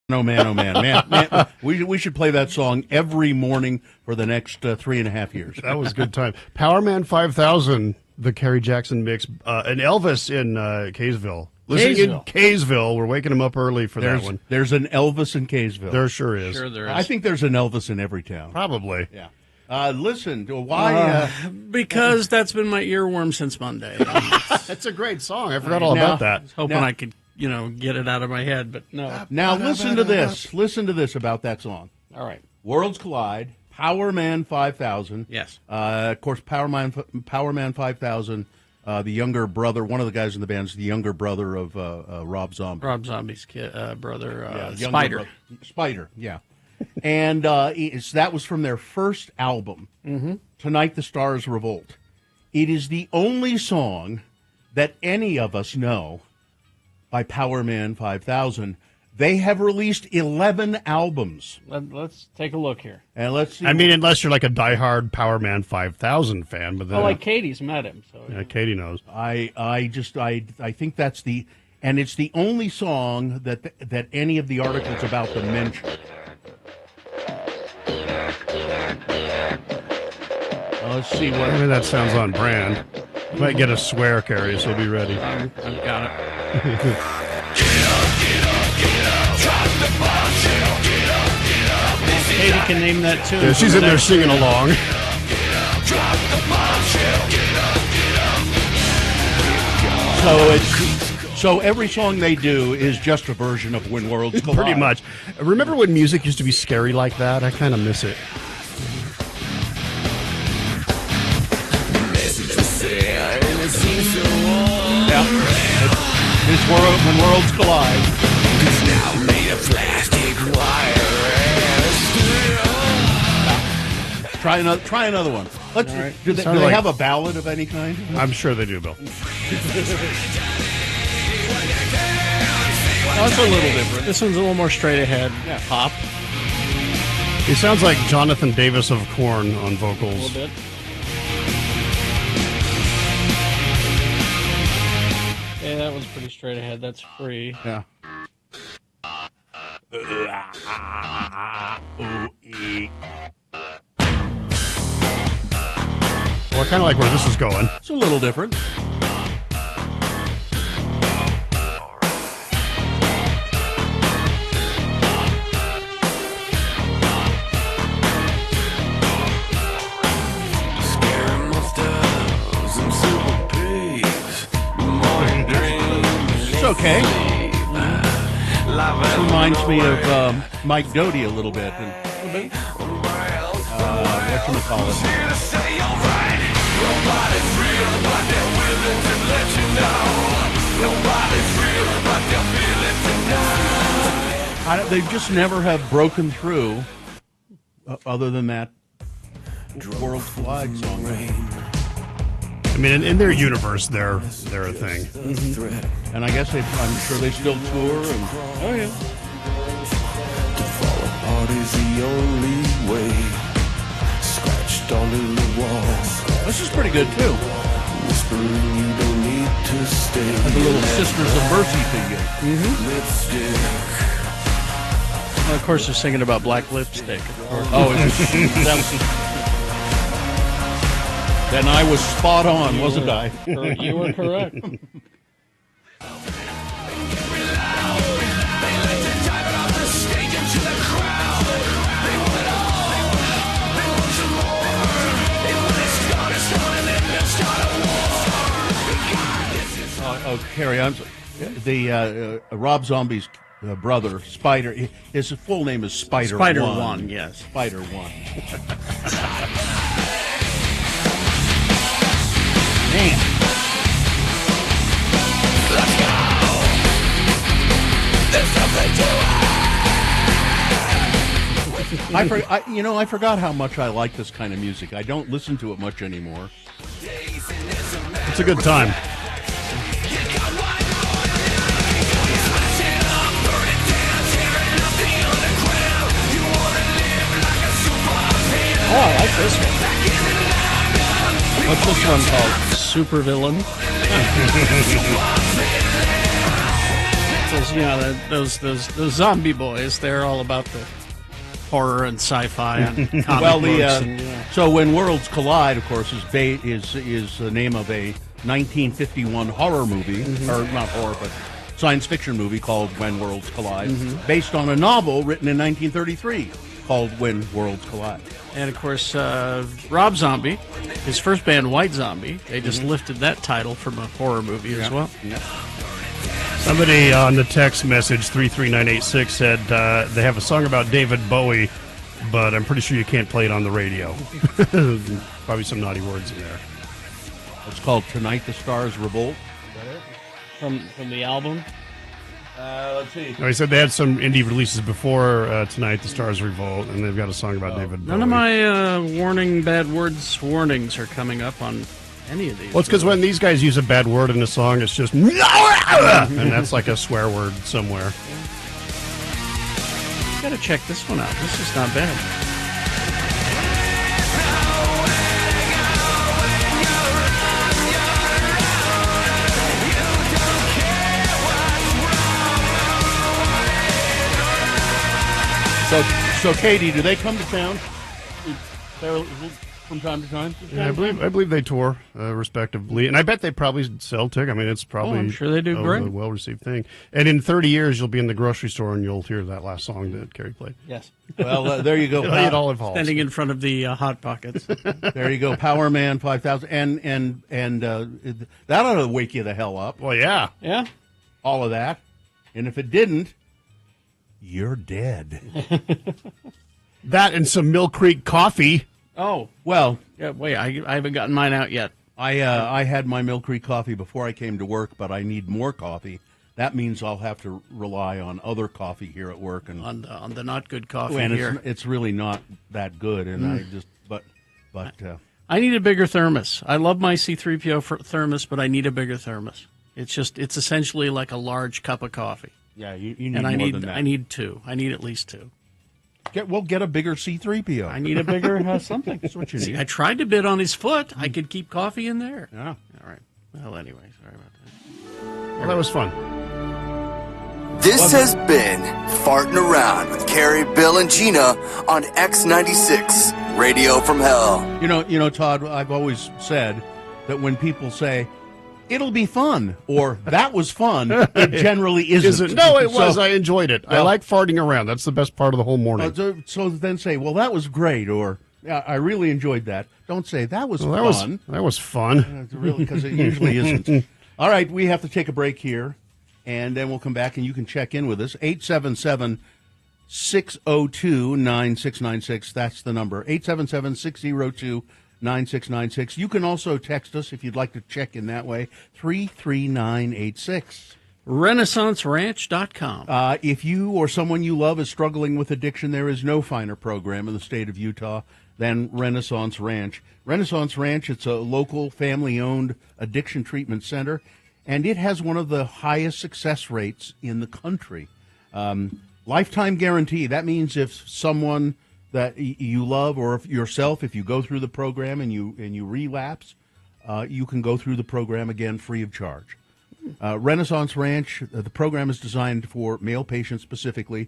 Oh man, man. We should play that song every morning for the next 3.5 years. That was a good time. Powerman 5000, the Kerry Jackson mix, and Elvis in Kaysville. Listening in Kaysville, we're waking him up early for that one. There's an Elvis in Kaysville. There sure is. Sure there is. I think there's an Elvis in every town. Probably. Yeah. Listen, why? Because that's been my earworm since Monday. That's a great song. I forgot all about that. I was hoping I could, get it out of my head, but no. Now listen to this. Listen to this about that song. All right. Worlds Collide, Powerman 5000. Yes. Of course, Powerman 5000. The younger brother, one of the guys in the band is the younger brother of Rob Zombie. Rob Zombie's brother, Spider. Spider, yeah. And that was from their first album, Tonight the Stars Revolt. It is the only song that any of us know by Powerman 5000. They have released 11 albums. Let's take a look here. And let's see. I mean, unless you're like a diehard Powerman 5000 fan. But then, Katie's met him. So yeah, Katie knows. I think that's and it's the only song that any of the articles about them mention. Let's see what. I mean, that sounds on brand. Might get a swear, Carrie, so be ready. I've got it. Katie can name that too. Yeah, she's in there singing along. So every song they do is just a version of When Worlds Collide. Pretty much. Remember when music used to be scary like that? I kind of miss it. Yeah. It's When Worlds Collide. It's now made of plastic wire. Try another one. Right. Do they have a ballad of any kind? I'm sure they do, Bill. That's a little different. This one's a little more straight ahead. Yeah. Pop. He sounds like Jonathan Davis of Korn on vocals. A little bit. Yeah, that one's pretty straight ahead. That's Free. Yeah. Well, I kind of like where this is going. It's a little different. It's okay. This reminds me of Mike Doty a little bit. Whatchamacallit? They just never have broken through, other than that World Collide song. I mean, in their universe, they're a thing. Mm-hmm. And I guess I'm sure they still tour. Oh yeah. To fall apart is the only way. Scratched all in the walls. This is pretty good too. Whispering you don't need to stay. And the little Sisters of Mercy figure. Lipstick. Well, of course, they're singing about black lipstick. Oh, then I was spot on, wasn't I? You were correct. Carrie, I'm sorry. The Rob Zombie's brother, Spider. His full name is Spider. Spider One, yes. Spider One. Man. Let's go. There's something to it. I forgot how much I like this kind of music. I don't listen to it much anymore. It's a good time. Oh, I like this one. What's this one called? Supervillain. It's a course, those zombie boys. They're all about the horror and sci-fi and comic books. So When Worlds Collide, of course, is the name of a 1951 horror movie, or not horror, but science fiction movie called When Worlds Collide, based on a novel written in 1933 called When Worlds Collide. And, of course, Rob Zombie, his first band, White Zombie, they just lifted that title from a horror movie as well. Yeah. Somebody on the text message 33986 said they have a song about David Bowie, but I'm pretty sure you can't play it on the radio. Probably some naughty words in there. It's called Tonight the Stars Revolt. From the album? Let's see. No, he said they had some indie releases before Tonight the Stars Revolt, and they've got a song about David Bowie. None of my warning bad words warnings are coming up on any of these. Well, it's because when these guys use a bad word in a song, it's just and that's like a swear word somewhere. Got to check this one out. This is not bad. So Katie, do they come to town from time to time? Yeah, I believe they tour respectively, and I bet they probably sell tickets. I mean, it's probably I'm sure they do great. A well-received thing. And in 30 years, you'll be in the grocery store and you'll hear that last song that Carrie played. Yes. Well, there you go. You'll eat Olive Halls. Standing in front of the Hot Pockets. There you go, Powerman 5000, and that ought to wake you the hell up. Well, yeah, Yeah. All of that, and if it didn't, you're dead. that and some Mill Creek coffee. Oh, Well, yeah. Wait, I haven't gotten mine out yet. I had my Mill Creek coffee before I came to work, but I need more coffee. That means I'll have to rely on other coffee here at work, and On the not good coffee and here. it's really not that good. And I just but I need a bigger thermos. I love my C3PO thermos, but I need a bigger thermos. It's essentially like a large cup of coffee. yeah, you need And more than that. I need two. I need at least two. Get a bigger C3PO. I need a bigger something. That's what you See, need. I tried to bid on his foot. I could keep coffee in there. Yeah. All right. Well, anyway, sorry about that. Well, that was fun. This has been Farting Around with Carrie, Bill, and Gina on X96, Radio from Hell. You know, Todd, I've always said that when people say, it'll be fun, or that was fun, it generally isn't. No, it was. So, I enjoyed it. I Well- like farting around. That's the best part of the whole morning. so then say, well, that was great, or yeah, I really enjoyed that. Don't say, that was Well, fun. that was fun. It's really, because it usually isn't. All right, we have to take a break here, and then we'll come back, and you can check in with us. 877-602-9696. That's the number. 877-602-9696. You can also text us if you'd like to check in that way. 33986. RenaissanceRanch.com. If you or someone you love is struggling with addiction, there is no finer program in the state of Utah than Renaissance Ranch. Renaissance Ranch, it's a local family-owned addiction treatment center, and it has one of the highest success rates in the country. Lifetime guarantee. That means if someone that you love, or if yourself, if you go through the program and you relapse, you can go through the program again free of charge. Renaissance Ranch, the program is designed for male patients specifically.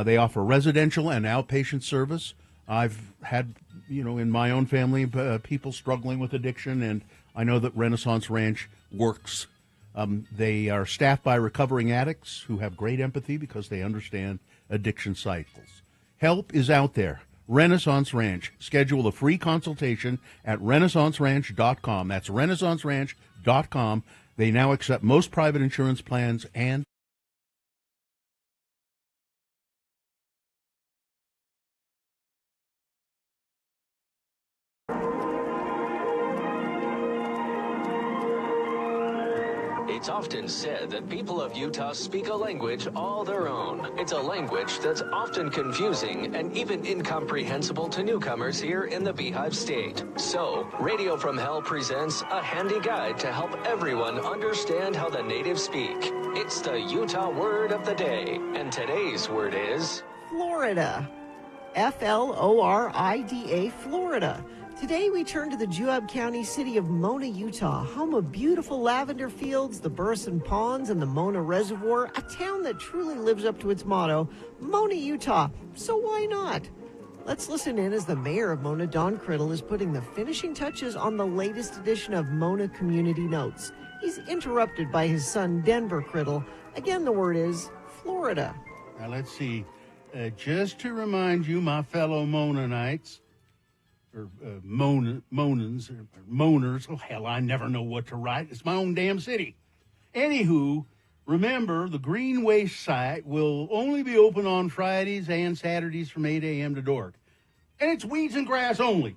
They offer residential and outpatient service. I've had, in my own family, people struggling with addiction, and I know that Renaissance Ranch works. They are staffed by recovering addicts who have great empathy because they understand addiction cycles. Help is out there. Renaissance Ranch. Schedule a free consultation at renaissanceranch.com. That's renaissanceranch.com. They now accept most private insurance plans and It's often said that people of Utah speak a language all their own. It's a language that's often confusing and even incomprehensible to newcomers here in the Beehive State. So, Radio from Hell presents a handy guide to help everyone understand how the natives speak. It's the Utah word of the day, and today's word is... Florida. Florida, Florida. Today we turn to the Juab County city of Mona, Utah, home of beautiful lavender fields, the Burson Ponds, and the Mona Reservoir, a town that truly lives up to its motto, Mona, Utah. So why not? Let's listen in as the mayor of Mona, Don Criddle, is putting the finishing touches on the latest edition of Mona Community Notes. He's interrupted by his son, Denver Criddle. Again, the word is Florida. Now, let's see. Just to remind you, my fellow Monanites, or Monans, or Moners, oh, hell, I never know what to write. It's my own damn city. Anywho, remember, the Green Waste site will only be open on Fridays and Saturdays from 8 a.m. to dark. And it's weeds and grass only.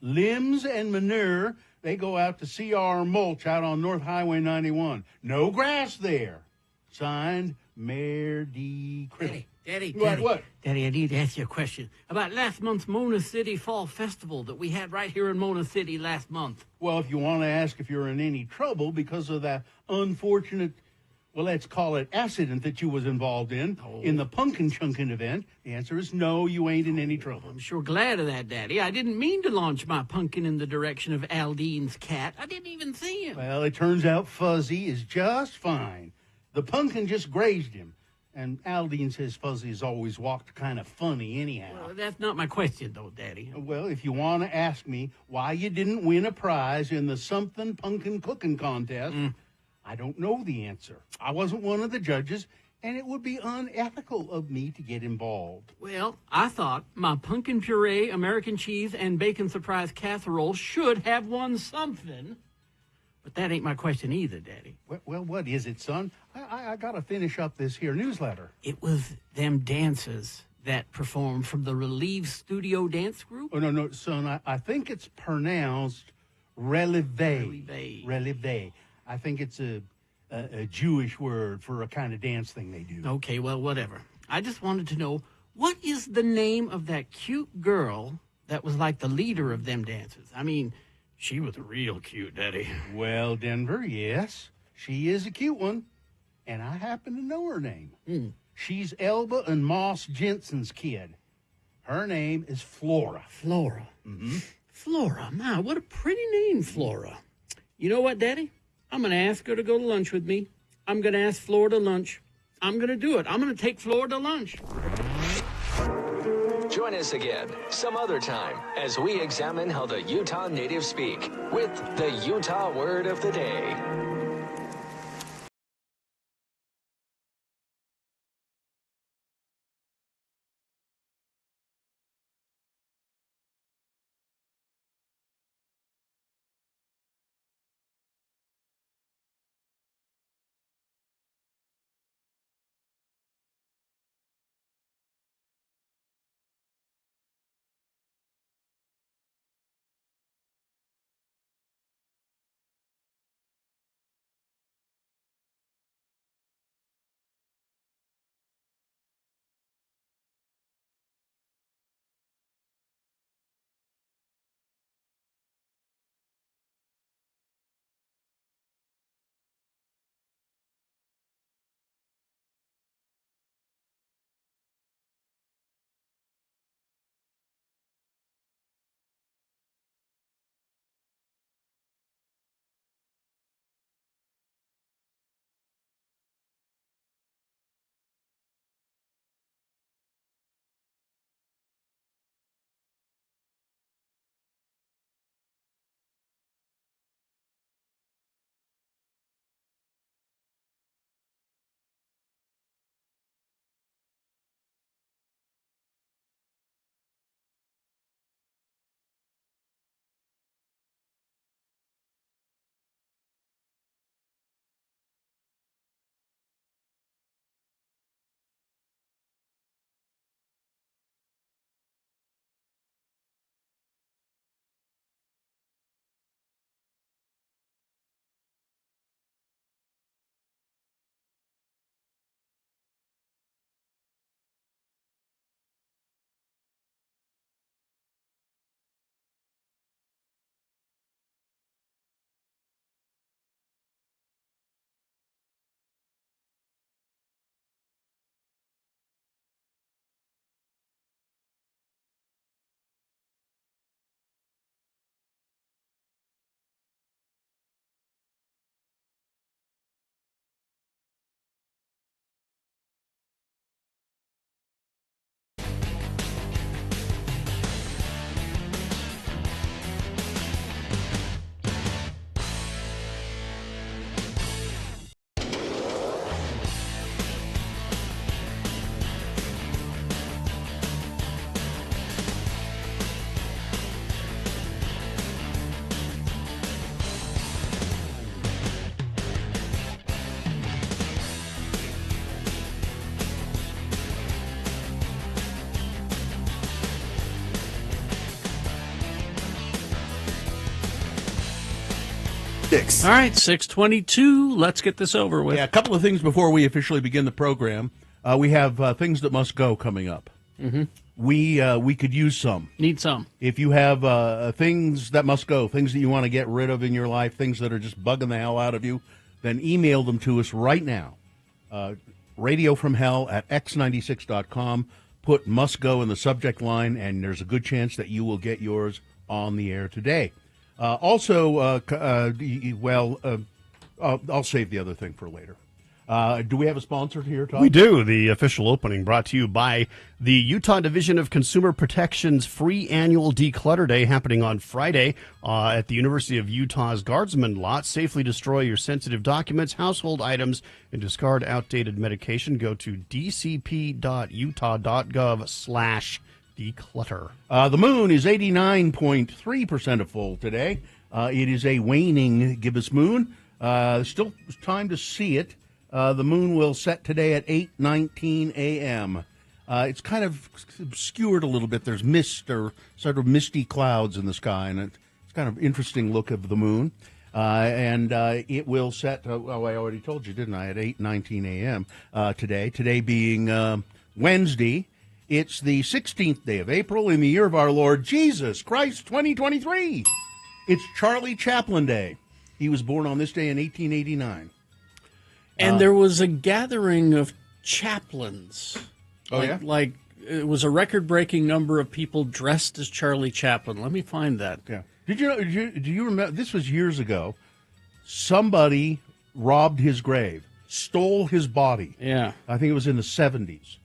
Limbs and manure, they go out to CR Mulch out on North Highway 91. No grass there. Signed, Mayor D. Criddle. Daddy, What? Daddy, I need to ask you a question about last month's Mona City Fall Festival that we had right here in Mona City last month. Well, if you want to ask if you're in any trouble because of that unfortunate, well, let's call it accident that you was involved in the pumpkin chunkin event, the answer is no, you ain't in any trouble. I'm sure glad of that, Daddy. I didn't mean to launch my pumpkin in the direction of Aldine's cat. I didn't even see him. Well, it turns out Fuzzy is just fine. The pumpkin just grazed him. And Aldine says Fuzzy has always walked kind of funny anyhow. Well, that's not my question, though, Daddy. Well, if you want to ask me why you didn't win a prize in the something pumpkin cooking contest, I don't know the answer. I wasn't one of the judges, and it would be unethical of me to get involved. Well, I thought my pumpkin puree, American cheese, and bacon surprise casserole should have won something. But that ain't my question either, Daddy. Well, what is it, son? I got to finish up this here newsletter. It was them dancers that performed from the Relieve Studio Dance Group. Oh, no, son, I think it's pronounced releve. Releve. I think it's a Jewish word for a kind of dance thing they do. Okay, well, whatever. I just wanted to know, what is the name of that cute girl that was like the leader of them dancers? I mean, she was real cute, Daddy. Well, Denver, yes, she is a cute one, and I happen to know her name. She's Elba and Moss Jensen's kid. Her name is Flora. Flora. Mm-hmm. Flora. My, what a pretty name, Flora. You know what, Daddy? I'm going to ask her to go to lunch with me. I'm going to ask Flora to lunch. I'm going to do it. I'm going to take Flora to lunch. Join us again some other time as we examine how the Utah natives speak with the Utah Word of the Day. X96. All right, 6:22. Let's get this over with. Yeah, a couple of things before we officially begin the program. We have things that must go coming up. Mm-hmm. We could use some. Need some. If you have things that must go, things that you want to get rid of in your life, things that are just bugging the hell out of you, then email them to us right now. radiofromhell@x96.com. Put must go in the subject line, and there's a good chance that you will get yours on the air today. I'll save the other thing for later. Do we have a sponsor here, Todd? We do. The official opening brought to you by the Utah Division of Consumer Protection's free annual Declutter Day happening on Friday at the University of Utah's Guardsman lot. Safely destroy your sensitive documents, household items, and discard outdated medication. Go to dcp.utah.gov/declutter. The moon is 89.3% of full today. It is a waning gibbous moon. Still time to see it. The moon will set today at 8:19 a.m. It's kind of obscured a little bit. There's mist or sort of misty clouds in the sky, and it's kind of interesting look of the moon. And it will set, I already told you, didn't I, at 8:19 a.m. Today. Today being Wednesday. It's the 16th day of April in the year of our Lord Jesus Christ, 2023. It's Charlie Chaplin Day. He was born on this day in 1889. And there was a gathering of chaplains. Like it was a record-breaking number of people dressed as Charlie Chaplin. Let me find that. Yeah. Do you remember? This was years ago. Somebody robbed his grave, stole his body. Yeah. I think it was in the 70s.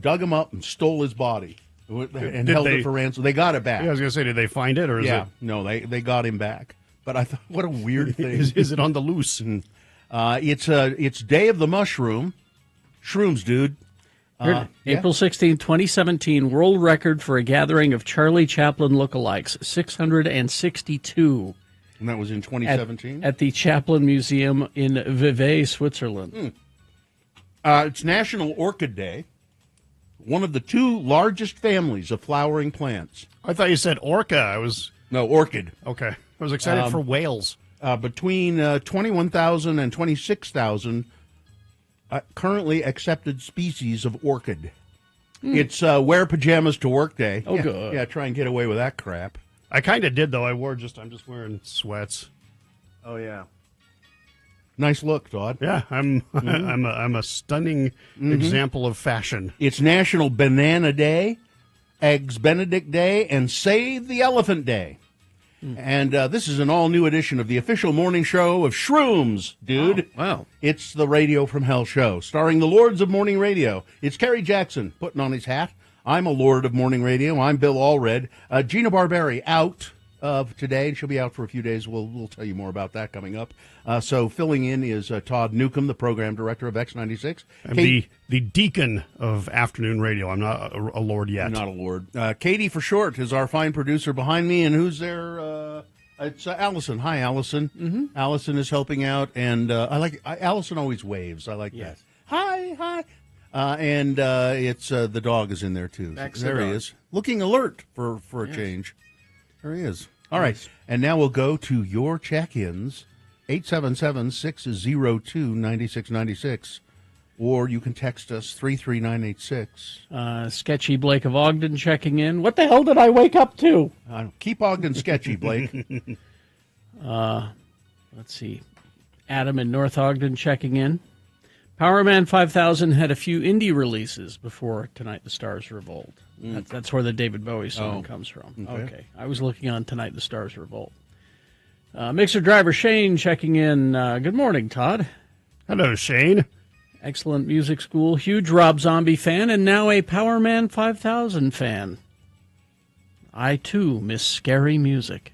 Dug him up and stole his body and held it for ransom. They got it back. Yeah, I was going to say, did they find it? Or is it? No, they got him back. But I thought, what a weird thing. Is it on the loose? It's Day of the Mushroom. Shrooms, dude. April 16, 2017, world record for a gathering of Charlie Chaplin lookalikes, 662. And that was in 2017? At the Chaplin Museum in Vevey, Switzerland. It's National Orchid Day. One of the two largest families of flowering plants. I thought you said orca. No, orchid. Okay. I was excited for whales. Between 21,000 and 26,000 currently accepted species of orchid. It's wear pajamas to work day. Oh, good. Yeah, try and get away with that crap. I kind of did, though. I'm just wearing sweats. Oh, yeah. Nice look, Todd. Yeah, I'm a stunning example of fashion. It's National Banana Day, Eggs Benedict Day, and Save the Elephant Day. And this is an all-new edition of the official morning show of Shrooms, dude. Oh, wow. It's the Radio from Hell show, starring the Lords of Morning Radio. It's Kerry Jackson putting on his hat. I'm a Lord of Morning Radio. I'm Bill Allred. Gina Barberi out of today, and she'll be out for a few days. We'll tell you more about that coming up. So filling in is Todd Newcomb, the program director of X96. I'm the deacon of afternoon radio. I'm not a lord yet. Not a lord. Katie, for short, is our fine producer behind me, and who's there? It's Allison. Hi, Allison. Mm-hmm. Allison is helping out, and Allison always waves. I like that. Hi. And it's the dog is in there too. There he is, looking alert for a change. There he is. All right, and now we'll go to your check-ins, 877-602-9696, or you can text us 33986. Sketchy Blake of Ogden checking in. What the hell did I wake up to? Keep Ogden sketchy, Blake. Let's see. Adam in North Ogden checking in. Powerman 5000 had a few indie releases before Tonight the Stars Revolt. That's where the David Bowie song comes from. Okay. I was looking on Tonight the Stars Revolt. Mixer driver Shane checking in. Good morning, Todd. Hello, Shane. Excellent music school. Huge Rob Zombie fan and now a Powerman 5000 fan. I, too, miss scary music.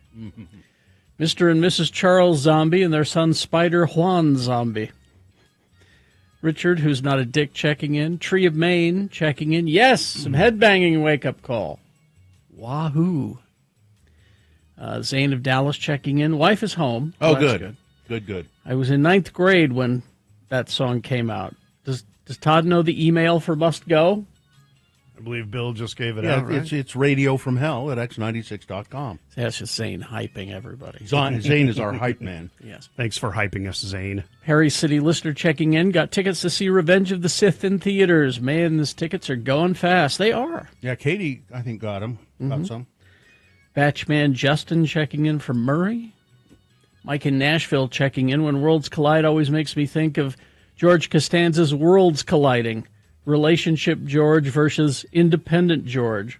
Mr. and Mrs. Charles Zombie and their son Spider Juan Zombie. Richard, who's not a dick, checking in. Tree of Maine checking in. Yes, some headbanging wake-up call. Wahoo. Zane of Dallas checking in. Wife is home. Oh, good. Good. I was in 9th grade when that song came out. Does Todd know the email for Must Go? I believe Bill just gave it out, right? It's Radio from Hell at x96.com. That's just Zane hyping everybody. Zane is our hype man. Yes. Thanks for hyping us, Zane. Harry City listener checking in. Got tickets to see Revenge of the Sith in theaters. Man, these tickets are going fast. They are. Yeah, Katie, I think, got them. Got some. Batchman Justin checking in from Murray. Mike in Nashville checking in. When worlds collide always makes me think of George Costanza's Worlds Colliding. Relationship George versus Independent George.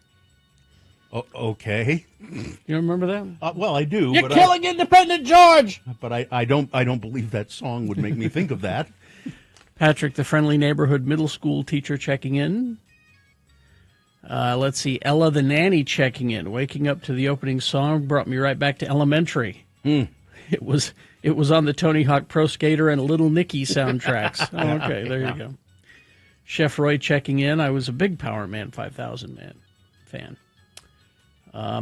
Okay. You remember that? Well, I do. You're killing Independent George! But I don't believe that song would make me think of that. Patrick, the friendly neighborhood middle school teacher checking in. Let's see. Ella, the nanny checking in. Waking up to the opening song brought me right back to elementary. It was on the Tony Hawk Pro Skater and Little Nicky soundtracks. Oh, okay, there you go. Chef Roy checking in. I was a big Powerman 5000 fan.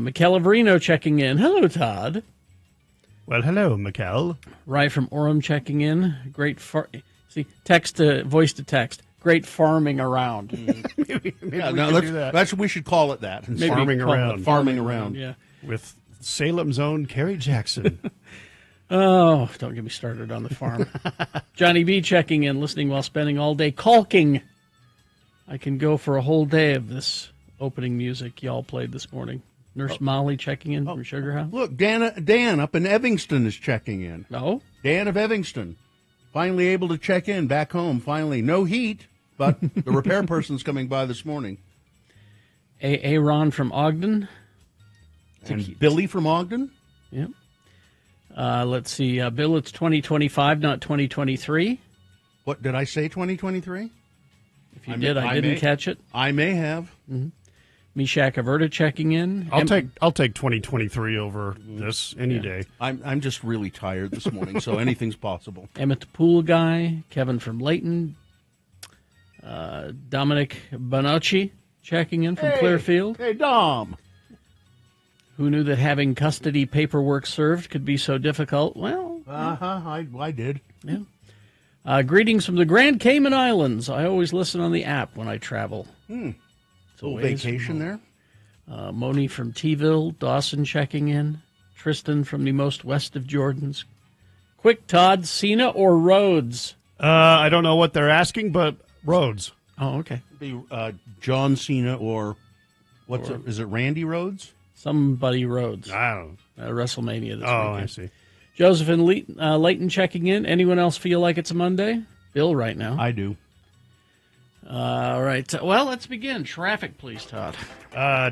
Mikel Averino checking in. Hello, Todd. Well, hello, Mikel. Rye from Orem checking in. See, text to voice to text. Great farming around. Maybe that's we should call it that. Farming around. Farming around. Yeah. With Salem's own Kerry Jackson. Oh, don't get me started on the farm. Johnny B checking in, listening while spending all day caulking. I can go for a whole day of this opening music y'all played this morning. Nurse Molly checking in from Sugar House. Look, Dan up in Evanston is checking in. No? Dan of Evanston. Finally able to check in back home. Finally. No heat, but the repair person's coming by this morning. Ron from Ogden. And Billy from Ogden. Yep. Let's see. Bill, it's 2025, not 2023. What, did I say 2023? If you did, I didn't catch it. I may have. Mm-hmm. Mishak Averta checking in. I'll take 2023 over this any day. I'm just really tired this morning, so anything's possible. Emmett the Pool Guy. Kevin from Layton. Dominic Bonacci checking in from Clearfield. Hey, Dom. Who knew that having custody paperwork served could be so difficult? Well, I did. Yeah. Greetings from the Grand Cayman Islands. I always listen on the app when I travel. Little vacation there. Moni from T-ville. Dawson checking in. Tristan from the most west of Jordans. Quick, Todd, Cena or Rhodes? I don't know what they're asking, but Rhodes. Oh, okay. Be John Cena or is it Randy Rhodes? Somebody Rhodes. I don't know. WrestleMania this weekend. I see. Joseph and Leighton checking in. Anyone else feel like it's a Monday? Bill right now. I do. All right. Well, let's begin. Traffic, please, Todd.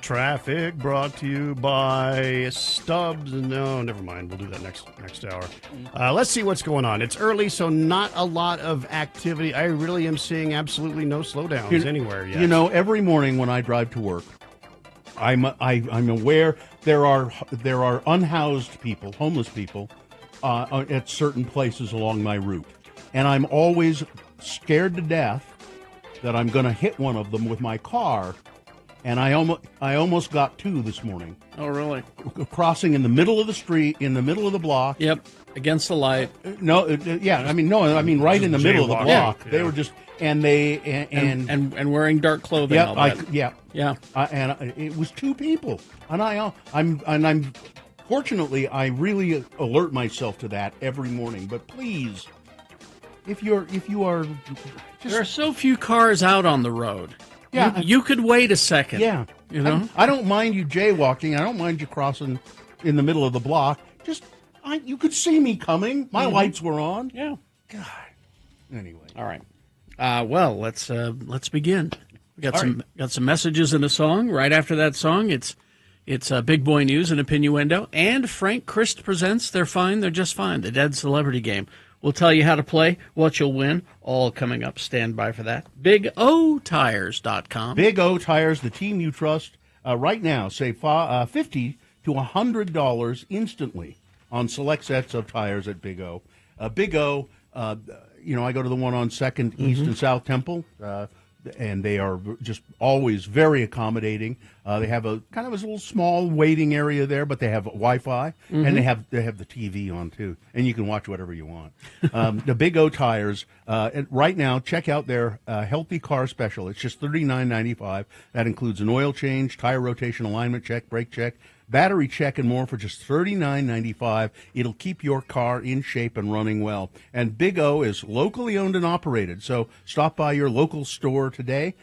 Traffic brought to you by Stubbs. No, never mind. We'll do that next hour. Let's see what's going on. It's early, so not a lot of activity. I really am seeing absolutely no slowdowns anywhere yet. You know, every morning when I drive to work, I'm aware there are unhoused people, homeless people, at certain places along my route, and I'm always scared to death that I'm going to hit one of them with my car, and I almost got two this morning. Oh, really? Crossing in the middle of the street, in the middle of the block. Yep, against the light. No, yeah, I mean right in the middle of the block. Yeah. They were just and wearing dark clothing. Yeah, and it was two people, and I'm fortunately I really alert myself to that every morning. But please, if you are, there are so few cars out on the road. Yeah, you could wait a second. Yeah, you know, I don't mind you jaywalking. I don't mind you crossing in the middle of the block. Just you could see me coming. My lights were on. Yeah. God. Anyway. All right. Well, let's begin. We got some messages and a song. Right after that song, it's Big Boy News and Opinioendo, and Frank Crist Presents. They're fine. They're just fine. The Dead Celebrity Game. We'll tell you how to play, what you'll win, all coming up. Stand by for that. BigOTires.com. Big O Tires, the team you trust. Right now, save $50 to $100 instantly on select sets of tires at Big O. Big O, I go to the one on 2nd East and South Temple. and they are just always very accommodating. They have a kind of a little small waiting area there, but they have Wi-Fi, and they have the TV on too, and you can watch whatever you want. The Big O Tires, and right now, check out their Healthy Car Special. It's just $39.95. That includes an oil change, tire rotation, alignment check, brake check, battery check, and more for just $39.95. It'll keep your car in shape and running well. And Big O is locally owned and operated, so stop by your local store today.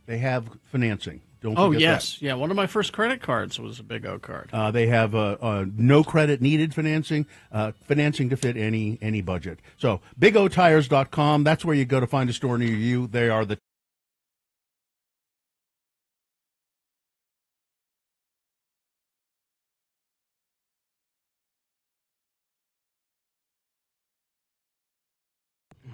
They have financing. Don't Oh, forget yes. Yeah, one of my first credit cards was a Big O card. they have no credit needed financing, financing to fit any budget. So BigOTires.com, that's where you go to find a store near you. They are the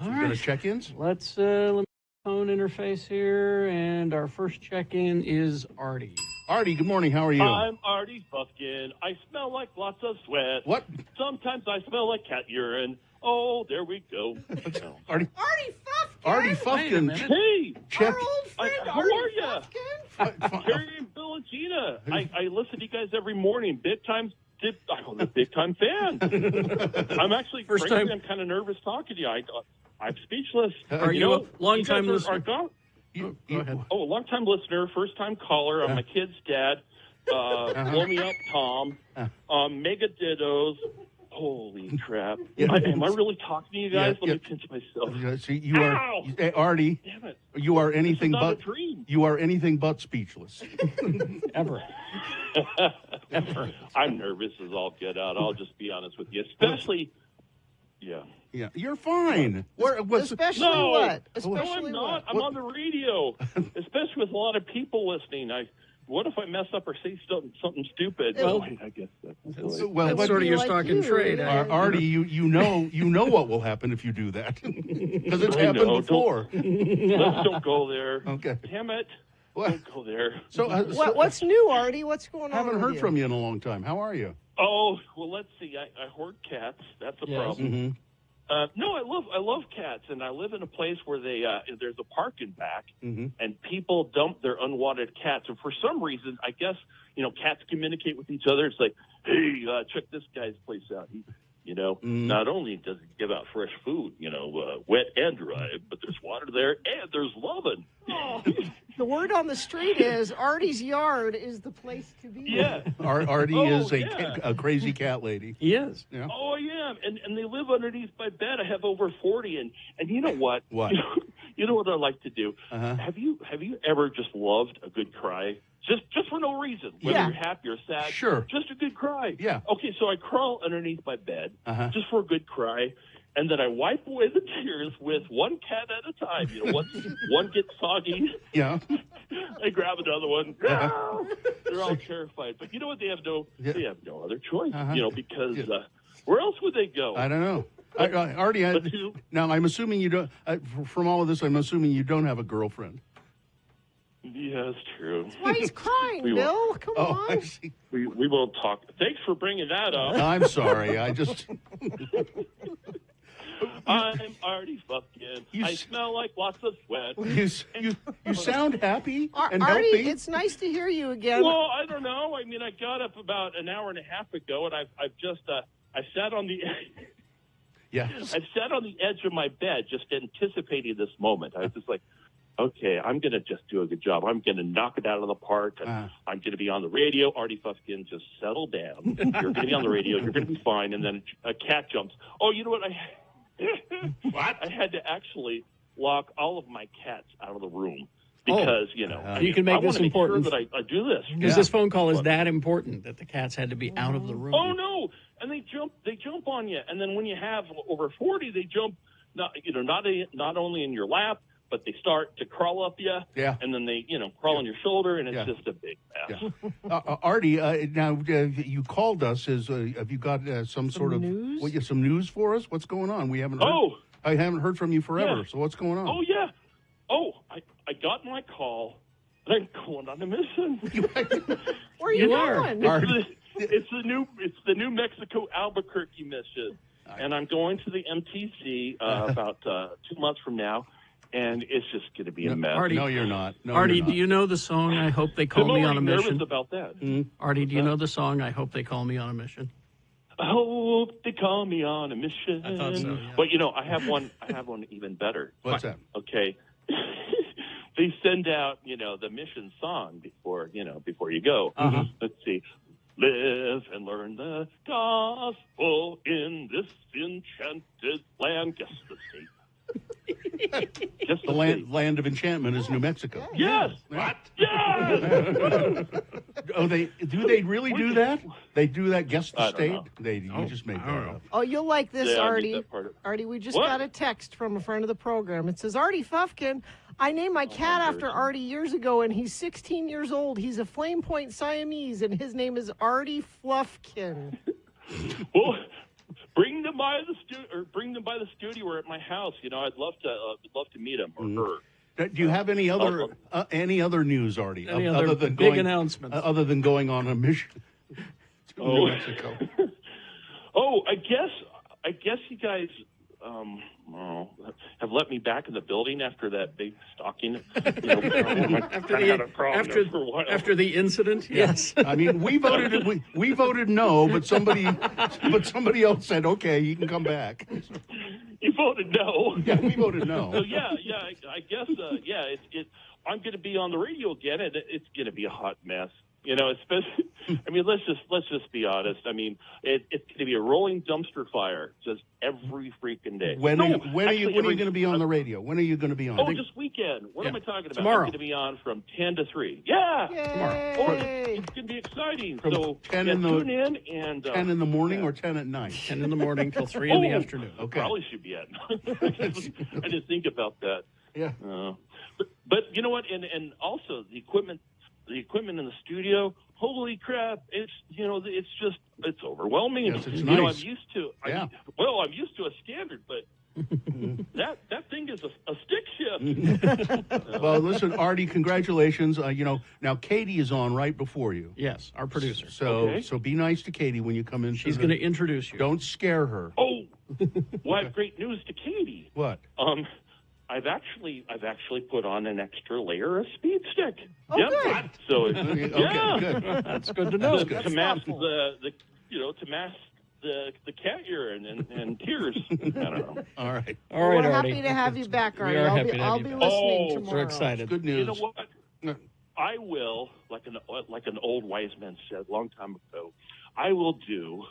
All Go to right. check-ins. Let me phone interface here, and our first check-in is Arty. Arty, good morning. How are you? I'm Arty Fluffkin. I smell like lots of sweat. What? Sometimes I smell like cat urine. Oh, there we go. Arty Arty Fluffkin. Arty Wait a Fluffkin. minute. Hey, Check. Our old friend how Arty are ya? Fluffkin. Carrie and Bill and Gina. I listen to you guys every morning. I'm a big time fan. I'm actually First frankly, time- I'm kind of nervous talking to you. I'm speechless. Are you a long-time you guys listener? Go ahead. Oh, a long-time listener, first-time caller. I'm my kid's dad. Blow me up, Tom. Mega dittos. Holy crap! Am I really talking to you guys? Let me pinch myself. See, you are Ow! Arty. Damn it! You are anything not but a dream. you are anything but speechless. Ever. I'm nervous as all get out. I'll just be honest with you, especially. Yeah. Yeah, you're fine. Especially No, what? no, Especially I'm not. what? I'm on the radio, especially with a lot of people listening. What if I mess up or say something stupid? Well, I guess that's well, That's sort of your like stock you, and trade. yeah. Arty, you know what will happen if you do that because it's I happened know. before. Let's don't go there. Okay. Damn it. What? Don't go there. So, What's new, Arty? What's going on? haven't with heard you? from you in a long time. How are you? Oh, well, let's see. I hoard cats. That's a Yes. problem. Mm-hmm. No, I love cats, and I live in a place where there's a park in back, and people dump their unwanted cats. And for some reason, I guess cats communicate with each other. It's like, hey, check this guy's place out. He, not only does he give out fresh food, wet and dry, but there's water there and there's loving. Oh, the word on the street is Arty's yard is the place to be. Yeah. Arty Oh, is yeah. a crazy cat lady. He is. Yeah. Oh, yeah, and they live underneath my bed. I have over 40, and you know what? What? You know what I like to do? Uh-huh. Have you ever just loved a good cry? Just for no reason, whether Yeah. you're happy or sad. Sure. Just a good cry. Yeah. Okay, so I crawl underneath my bed Uh-huh. just for a good cry, and then I wipe away the tears with one cat at a time. Once one gets soggy, Yeah. I grab another one. They're all terrified, but you know what? They have no other choice. Uh-huh. Because where else would they go? I don't know. Arty, now I'm assuming you don't. From all of this, I'm assuming you don't have a girlfriend. Yeah, it's true. Why he's crying, We Bill? won't. Come Oh, I on. see. We won't talk. Thanks for bringing that up. I'm sorry. I just. I'm Arty Fluffkin. You I s- smell like lots of sweat. You sound happy and Arty, healthy. it's nice to hear you again. Well, I don't know. I mean, I got up about an hour and a half ago, and I've just I sat on the Yes. I sat on the edge of my bed, just anticipating this moment. I was just like, okay, I'm going to just do a good job. I'm going to knock it out of the park. I'm going to be on the radio. Arty Fluffkin, just settle down. You're going to be on the radio. You're going to be fine. And then a cat jumps. Oh, you know what? What? I had to actually lock all of my cats out of the room because, You can I make want this to make important. sure that I do this. Because this phone call is that important that the cats had to be out of the room. Oh, no. And they jump on you. And then when you have over 40, they jump, not only in your lap, but they start to crawl up you. Yeah. And then they, crawl on your shoulder, and it's just a big mess. Yeah. Arty, now you called us. Have you got some sort of news? Some news for us? What's going on? We haven't. Heard, I haven't heard from you forever. Yeah. So what's going on? Oh, yeah. Oh, I got my call, and I'm going on a mission. Where are you are. going? It's the New Mexico Albuquerque mission, and I'm going to the MTC about 2 months from now. and it's just going to be a mess. Artie, No, you're not. No, Artie, you're not. do you know the song "I Hope They Call I'm Me already on a nervous Mission"? about that. Artie, do you know the song "I Hope They Call Me on a Mission"? I hope they call me on a mission. I thought so, yeah. But I have one. I have one even better. What's that? Okay. They send out, the mission song before you go. Uh-huh. Let's see. Live and learn the gospel in this enchanted land. Guess the state. Just The land of enchantment is New Mexico. Yes. What? Yes. Oh, they really do that? They do that. Guess the I don't state. know. You just made that up. Oh, you'll like this, Yeah, I Artie. made that part up. Artie, we just What? got a text from a friend of the program. It says, Arty Fluffkin, I named my cat after Artie years ago, and he's 16 years old. He's a Flame Point Siamese, and his name is Arty Fluffkin. Well, bring them by the studio or at my house. I'd love to meet him or her. Do you have any other news, Artie? Any other than big announcements? Other than going on a mission to New Mexico. Oh, I guess you guys have let me back in the building after that big stalking. After the incident, yes. I mean, we voted no, but somebody else said okay, you can come back. You voted no. Yeah, we voted no. So I guess I'm going to be on the radio again, and it's going to be a hot mess. Especially. I mean, let's just be honest. I mean, it's going to be a rolling dumpster fire just every freaking day. When are you going to be on the radio? When are you going to be on? Oh, this weekend. What am I talking about? Tomorrow. I'm going to be on from 10 to 3. Yeah. Yay. Oh, it's going to be exciting. From So 10 tune in and 10 in the morning or 10 at night? 10 in the morning till 3 in the afternoon. Okay. Probably should be at. I didn't think about that. Yeah. But you know what? And also the equipment in the studio. Holy crap! It's overwhelming. Yes, it's nice. I'm used to. I'm used to a standard, but that thing is a stick shift. Well, listen, Artie, congratulations. Now Katie is on right before you. Yes, our producer. So be nice to Katie when you come in. She's going to introduce you. Don't scare her. Oh, well, I have great news to Katie. What? I've actually put on an extra layer of speed stick. Oh, yep. good. So Okay, good. That's good to know. to mask to mask the cat urine and tears. I don't know. All right. All right, We're Artie. happy to have you back, Artie. are I'll happy be, to have I'll you be back. listening Oh, tomorrow. We're excited. Good You news. know what? I will, like an old wise man said a long time ago, I will do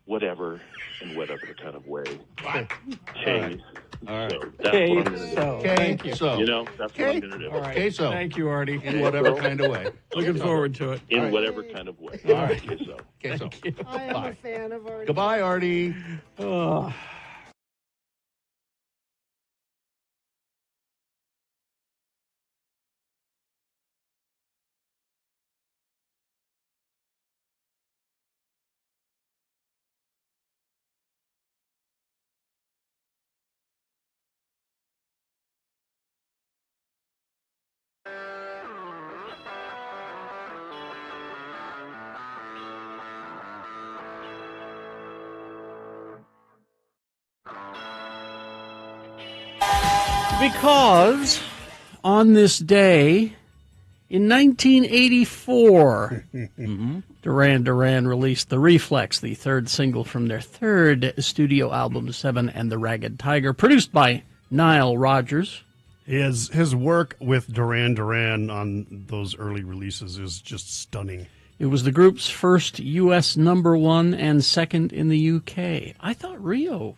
whatever in whatever kind of way. Okay. All right. So that's what I'm going to do. So, Okay, thank you. so That's what I'm going to do. All right. Okay, so Thank you, Artie. in whatever kind of way. Looking forward to it. In whatever kind of way. All right. Okay, so. Okay, so I am Bye. a fan of Artie. goodbye, Artie. Oh. Because on this day in 1984, Duran Duran released The Reflex, the third single from their third studio album, Seven and the Ragged Tiger, produced by Nile Rodgers. His work with Duran Duran on those early releases is just stunning. It was the group's first U.S. #1 and second in the U.K. I thought Rio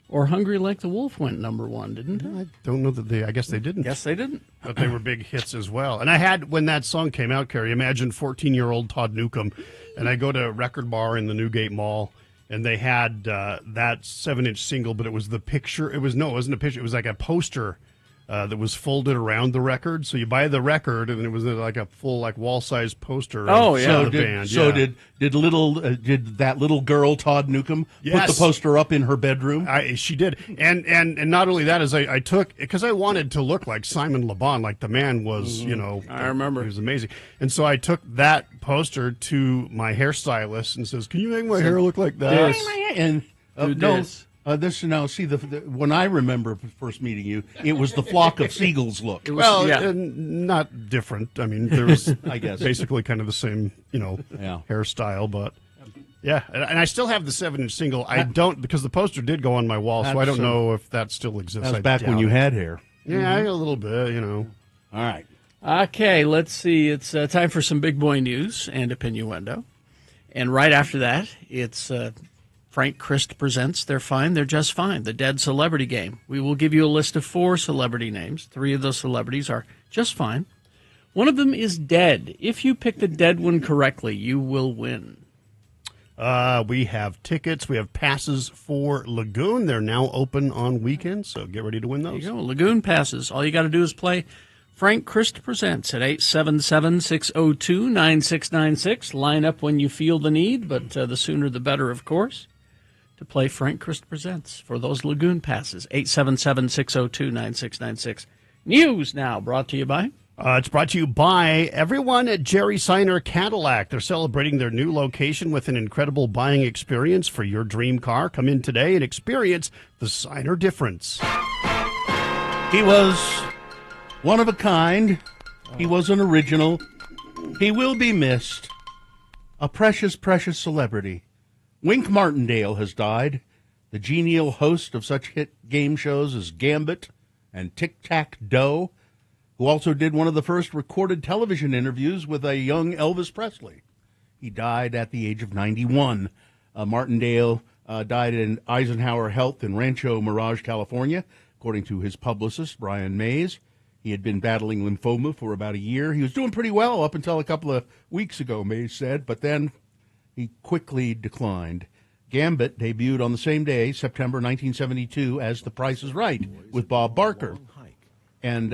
or Hungry Like the Wolf went #1, didn't they? I don't know that I guess they didn't. Yes, they didn't. But they were big hits as well. And I had, when that song came out, Carrie, imagine 14-year-old Todd Newcomb, and I go to a record bar in the Newgate Mall, and they had that 7-inch single, but it was the picture. It wasn't a picture. It was like a poster that was folded around the record. So you buy the record, and it was like a full, like wall-sized poster. Oh, of yeah. the band. So yeah. did that little girl Todd Newcomb put Yes. the poster up in her bedroom? She did, and not only that, as I took, because I wanted to look like Simon Le Bon, like the man was, I remember. he was amazing, and so I took that poster to my hairstylist and says, "Can you make my hair look like that?" Yes. And Do no, this. When I remember first meeting you, it was the flock of seagulls look. Not different. I mean, there was, I guess, basically kind of the same, hairstyle, but yeah. And I still have the 7-inch single. I don't, because the poster did go on my wall, so I don't know if that still exists. That was back when you had hair. Yeah, a little bit, All right. Okay, let's see. It's time for some big boy news and opinioendo. And right after that, it's Frank Crist Presents They're Fine, They're Just Fine, the Dead Celebrity Game. We will give you a list of 4 celebrity names. 3 of those celebrities are just fine. One of them is dead. If you pick the dead one correctly, you will win. We have tickets. We have passes for Lagoon. They're now open on weekends, so get ready to win those. There you go. Lagoon passes. All you got to do is play Frank Crist Presents at 877-602-9696. Line up when you feel the need, but the sooner the better, of course, to play Frank Crist Presents for those Lagoon passes. 877-602-9696. News now brought to you by... It's brought to you by everyone at Jerry Seiner Cadillac. They're celebrating their new location with an incredible buying experience for your dream car. Come in today and experience the Seiner difference. He was one of a kind. He was an original. He will be missed. A precious, precious celebrity. Wink Martindale has died. The genial host of such hit game shows as Gambit and Tic-Tac-Doe, who also did one of the first recorded television interviews with a young Elvis Presley. He died at the age of 91. Martindale died in Eisenhower Health in Rancho Mirage, California, according to his publicist, Brian Mays. He had been battling lymphoma for about a year. He was doing pretty well up until a couple of weeks ago, Mays said, but then he quickly declined. Gambit debuted on the same day, September 1972, as The Price is Right with Bob Barker. And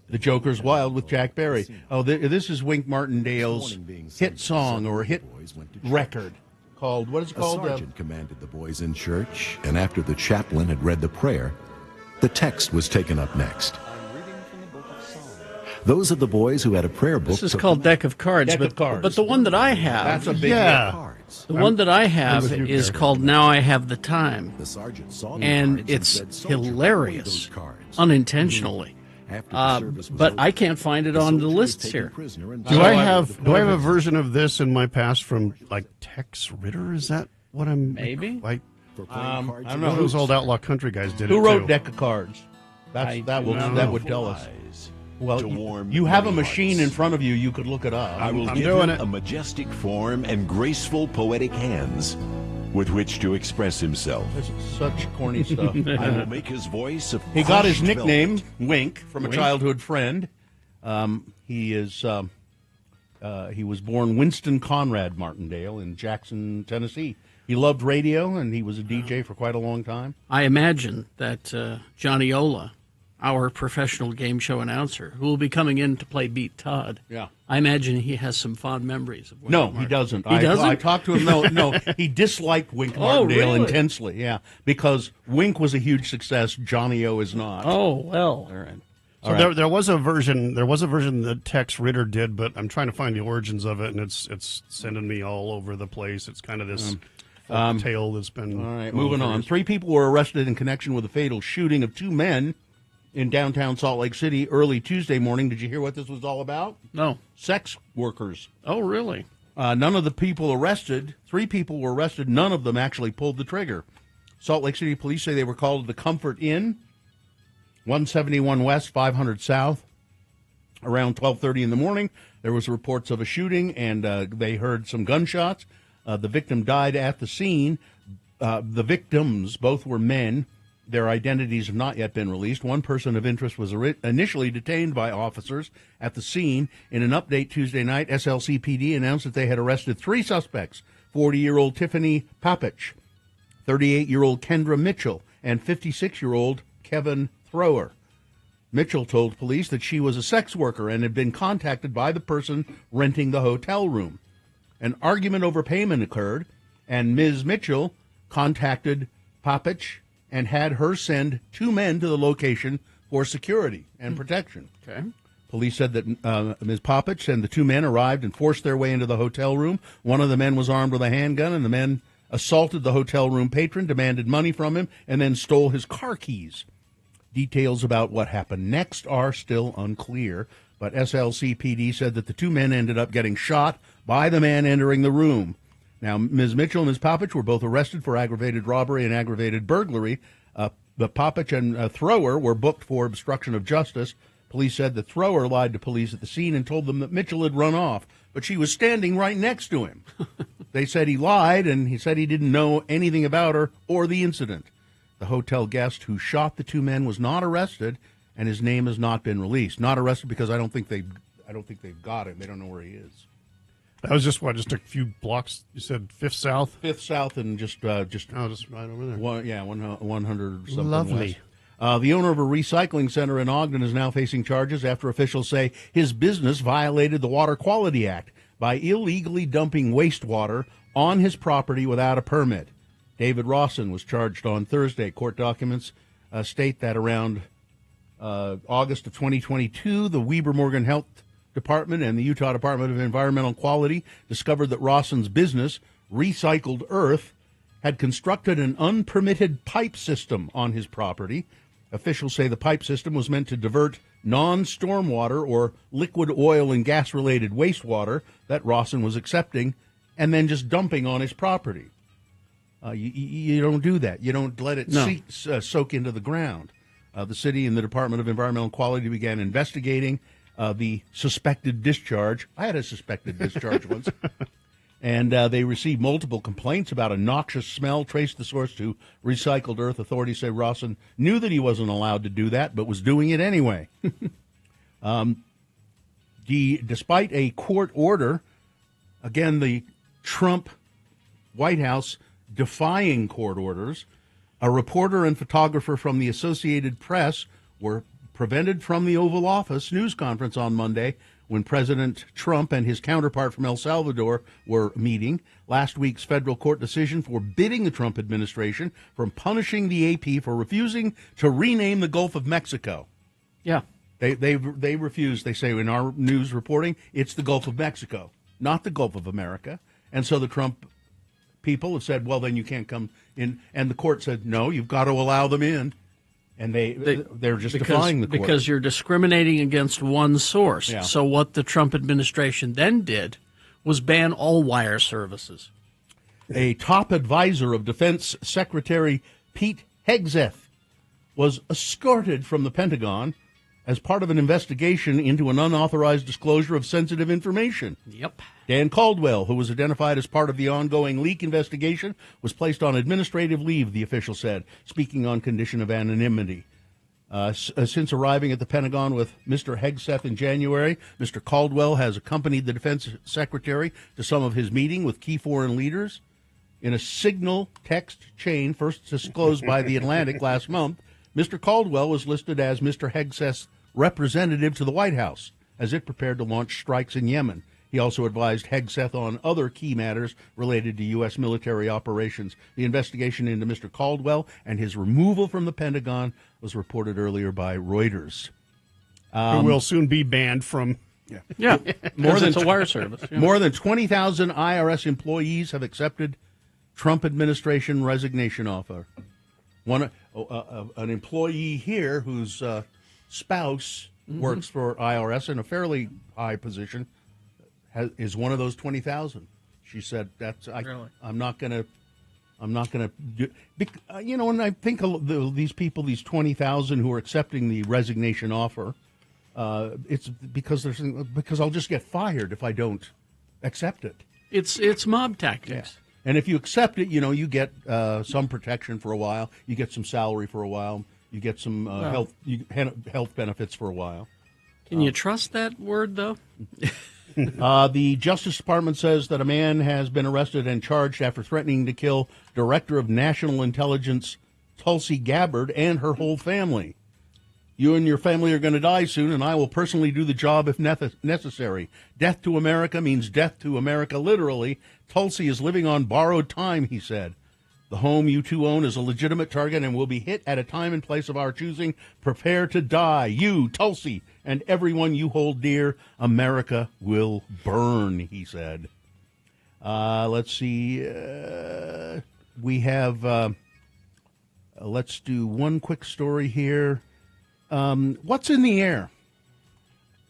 The Joker's Wild with Jack Berry. Oh, this is Wink Martindale's hit song or hit record called, what is it called? A sergeant commanded the boys in church, and after the chaplain had read the prayer, the text was taken up next. Those of the boys who had a prayer book... This is called Deck of Cards. Deck of Cards. But the one that I have... That's a big The one that I have is called Now I Have the Time. The sergeant saw and it's hilarious, unintentionally. But I can't find it on the lists here. Do I have a version of this in my past from like Tex Ritter? Is that what I'm? Maybe. I don't know. Those old outlaw country guys did it Who wrote too. Deck of Cards? That would tell us. Well, you have a machine in front of you. You could look it up. I will give him a majestic form and graceful poetic hands with which to express himself. This is such corny stuff. I will make his voice of He got his crushed nickname, velvet. Wink, from a childhood friend. He was born Winston Conrad Martindale in Jackson, Tennessee. He loved radio, and he was a DJ for quite a long time. I imagine that Johnny Ola, our professional game show announcer, who will be coming in to play Beat Todd. Yeah. I imagine he has some fond memories of Wink No, Martindale. he doesn't. He doesn't? I talked to him. No, he disliked Wink Martindale really? intensely. Yeah, because Wink was a huge success. Johnny O is not. Oh, well. All right. So there was a version that Tex Ritter did, but I'm trying to find the origins of it, and it's sending me all over the place. It's kind of this tale that's been. All right, moving on. 3 people were arrested in connection with a fatal shooting of 2 men in downtown Salt Lake City early Tuesday morning. Did you hear what this was all about? No. Sex workers. Oh, really? None of the people arrested, 3 people were arrested, none of them actually pulled the trigger. Salt Lake City police say they were called to the Comfort Inn, 171 West, 500 South. Around 12:30 in the morning, there was reports of a shooting, and they heard some gunshots. The victim died at the scene. The victims, both were men. Their identities have not yet been released. One person of interest was initially detained by officers at the scene. In an update Tuesday night, SLCPD announced that they had arrested 3 suspects, 40-year-old Tiffany Papich, 38-year-old Kendra Mitchell, and 56-year-old Kevin Thrower. Mitchell told police that she was a sex worker and had been contacted by the person renting the hotel room. An argument over payment occurred, and Ms. Mitchell contacted Papich and had her send 2 men to the location for security and protection. Okay. Police said that Ms. Papich and the 2 men arrived and forced their way into the hotel room. One of the men was armed with a handgun, and the men assaulted the hotel room patron, demanded money from him, and then stole his car keys. Details about what happened next are still unclear, but SLCPD said that the two men ended up getting shot by the man entering the room. Now, Ms. Mitchell and Ms. Poppich were both arrested for aggravated robbery and aggravated burglary. The Poppich and Thrower were booked for obstruction of justice. Police said the Thrower lied to police at the scene and told them that Mitchell had run off, but she was standing right next to him. They said he lied, and he said he didn't know anything about her or the incident. The hotel guest who shot the two men was not arrested, and his name has not been released. Not arrested because I don't think they've got him. They don't know where he is. That was just a few blocks. You said 5th South? 5th South and just right over there. 100 something Lovely. west. The owner of a recycling center in Ogden is now facing charges after officials say his business violated the Water Quality Act by illegally dumping wastewater on his property without a permit. David Rawson was charged on Thursday. Court documents state that around August of 2022, the Weber Morgan Health Department and the Utah Department of Environmental Quality discovered that Rawson's business, Recycled Earth, had constructed an unpermitted pipe system on his property. Officials say the pipe system was meant to divert non-stormwater or liquid oil and gas-related wastewater that Rawson was accepting and then just dumping on his property. You don't do that. You don't let it soak into the ground. The city and the Department of Environmental Quality began investigating the suspected discharge. I had a suspected discharge once. And they received multiple complaints about a noxious smell, traced the source to Recycled Earth. Authorities say Rawson knew that he wasn't allowed to do that, but was doing it anyway. Despite a court order, again, the Trump White House defying court orders, a reporter and photographer from the Associated Press were prevented from the Oval Office news conference on Monday when President Trump and his counterpart from El Salvador were meeting. Last week's federal court decision forbidding the Trump administration from punishing the AP for refusing to rename the Gulf of Mexico. Yeah. They refused. They say in our news reporting, it's the Gulf of Mexico, not the Gulf of America. And so the Trump people have said, well, then you can't come in. And the court said, no, you've got to allow them in. And they're just defying the court. Because you're discriminating against one source. Yeah. So what the Trump administration then did was ban all wire services. A top advisor of Defense Secretary Pete Hegseth was escorted from the Pentagon as part of an investigation into an unauthorized disclosure of sensitive information. Yep. Dan Caldwell, who was identified as part of the ongoing leak investigation, was placed on administrative leave, the official said, speaking on condition of anonymity. Since arriving at the Pentagon with Mr. Hegseth in January, Mr. Caldwell has accompanied the defense secretary to some of his meeting with key foreign leaders. In a signal text chain first disclosed by The Atlantic last month, Mr. Caldwell was listed as Mr. Hegseth's representative to the White House as it prepared to launch strikes in Yemen. He also advised Hegseth on other key matters related to U.S. military operations. The investigation into Mr. Caldwell and his removal from the Pentagon was reported earlier by Reuters. Who will soon be banned from... Yeah, more than a wire service. Yeah. More than 20,000 IRS employees have accepted Trump administration resignation offer. An employee here whose spouse works for IRS in a fairly high position is one of those 20,000. She said, Really? I'm not going to do, and I think these people, these 20,000 who are accepting the resignation offer, it's because I'll just get fired if I don't accept it. It's mob tactics. Yeah. And if you accept it, you get some protection for a while. You get some salary for a while. You get some health benefits for a while. Can you trust that word, though? The Justice Department says that a man has been arrested and charged after threatening to kill Director of National Intelligence Tulsi Gabbard and her whole family. You and your family are going to die soon, and I will personally do the job if necessary. Death to America means death to America, literally. Tulsi is living on borrowed time, he said. The home you two own is a legitimate target and will be hit at a time and place of our choosing. Prepare to die. You, Tulsi, and everyone you hold dear. America will burn, he said. Let's see. We have, let's do one quick story here. What's in the air?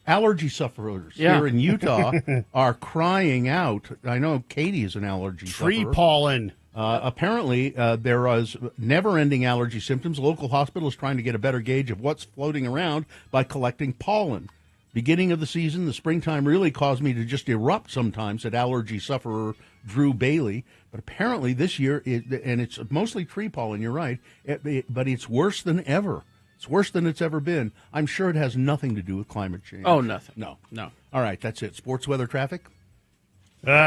Allergy sufferers here in Utah are crying out. I know Katie is an allergy sufferer. Tree pollen. Apparently, there was never-ending allergy symptoms. Local hospital is trying to get a better gauge of what's floating around by collecting pollen. Beginning of the season, the springtime really caused me to just erupt sometimes, said allergy sufferer Drew Bailey. But apparently this year, and it's mostly tree pollen, you're right, but it's worse than ever. It's worse than it's ever been. I'm sure it has nothing to do with climate change. Oh, nothing. No. All right, that's it. Sports, weather, traffic?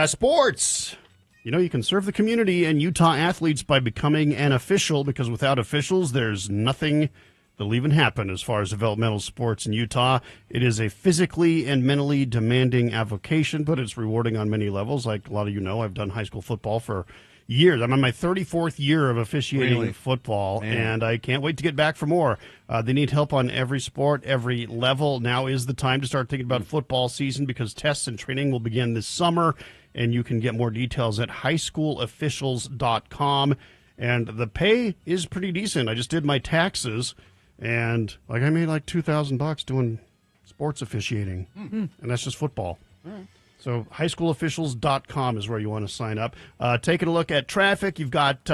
Sports. You know, you can serve the community and Utah athletes by becoming an official, because without officials, there's nothing that'll even happen as far as developmental sports in Utah. It is a physically and mentally demanding avocation, but it's rewarding on many levels. Like a lot of you know, I've done high school football for years. I'm on my 34th year of officiating football, and I can't wait to get back for more. They need help on every sport, every level. Now is the time to start thinking about football season, because tests and training will begin this summer, and you can get more details at highschoolofficials.com. And the pay is pretty decent. I just did my taxes, and I made like $2,000 doing sports officiating, and that's just football. All right. So highschoolofficials.com is where you want to sign up. Taking a look at traffic, you've got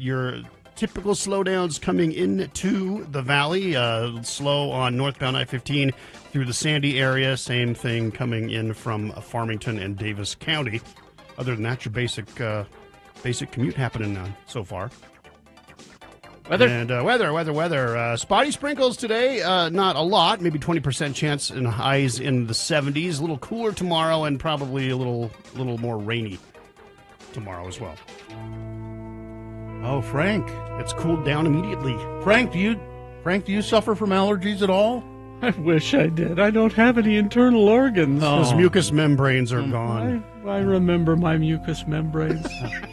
your typical slowdowns coming into the valley. Slow on northbound I-15 through the Sandy area. Same thing coming in from Farmington and Davis County. Other than that, your basic commute happening so far. Weather. And weather. Spotty sprinkles today. Not a lot. Maybe 20% chance, and highs in the 70s. A little cooler tomorrow, and probably a little more rainy tomorrow as well. Oh, Frank. It's cooled down immediately. Frank, do you suffer from allergies at all? I wish I did. I don't have any internal organs. Those mucous membranes are gone. I remember my mucous membranes.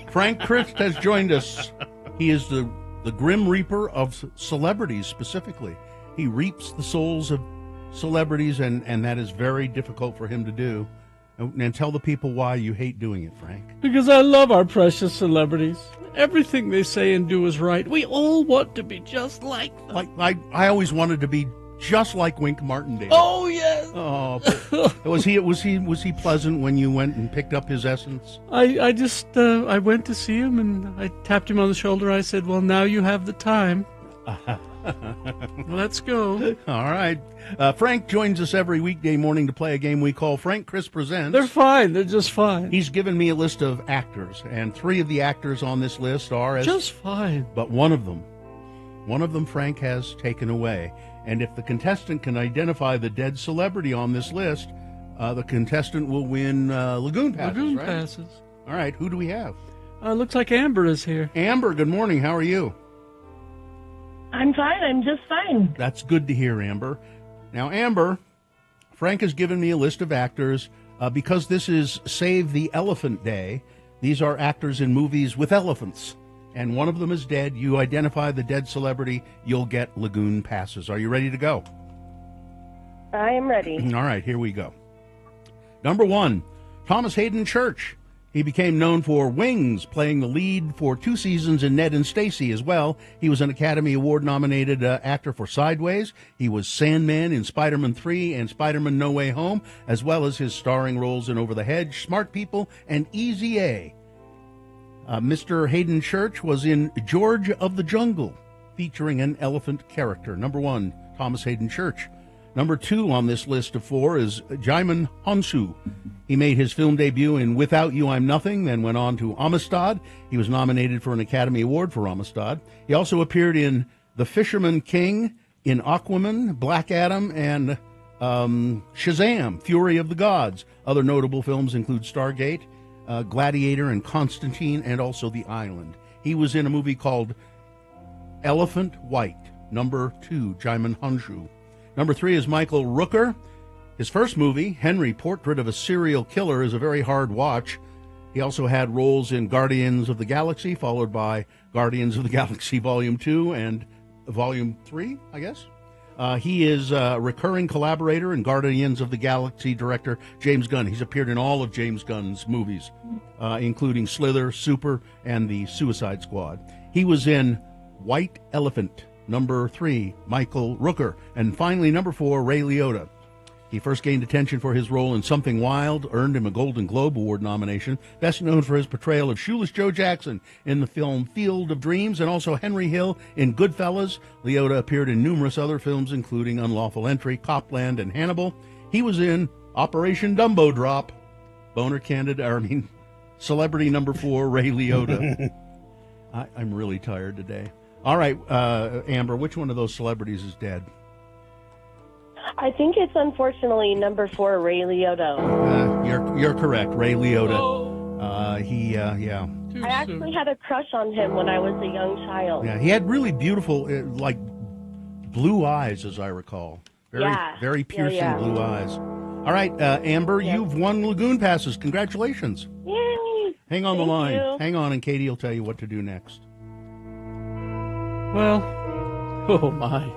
Frank Crist has joined us. He is the Grim Reaper of celebrities specifically. He reaps the souls of celebrities, and that is very difficult for him to do. And tell the people why you hate doing it, Frank. Because I love our precious celebrities. Everything they say and do is right. We all want to be just like them. I always wanted to be just like Wink Martindale. Oh, yes. Oh, was he pleasant when you went and picked up his essence? I went to see him, and I tapped him on the shoulder. I said, well, now you have the time. Let's go. All right. Frank joins us every weekday morning to play a game we call Crist Presents. They're fine. They're just fine. He's given me a list of actors, and 3 of the actors on this list are just fine. But one of them Frank has taken away. And if the contestant can identify the dead celebrity on this list, the contestant will win Lagoon Passes, right? Passes. All right. Who do we have? Looks like Amber is here. Amber, good morning. How are you? I'm fine. I'm just fine. That's good to hear, Amber. Now, Amber, Frank has given me a list of actors. Because this is Save the Elephant Day, these are actors in movies with elephants. And one of them is dead. You identify the dead celebrity, you'll get Lagoon Passes. Are you ready to go? I am ready. All right, here we go. Number 1, Thomas Hayden Church. He became known for Wings, playing the lead for 2 seasons in Ned and Stacy as well. He was an Academy Award-nominated actor for Sideways. He was Sandman in Spider-Man 3 and Spider-Man No Way Home, as well as his starring roles in Over the Hedge, Smart People, and Easy A. Mr. Hayden Church was in George of the Jungle, featuring an elephant character. Number 1, Thomas Hayden Church. Number 2 on this list of 4 is Jaimin Hansu. He made his film debut in Without You, I'm Nothing, then went on to Amistad. He was nominated for an Academy Award for Amistad. He also appeared in The Fisherman King, in Aquaman, Black Adam, and Shazam, Fury of the Gods. Other notable films include Stargate, Gladiator, and Constantine, and also The Island. He was in a movie called Elephant White. Number 2, Jaimin Hansu. Number 3 is Michael Rooker. His first movie, Henry, Portrait of a Serial Killer, is a very hard watch. He also had roles in Guardians of the Galaxy, followed by Guardians of the Galaxy Volume 2 and Volume 3, I guess. He is a recurring collaborator and Guardians of the Galaxy director James Gunn. He's appeared in all of James Gunn's movies, including Slither, Super, and The Suicide Squad. He was in White Elephant, number 3, Michael Rooker, and finally number 4, Ray Liotta. He first gained attention for his role in Something Wild, earned him a Golden Globe Award nomination, best known for his portrayal of Shoeless Joe Jackson in the film Field of Dreams, and also Henry Hill in Goodfellas. Liotta appeared in numerous other films, including Unlawful Entry, Copland, and Hannibal. He was in Operation Dumbo Drop, Celebrity number 4, Ray Liotta. I'm really tired today. All right, Amber, which one of those celebrities is dead? I think it's unfortunately number 4, Ray Liotta. You're correct, Ray Liotta. I actually had a crush on him when I was a young child. Yeah, he had really beautiful, like blue eyes, as I recall. Very piercing blue eyes. All right, Amber, you've won Lagoon passes. Congratulations. Yay! Hang on the line. You. Hang on, and Katie will tell you what to do next. Well, oh my.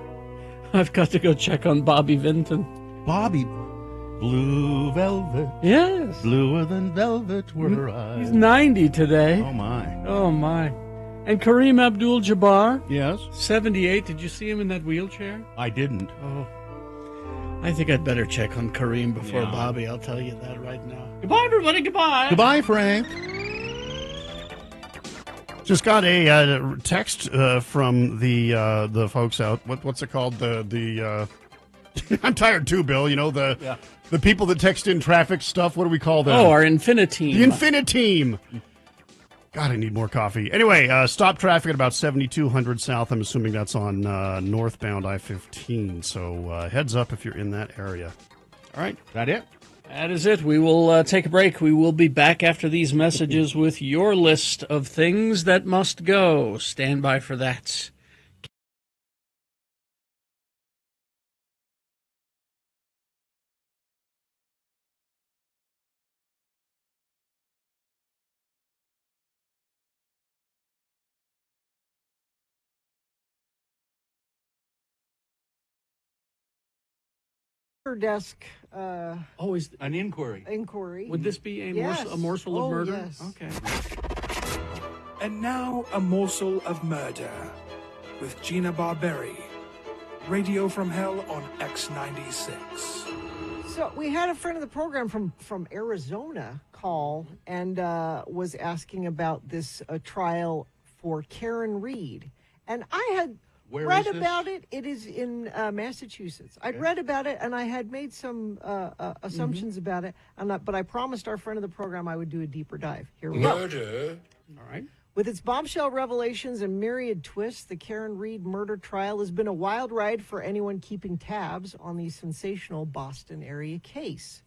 I've got to go check on Bobby Vinton. Bobby, blue velvet. Yes. Bluer than velvet were her eyes. He's 90 today. Oh, my. Oh, my. And Kareem Abdul-Jabbar. Yes. 78. Did you see him in that wheelchair? I didn't. Oh. I think I'd better check on Kareem before Bobby. I'll tell you that right now. Goodbye, everybody. Goodbye. Goodbye, Frank. Just got a text from the folks out. What's it called? The I'm tired too, Bill. You know the people that text in traffic stuff. What do we call them? Oh, our Infiniteam. The Infiniteam. God, I need more coffee. Anyway, stop traffic at about 7200 South. I'm assuming that's on northbound I-15. So heads up if you're in that area. All right, is that it? That is it. We will take a break. We will be back after these messages with your list of things that must go. Stand by for that. Desk. Is an inquiry. Would this be a morsel of murder? Yes. Okay. And now a morsel of murder with Gina Barberi. Radio from Hell on X96. So we had a friend of the program from Arizona call and was asking about this trial for Karen Reed. And I had read about it. It is in Massachusetts. I'd read about it, and I had made some assumptions about it. But I promised our friend of the program I would do a deeper dive. Here we go. All right. With its bombshell revelations and myriad twists, the Karen Reed murder trial has been a wild ride for anyone keeping tabs on the sensational Boston area case.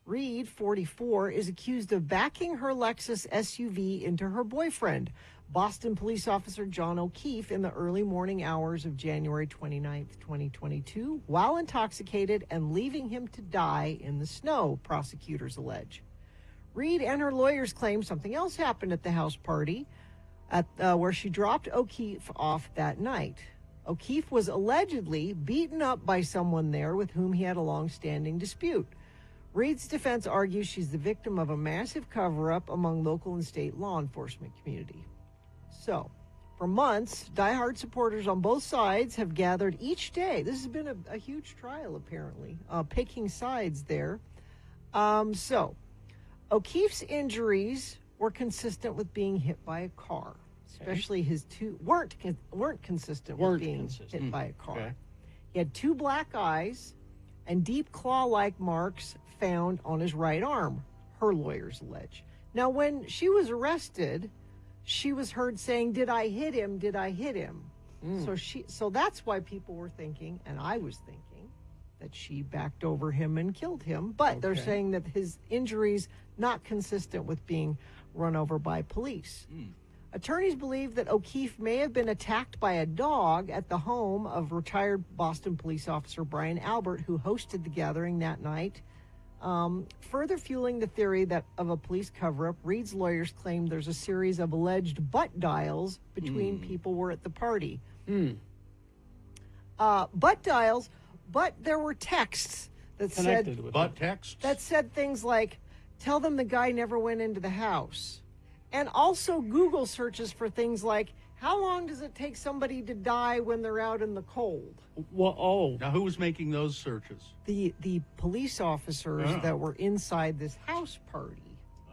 Reed, 44, is accused of backing her Lexus SUV into her boyfriend, Boston police officer John O'Keefe, in the early morning hours of January 29th, 2022, while intoxicated and leaving him to die in the snow, prosecutors allege. Reed and her lawyers claim something else happened at the house party where she dropped O'Keefe off that night. O'Keefe was allegedly beaten up by someone there with whom he had a long-standing dispute. Reed's defense argues she's the victim of a massive cover-up among local and state law enforcement community. So, for months, diehard supporters on both sides have gathered each day. This has been a huge trial, apparently, picking sides there. So, O'Keefe's injuries were consistent with being hit by a car. Especially his two weren't consistent with being hit by a car. Okay. He had 2 black eyes and deep claw-like marks found on his right arm, her lawyers allege. Now, when she was arrested, she was heard saying, "Did I hit him? Did I hit him?" So that's why people were thinking, and I was thinking, that she backed over him and killed him. But they're saying that his injuries not consistent with being run over by police. Attorneys believe that O'Keefe may have been attacked by a dog at the home of retired Boston police officer Brian Albert, who hosted the gathering that night. Further fueling the theory that of a police cover-up, Reed's lawyers claim there's a series of alleged butt dials between people who were at the party. Butt dials but there were texts that Connected said with Butt texts? that said things like, "Tell them the guy never went into the house," and also Google searches for things like, "How long does it take somebody to die when they're out in the cold?" Well, Now, who was making those searches? The police officers Oh. that were inside this house party.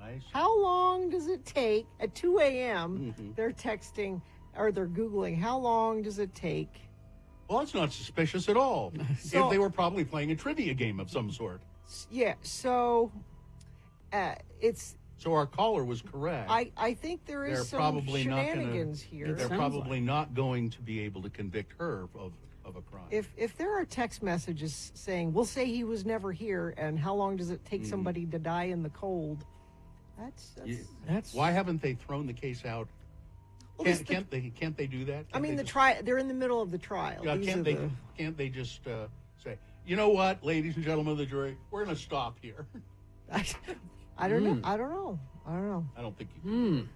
I see. How long does it take at 2 a.m.? Mm-hmm. They're texting or they're Googling, how long does it take? Well, that's not suspicious at all. So- If they were probably playing a trivia game of some sort. Yeah, so it's. So our caller was correct. I think there is They're some probably not shenanigans here. They're probably not going to be able to convict her of a crime. If there are text messages saying, "We'll say he was never here," and how long does it take Mm-hmm. somebody to die in the cold? That's Why haven't they thrown the case out? Well, Can't they do that? I mean, Can't they're in the middle of the trial. Yeah, These can't are they? the- Can't they just say, you know what, ladies and gentlemen of the jury, we're going to stop here. I don't know. I don't know. I don't think you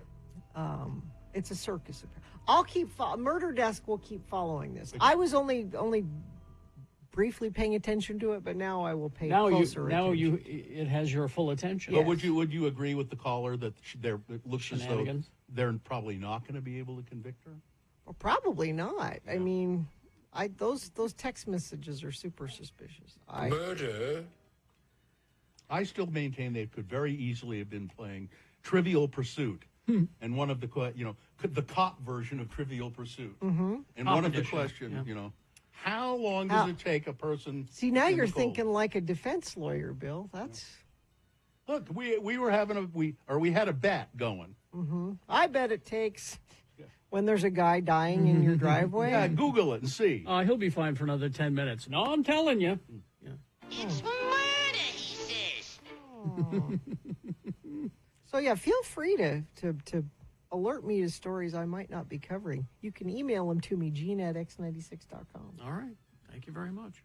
can. It's a circus. I'll keep Murder Desk will keep following this. I was only briefly paying attention to it, but now I will pay closer attention. it has your full attention. But would you agree with the caller that it looks as though Shenanigans? they're probably not going to be able to convict her? Well, probably not. I mean, those text messages are super suspicious. Murder? I still maintain they could very easily have been playing Trivial Pursuit. And one of the the cop version of Trivial Pursuit. Mm-hmm. And one of the questions, how long does it take a person? See, now in the you're cold? thinking like a defense lawyer, Bill. That's. Look, we were having we had a bet going. Mm-hmm. I bet it takes when there's a guy dying in your driveway. Yeah, Google it and see. He'll be fine for another 10 minutes. No, I'm telling you. It's murder, he says. So yeah, feel free to alert me to stories I might not be covering. You can email them to me, Gina@x96.com. All right. Thank you very much.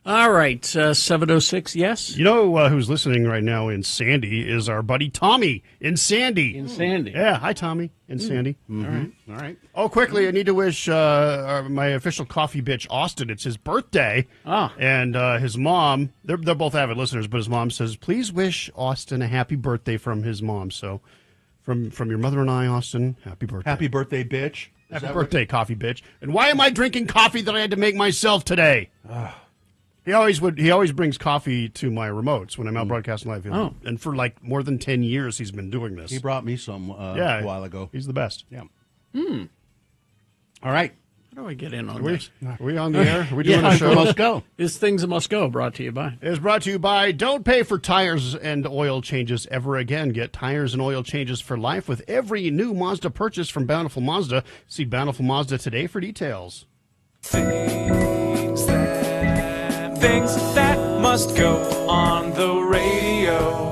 All right, 7:06, yes? You know who's listening right now in Sandy is our buddy Tommy in Sandy. In Sandy. Yeah, hi, Tommy in Sandy. All right. Oh, quickly, I need to wish my official coffee bitch, Austin. It's his birthday. And his mom, they're both avid listeners, but his mom says, please wish Austin a happy birthday from his mom. So from your mother and I, Austin, happy birthday. Happy birthday, bitch. Happy birthday, coffee bitch. And why am I drinking coffee that I had to make myself today? He always brings coffee to my remotes when I'm out broadcasting live. Oh. And for like more than 10 years, he's been doing this. He brought me some a while ago. He's the best. Yeah. All right. How do I get in on Are this? we on the air? Are we doing a show? Must go. This Things That Must Go, brought to you by. It is brought to you by Don't Pay for Tires and Oil Changes Ever Again. Get tires and oil changes for life with every new Mazda purchase from Bountiful Mazda. See Bountiful Mazda today for details. Things that must go on the radio.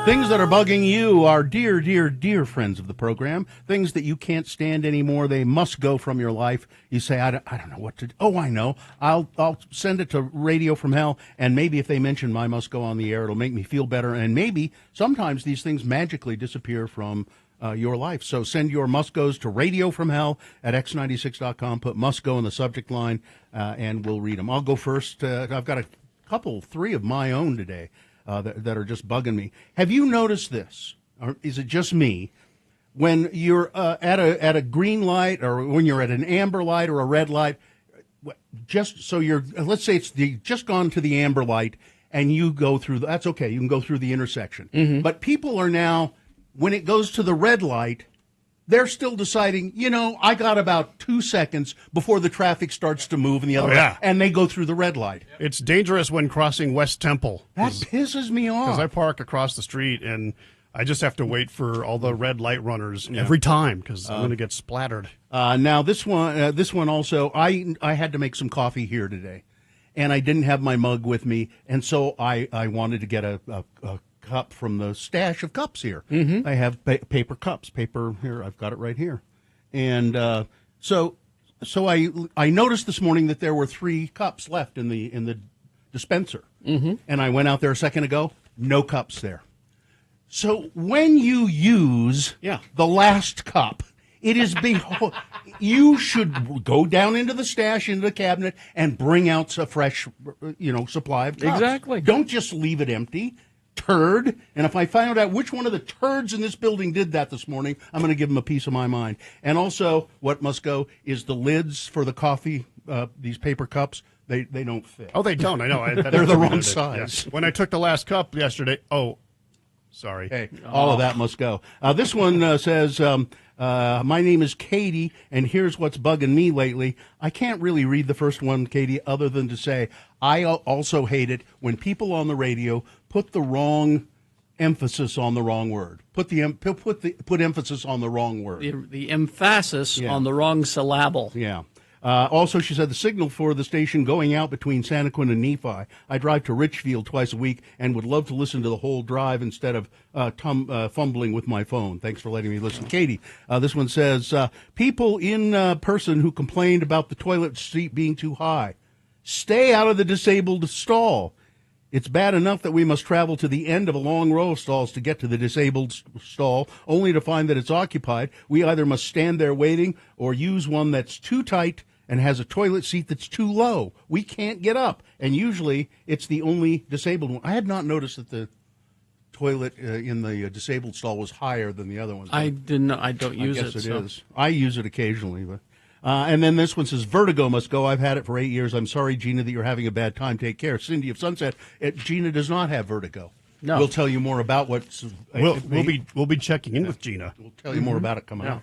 Things that are bugging you, our dear, dear, dear friends of the program. Things that you can't stand anymore. They must go from your life. You say, I don't know what to do. Oh, I know. I'll send it to Radio from Hell, and maybe if they mention my must go on the air, it'll make me feel better. And maybe sometimes these things magically disappear from your life. So send your must goes to Radio from Hell at x96.com. Put must go in the subject line, and we'll read them. I'll go first. I've got three of my own today. That are just bugging me. Have you noticed this, or is it just me? When you're at a green light, or when you're at an amber light or a red light, just so let's say it's just gone to the amber light, and you go through. That's okay. You can go through the intersection. Mm-hmm. But people are now, when it goes to the red light, they're still deciding, I got about 2 seconds before the traffic starts to move in the other way, and they go through the red light. It's dangerous when crossing West Temple. That pisses me off. Because I park across the street, and I just have to wait for all the red light runners every time, because I'm going to get splattered. Now, this one also, I had to make some coffee here today, and I didn't have my mug with me, and so I wanted to get a cup from the stash of cups here. Mm-hmm. I have paper cups. Paper here. I've got it right here. And so I noticed this morning that there were 3 cups left in the dispenser. Mm-hmm. And I went out there a second ago. No cups there. So when you use the last cup, it is you should go down into the stash, into the cabinet, and bring out a fresh, supply of cups. Exactly. Don't just leave it empty. Turd. And if I find out which one of the turds in this building did that this morning, I'm going to give them a piece of my mind. And also, what must go is the lids for the coffee, these paper cups. They don't fit. Oh, they don't. I know. They're the wrong size. Yeah. When I took the last cup yesterday, sorry. Hey, all of that must go. This one says, my name is Katie, and here's what's bugging me lately. I can't really read the first one, Katie, other than to say I also hate it when people on the radio put the wrong emphasis on the wrong word. Put emphasis on the wrong word. The emphasis on the wrong syllable. Yeah. Also, she said the signal for the station going out between Santaquin and Nephi. I drive to Richfield twice a week and would love to listen to the whole drive instead of fumbling with my phone. Thanks for letting me listen. Katie, this one says, people in person who complained about the toilet seat being too high, stay out of the disabled stall. It's bad enough that we must travel to the end of a long row of stalls to get to the disabled stall, only to find that it's occupied. We either must stand there waiting or use one that's too tight and has a toilet seat that's too low. We can't get up, and usually it's the only disabled one. I had not noticed that the toilet in the disabled stall was higher than the other ones. I didn't know. I don't use it. I guess it is. I use it occasionally, but. And then this one says, vertigo must go. I've had it for 8 years. I'm sorry, Gina, that you're having a bad time. Take care. Cindy of Sunset, Gina does not have vertigo. No. We'll tell you more about what's... We'll be checking in with Gina. We'll tell you more about it coming up.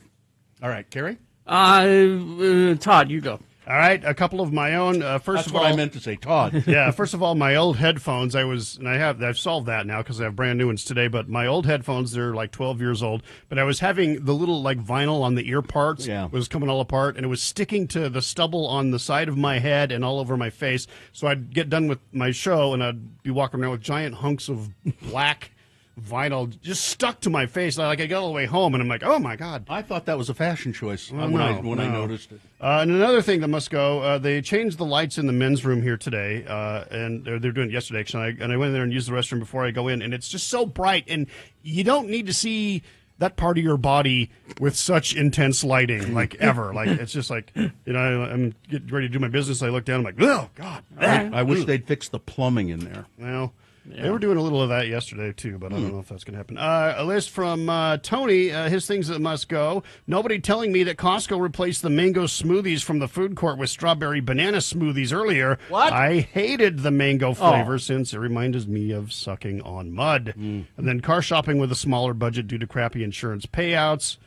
All right, Carrie? Todd, you go. All right, a couple of my own. First of all, I meant to say, Todd. Yeah, first of all, my old headphones. I've solved that now because I have brand new ones today. But my old headphones, they're like 12 years old. But I was having the little vinyl on the ear parts was coming all apart, and it was sticking to the stubble on the side of my head and all over my face. So I'd get done with my show, and I'd be walking around with giant hunks of black vinyl just stuck to my face. I got all the way home, and I'm like, oh my God. I thought that was a fashion choice when I noticed it. And another thing that must go, they changed the lights in the men's room here today, and they're doing it yesterday, actually. And I went in there and used the restroom before I go in, and it's just so bright, and you don't need to see that part of your body with such intense lighting, like ever. Like, it's just like, I'm getting ready to do my business. I look down, I'm like, oh, God. I wish they'd fix the plumbing in there. Well, they were doing a little of that yesterday, too, but I don't know if that's going to happen. A list from Tony, his things that must go. Nobody telling me that Costco replaced the mango smoothies from the food court with strawberry banana smoothies earlier. What? I hated the mango flavor since it reminded me of sucking on mud. And then car shopping with a smaller budget due to crappy insurance payouts.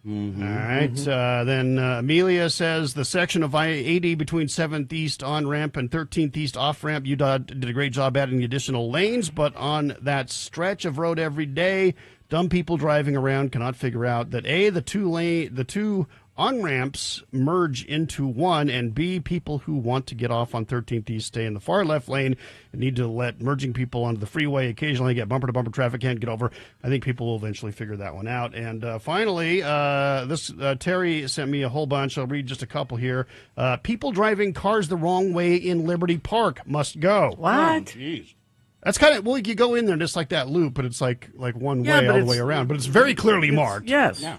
All right. Then Amelia says the section of I-80 between 7th East on-ramp and 13th East off-ramp, UDOT did a great job adding additional lanes, but on that stretch of road every day, dumb people driving around cannot figure out that A, the two on-ramps merge into one, and B, people who want to get off on 13th East stay in the far left lane and need to let merging people onto the freeway occasionally get bumper-to-bumper traffic, can't get over. I think people will eventually figure that one out. And finally, Terry sent me a whole bunch. I'll read just a couple here. People driving cars the wrong way in Liberty Park must go. What? Jeez. That's kind of, you go in there just like that loop, but it's like one way all the way around. But it's very clearly marked. Yes. Yeah.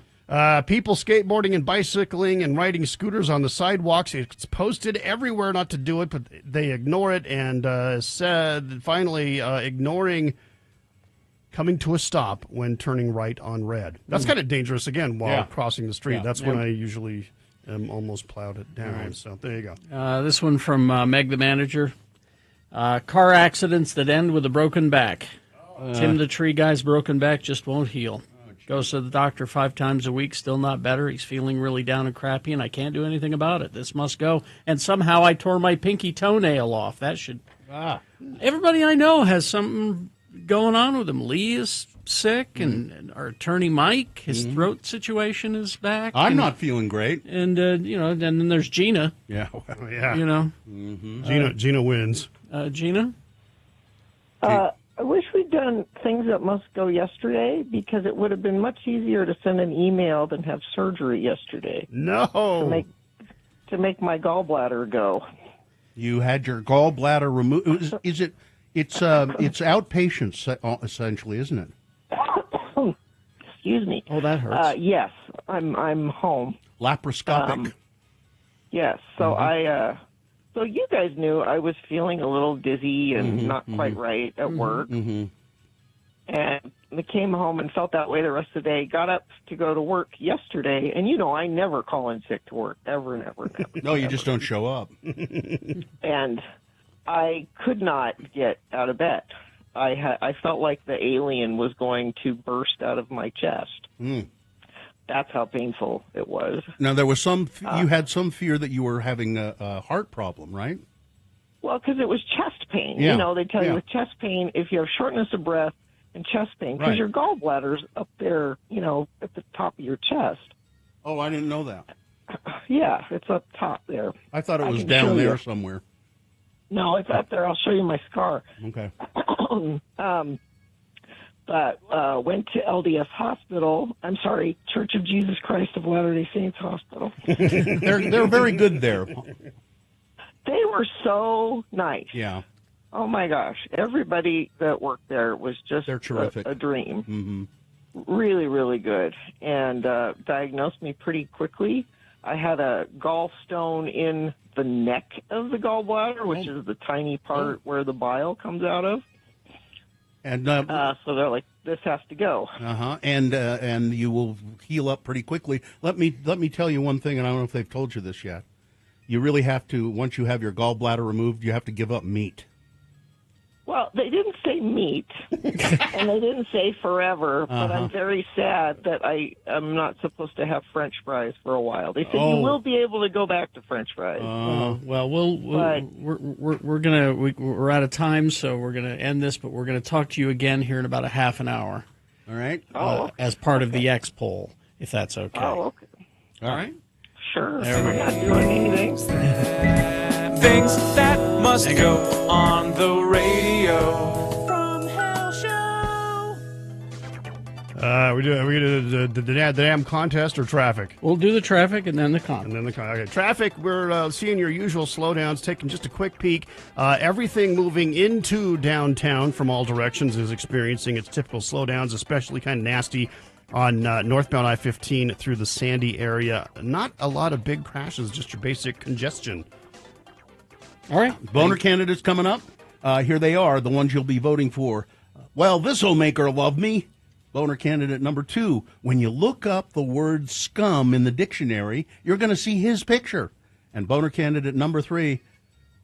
People skateboarding and bicycling and riding scooters on the sidewalks. It's posted everywhere not to do it, but they ignore it and said finally ignoring coming to a stop when turning right on red. That's kind of dangerous, again, while crossing the street. That's when I usually am almost plowed it down. Right. So there you go. This one from Meg the manager. Car accidents that end with a broken back. Tim the tree guy's broken back just won't heal. Goes to the doctor 5 times a week, still not better. He's feeling really down and crappy, and I can't do anything about it. This must go. And somehow I tore my pinky toenail off. That should... Everybody I know has something going on with him. Lee is sick, and our attorney Mike, his throat situation is back. I'm not feeling great. And, and then there's Gina. Yeah. Gina wins. Gina? I wish we'd done things that must go yesterday because it would have been much easier to send an email than have surgery yesterday. No. To make my gallbladder go. You had your gallbladder removed. It's outpatient essentially, isn't it? Excuse me. Oh, that hurts. Yes, I'm home. Laparoscopic. Yes. So So you guys knew I was feeling a little dizzy and not quite right at work. And I came home and felt that way the rest of the day. Got up to go to work yesterday. And, I never call in sick to work. Ever, never. No, you just don't show up. And I could not get out of bed. I felt like the alien was going to burst out of my chest. That's how painful it was. Now, there was you had some fear that you were having a heart problem, right? Well, because it was chest pain. Yeah. They tell you with chest pain, if you have shortness of breath and chest pain, because your gallbladder's up there, at the top of your chest. Oh, I didn't know that. Yeah, it's up top there. I thought it was down there somewhere. No, it's up there. I'll show you my scar. Okay. But went to LDS Hospital. I'm sorry, Church of Jesus Christ of Latter-day Saints Hospital. They're very good there. They were so nice. Yeah. Oh my gosh, everybody that worked there was just terrific. A dream. Really, really good, and diagnosed me pretty quickly. I had a gallstone in the neck of the gallbladder, which is the tiny part where the bile comes out of. And so they're like, this has to go. And you will heal up pretty quickly. Let me tell you one thing, and I don't know if they've told you this yet. You really have to, once you have your gallbladder removed, you have to give up meat. Well, they didn't say meat, and they didn't say forever, but I'm very sad that I'm not supposed to have French fries for a while. They said you will be able to go back to French fries. Well, we're out of time, so we're gonna end this, but we're gonna talk to you again here in about a half an hour. All right. As part of the X poll, if that's okay. Oh, okay. All right. Sure. There we go. Not doing anything. Things that must go on the radio. From Hell Show. We do the damn contest or traffic? We'll do the traffic and then the contest. Okay. Traffic, we're seeing your usual slowdowns, taking just a quick peek. Everything moving into downtown from all directions is experiencing its typical slowdowns, especially kind of nasty on northbound I-15 through the Sandy area. Not a lot of big crashes, just your basic congestion. All right. Boner candidates coming up. Here they are, the ones you'll be voting for. Well, this'll make her love me. Boner candidate number 2. When you look up the word scum in the dictionary, you're going to see his picture. And boner candidate number 3.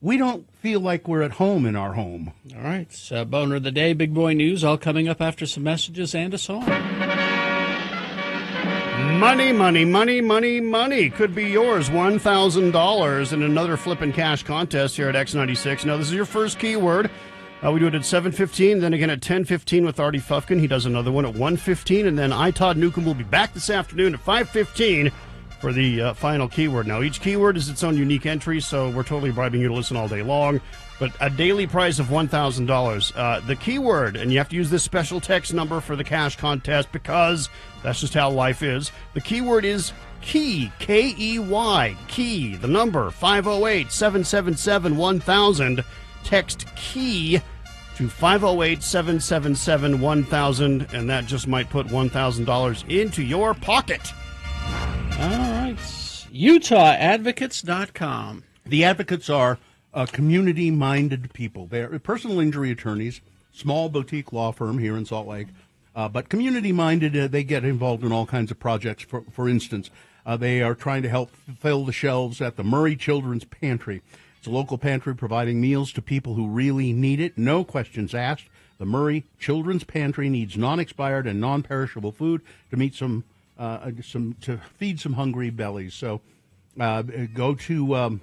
We don't feel like we're at home in our home. All right. It's Boner of the Day, Big Boy News, all coming up after some messages and a song. Money, money, money, money, money could be yours. $1,000 in another flippin' cash contest here at X96. Now, this is your first keyword. We do it at 7:15, then again at 10:15 with Arty Fluffkin. He does another one at 1:15, and then I, Todd Newcomb, will be back this afternoon at 5:15 for the final keyword. Now, each keyword is its own unique entry, so we're totally bribing you to listen all day long. But a daily prize of $1,000. The keyword, and you have to use this special text number for the cash contest because that's just how life is. The keyword is key, K-E-Y, key, the number 508-777-1000. Text key to 508-777-1000, and that just might put $1,000 into your pocket. All right. UtahAdvocates.com. The advocates are community-minded people. They're personal injury attorneys, small boutique law firm here in Salt Lake, but community-minded. They get involved in all kinds of projects. For instance, they are trying to help fill the shelves at the Murray Children's Pantry. It's a local pantry providing meals to people who really need it. No questions asked. The Murray Children's Pantry needs non-expired and non-perishable food to meet to feed some hungry bellies. So you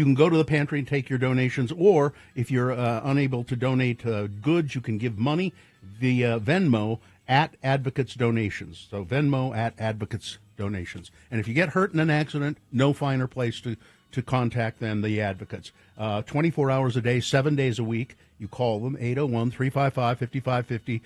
can go to the pantry and take your donations, or if you're unable to donate goods, you can give money via Venmo at Advocates Donations. So Venmo at Advocates Donations. And if you get hurt in an accident, no finer place to contact than the Advocates. 24 hours a day, 7 days a week. You call them, 801-355-5550.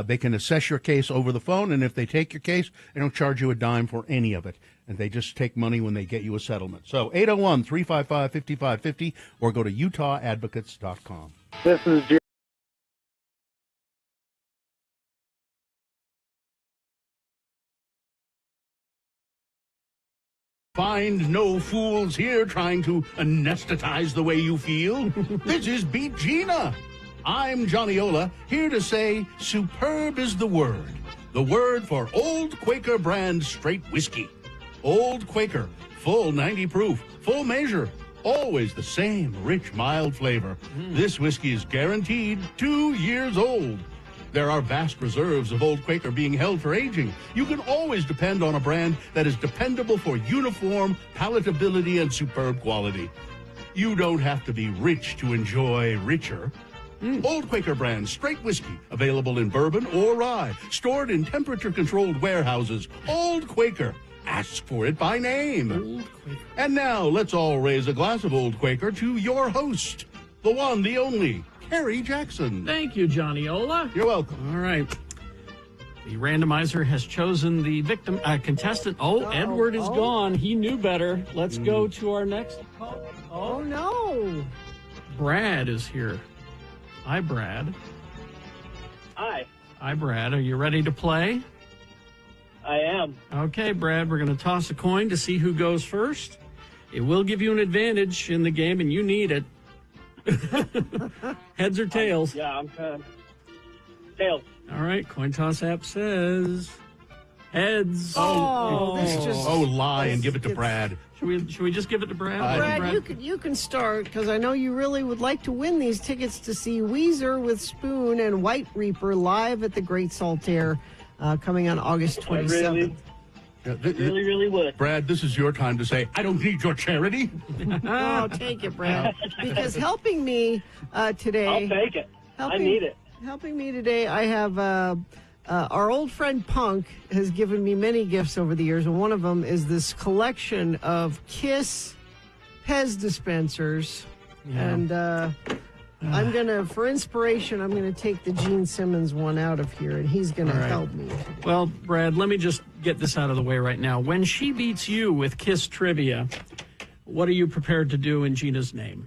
They can assess your case over the phone, and if they take your case, they don't charge you a dime for any of it. And they just take money when they get you a settlement. So 801-355-5550, or go to UtahAdvocates.com. This is Jim. Find no fools here trying to anesthetize the way you feel. This is Beat Gina. I'm Johnny Ola, here to say superb is the word for Old Quaker brand straight whiskey. Old Quaker, full 90 proof, full measure, always the same rich, mild flavor. This whiskey is guaranteed 2 years old. There are vast reserves of Old Quaker being held for aging. You can always depend on a brand that is dependable for uniform palatability and superb quality. You don't have to be rich to enjoy richer. Old Quaker brand straight whiskey, available in bourbon or rye, stored in temperature-controlled warehouses. Old Quaker. Ask for it by name. Old Quaker. And now, let's all raise a glass of Old Quaker to your host, the one, the only, Harry Jackson. Thank you, Johnny Ola. You're welcome. All right. The randomizer has chosen the victim contestant. Edward is gone. He knew better. Let's go to our next call. Oh, no. Brad is here. Hi, Brad. Hi. Hi, Brad. Are you ready to play? I am. Okay, Brad, we're going to toss a coin to see who goes first. It will give you an advantage in the game, and you need it. Heads or tails? Yeah, I'm kind of tails. All right, coin toss app says heads. Lie and give it to Brad. Should we just give it to Brad? Brad, you can start, because I know you really would like to win these tickets to see Weezer with Spoon and White Reaper live at the Great Saltaire coming on August 27th. Really would. Brad, this is your time to say, I don't need your charity. Oh, take it, Brad. Because helping me today... I'll take it. I need it. Helping me today, I have... our old friend Punk has given me many gifts over the years, and one of them is this collection of Kiss Pez dispensers. Yeah. And For inspiration, I'm gonna take the Gene Simmons one out of here, and he's gonna help me. Well, Brad, let me just get this out of the way right now. When she beats you with Kiss trivia, what are you prepared to do in Gina's name?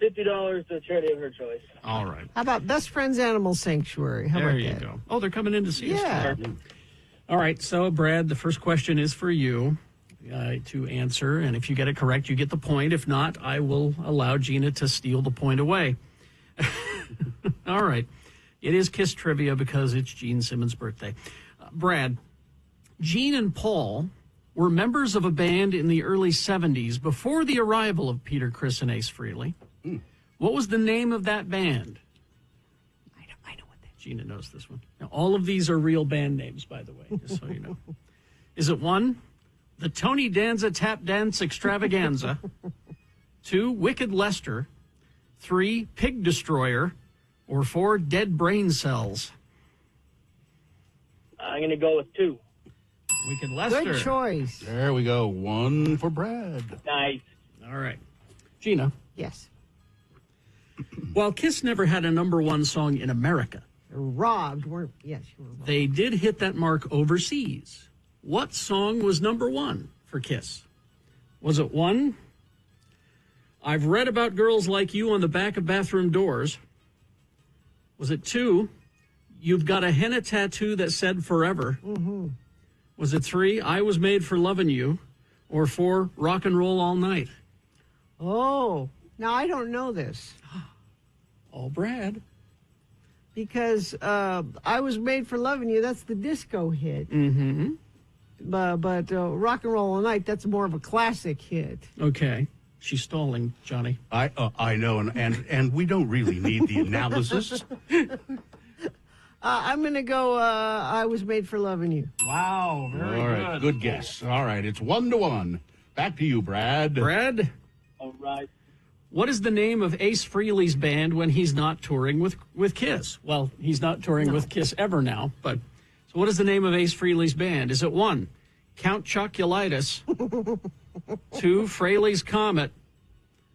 $50 to a charity of her choice. All right. How about Best Friends Animal Sanctuary? How There about you that? go. Oh, they're coming in to see us. Yeah. All right, so Brad, the first question is for you to answer, and if you get it correct, you get the point. If not, I will allow Gina to steal the point away. All right. It is Kiss trivia because it's Gene Simmons' birthday. Brad, Gene and Paul were members of a band in the early 70s before the arrival of Peter, Criss, and Ace Frehley. What was the name of that band? I know what that. Gina knows this one. Now, all of these are real band names, by the way, just so you know. Is it 1, the Tony Danza Tap Dance Extravaganza? 2, Wicked Lester? 3, Pig Destroyer? Or 4, Dead Brain Cells? I'm going to go with 2. Wicked Lester. Good choice. There we go. 1 for Brad. Nice. All right. Gina. Yes. While Kiss never had a #1 song in America, You're robbed. Yes, you were robbed. they did hit that mark overseas. What song was #1 for Kiss? Was it 1, I've Read About Girls Like You on the Back of Bathroom Doors? Was it 2, You've Got a Henna Tattoo That Said Forever? Mm-hmm. Was it 3, I Was Made for Lovin' You? Or 4, Rock and Roll All Night? Oh, now I don't know this. Oh, Brad. Because I Was Made for Loving You, that's the disco hit. Mm-hmm. But Rock and Roll All Night, that's more of a classic hit. Okay. She's stalling, Johnny. I know, and we don't really need the analysis. I'm going to go I Was Made for Loving You. Wow, very All right, good guess. All right, it's 1-1. Back to you, Brad. Brad? All right. What is the name of Ace Frehley's band when he's not touring with Kiss? Well, he's not touring with Kiss ever now, but so what is the name of Ace Frehley's band? Is it 1, Count Chocolitis? 2, Frehley's Comet?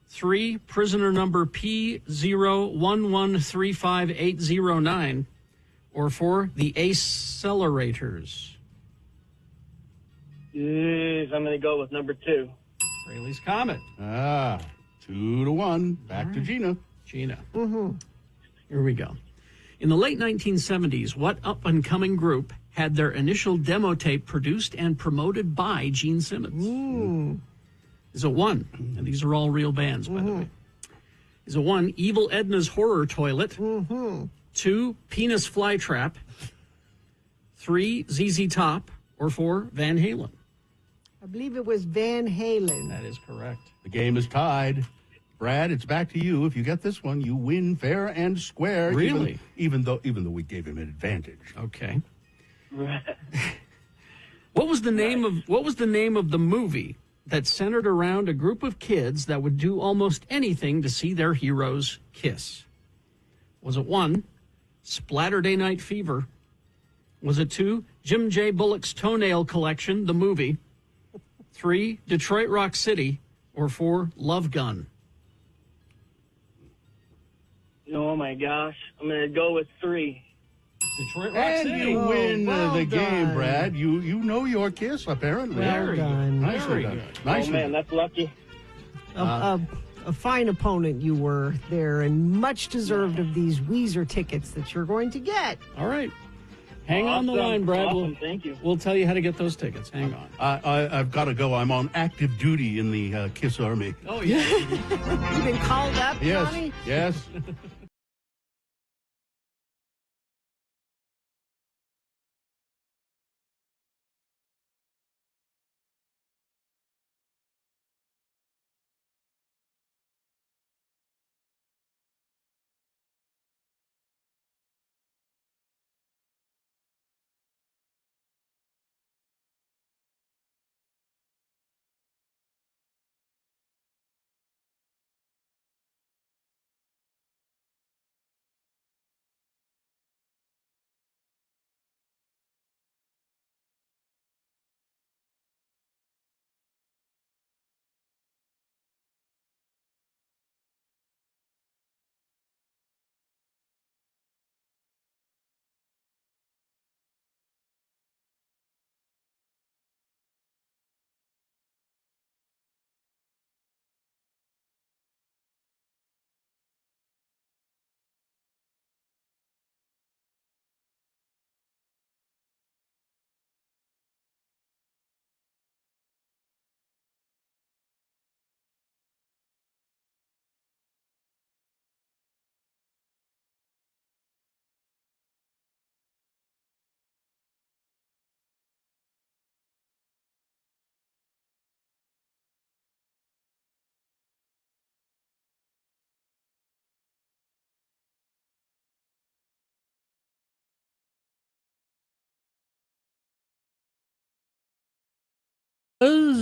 3, prisoner number P01135809? Or 4, the Accelerators? Yes, I'm going to go with number 2. Frehley's Comet. 2-1. Back to Gina. Gina. Mm-hmm. Here we go. In the late 1970s, what up-and-coming group had their initial demo tape produced and promoted by Gene Simmons? Is it 1, and these are all real bands, by the way. Is it 1, Evil Edna's Horror Toilet? 2, Penis Flytrap? 3, ZZ Top? Or 4, Van Halen? I believe it was Van Halen. That is correct. The game is tied. Brad, it's back to you. If you get this one, you win fair and square. Really? Even though we gave him an advantage. Okay. What was the name of the movie that centered around a group of kids that would do almost anything to see their heroes kiss? Was it 1, Splatterday Night Fever? Was it 2, Jim J. Bullock's Toenail Collection, the movie? 3, Detroit Rock City? Or 4, Love Gun? Oh, my gosh. I'm going to go with 3. Detroit Rock And City. you win well the done. game, Brad. You know your Kiss, apparently. Well done. Nicely done. Nicely Oh, man, that's lucky. A fine opponent you were there, and much deserved of these Weezer tickets that you're going to get. All right. Hang on the line, Brad. Awesome. Thank you. We'll tell you how to get those tickets. Hang on. I've got to go. I'm on active duty in the Kiss Army. Oh, yeah. You've been called up, Johnny? Yes.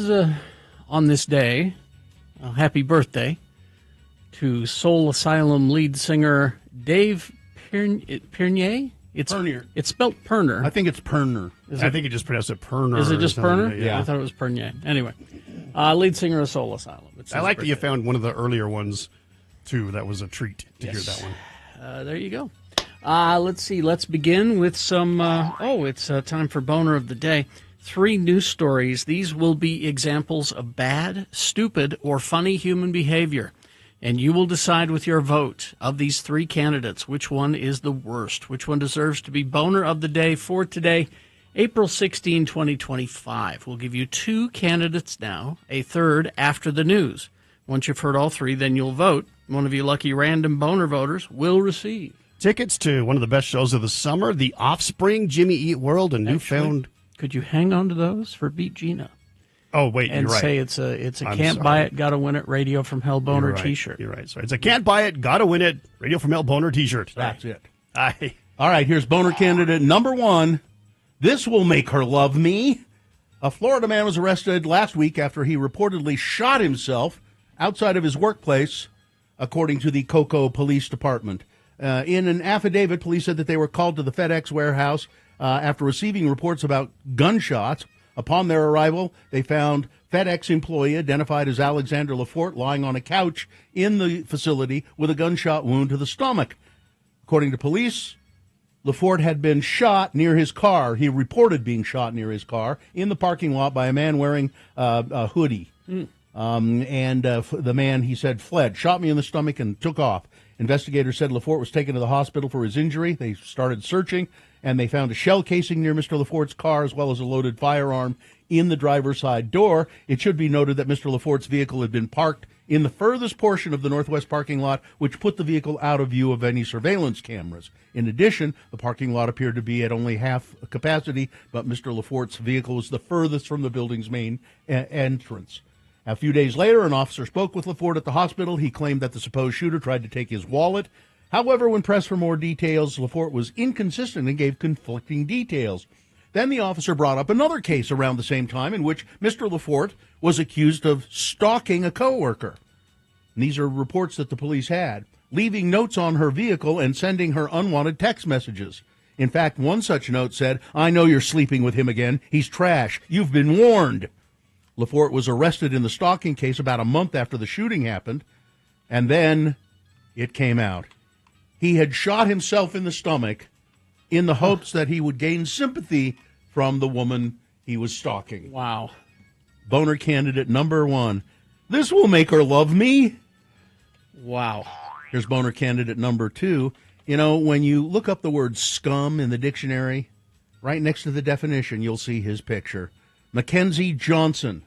is on this day, happy birthday to Soul Asylum lead singer Dave Pernier. Pernier. It's spelled Perner. I think it's Perner. I think you just pronounced it Perner. Is it just Perner? Yeah. I thought it was Pernier. Anyway, lead singer of Soul Asylum. I like that you found one of the earlier ones, too. That was a treat to hear that one. There you go. Let's see. Let's begin with some. It's time for Boner of the Day. 3 news stories. These will be examples of bad, stupid, or funny human behavior. And you will decide with your vote of these 3 candidates which one is the worst, which one deserves to be Boner of the Day for today, April 16, 2025. We'll give you 2 candidates now, a third after the news. Once you've heard all 3, then you'll vote. One of you lucky random Boner voters will receive tickets to one of the best shows of the summer, The Offspring, Jimmy Eat World, and Newfound. Could you hang on to those for Beat Gina? Oh, wait, and you're right. say it's a can't buy it, gotta win it, Radio from Hell Boner T-shirt. You're right. Sorry, it's a can't buy it, gotta win it, Radio from Hell Boner T-shirt. That's it. Aye. All right, here's Boner candidate number 1. This will make her love me. A Florida man was arrested last week after he reportedly shot himself outside of his workplace, according to the Cocoa Police Department. In an affidavit, police said that they were called to the FedEx warehouse after receiving reports about gunshots. Upon their arrival, they found FedEx employee identified as Alexander Lafort lying on a couch in the facility with a gunshot wound to the stomach. According to police, Lafort had been shot near his car. He reported being shot near his car in the parking lot by a man wearing a hoodie. The man, he said, fled, shot me in the stomach, and took off. Investigators said Lafort was taken to the hospital for his injury. They started searching, and they found a shell casing near Mr. Lafort's car, as well as a loaded firearm in the driver's side door. It should be noted that Mr. Lafort's vehicle had been parked in the furthest portion of the northwest parking lot, which put the vehicle out of view of any surveillance cameras. In addition, the parking lot appeared to be at only half capacity, but Mr. Lafort's vehicle was the furthest from the building's main entrance. A few days later, an officer spoke with Lafort at the hospital. He claimed that the supposed shooter tried to take his wallet. However, when pressed for more details, Lafort was inconsistent and gave conflicting details. Then the officer brought up another case around the same time in which Mr. Lafort was accused of stalking a coworker. And these are reports that the police had, leaving notes on her vehicle and sending her unwanted text messages. In fact, one such note said, "I know you're sleeping with him again. He's trash. You've been warned." Lafort was arrested in the stalking case about a month after the shooting happened, and then it came out. He had shot himself in the stomach in the hopes that he would gain sympathy from the woman he was stalking. Wow. Boner candidate number 1. This will make her love me. Wow. Here's Boner candidate number 2. You know, when you look up the word scum in the dictionary, right next to the definition, you'll see his picture. Mackenzie Johnson.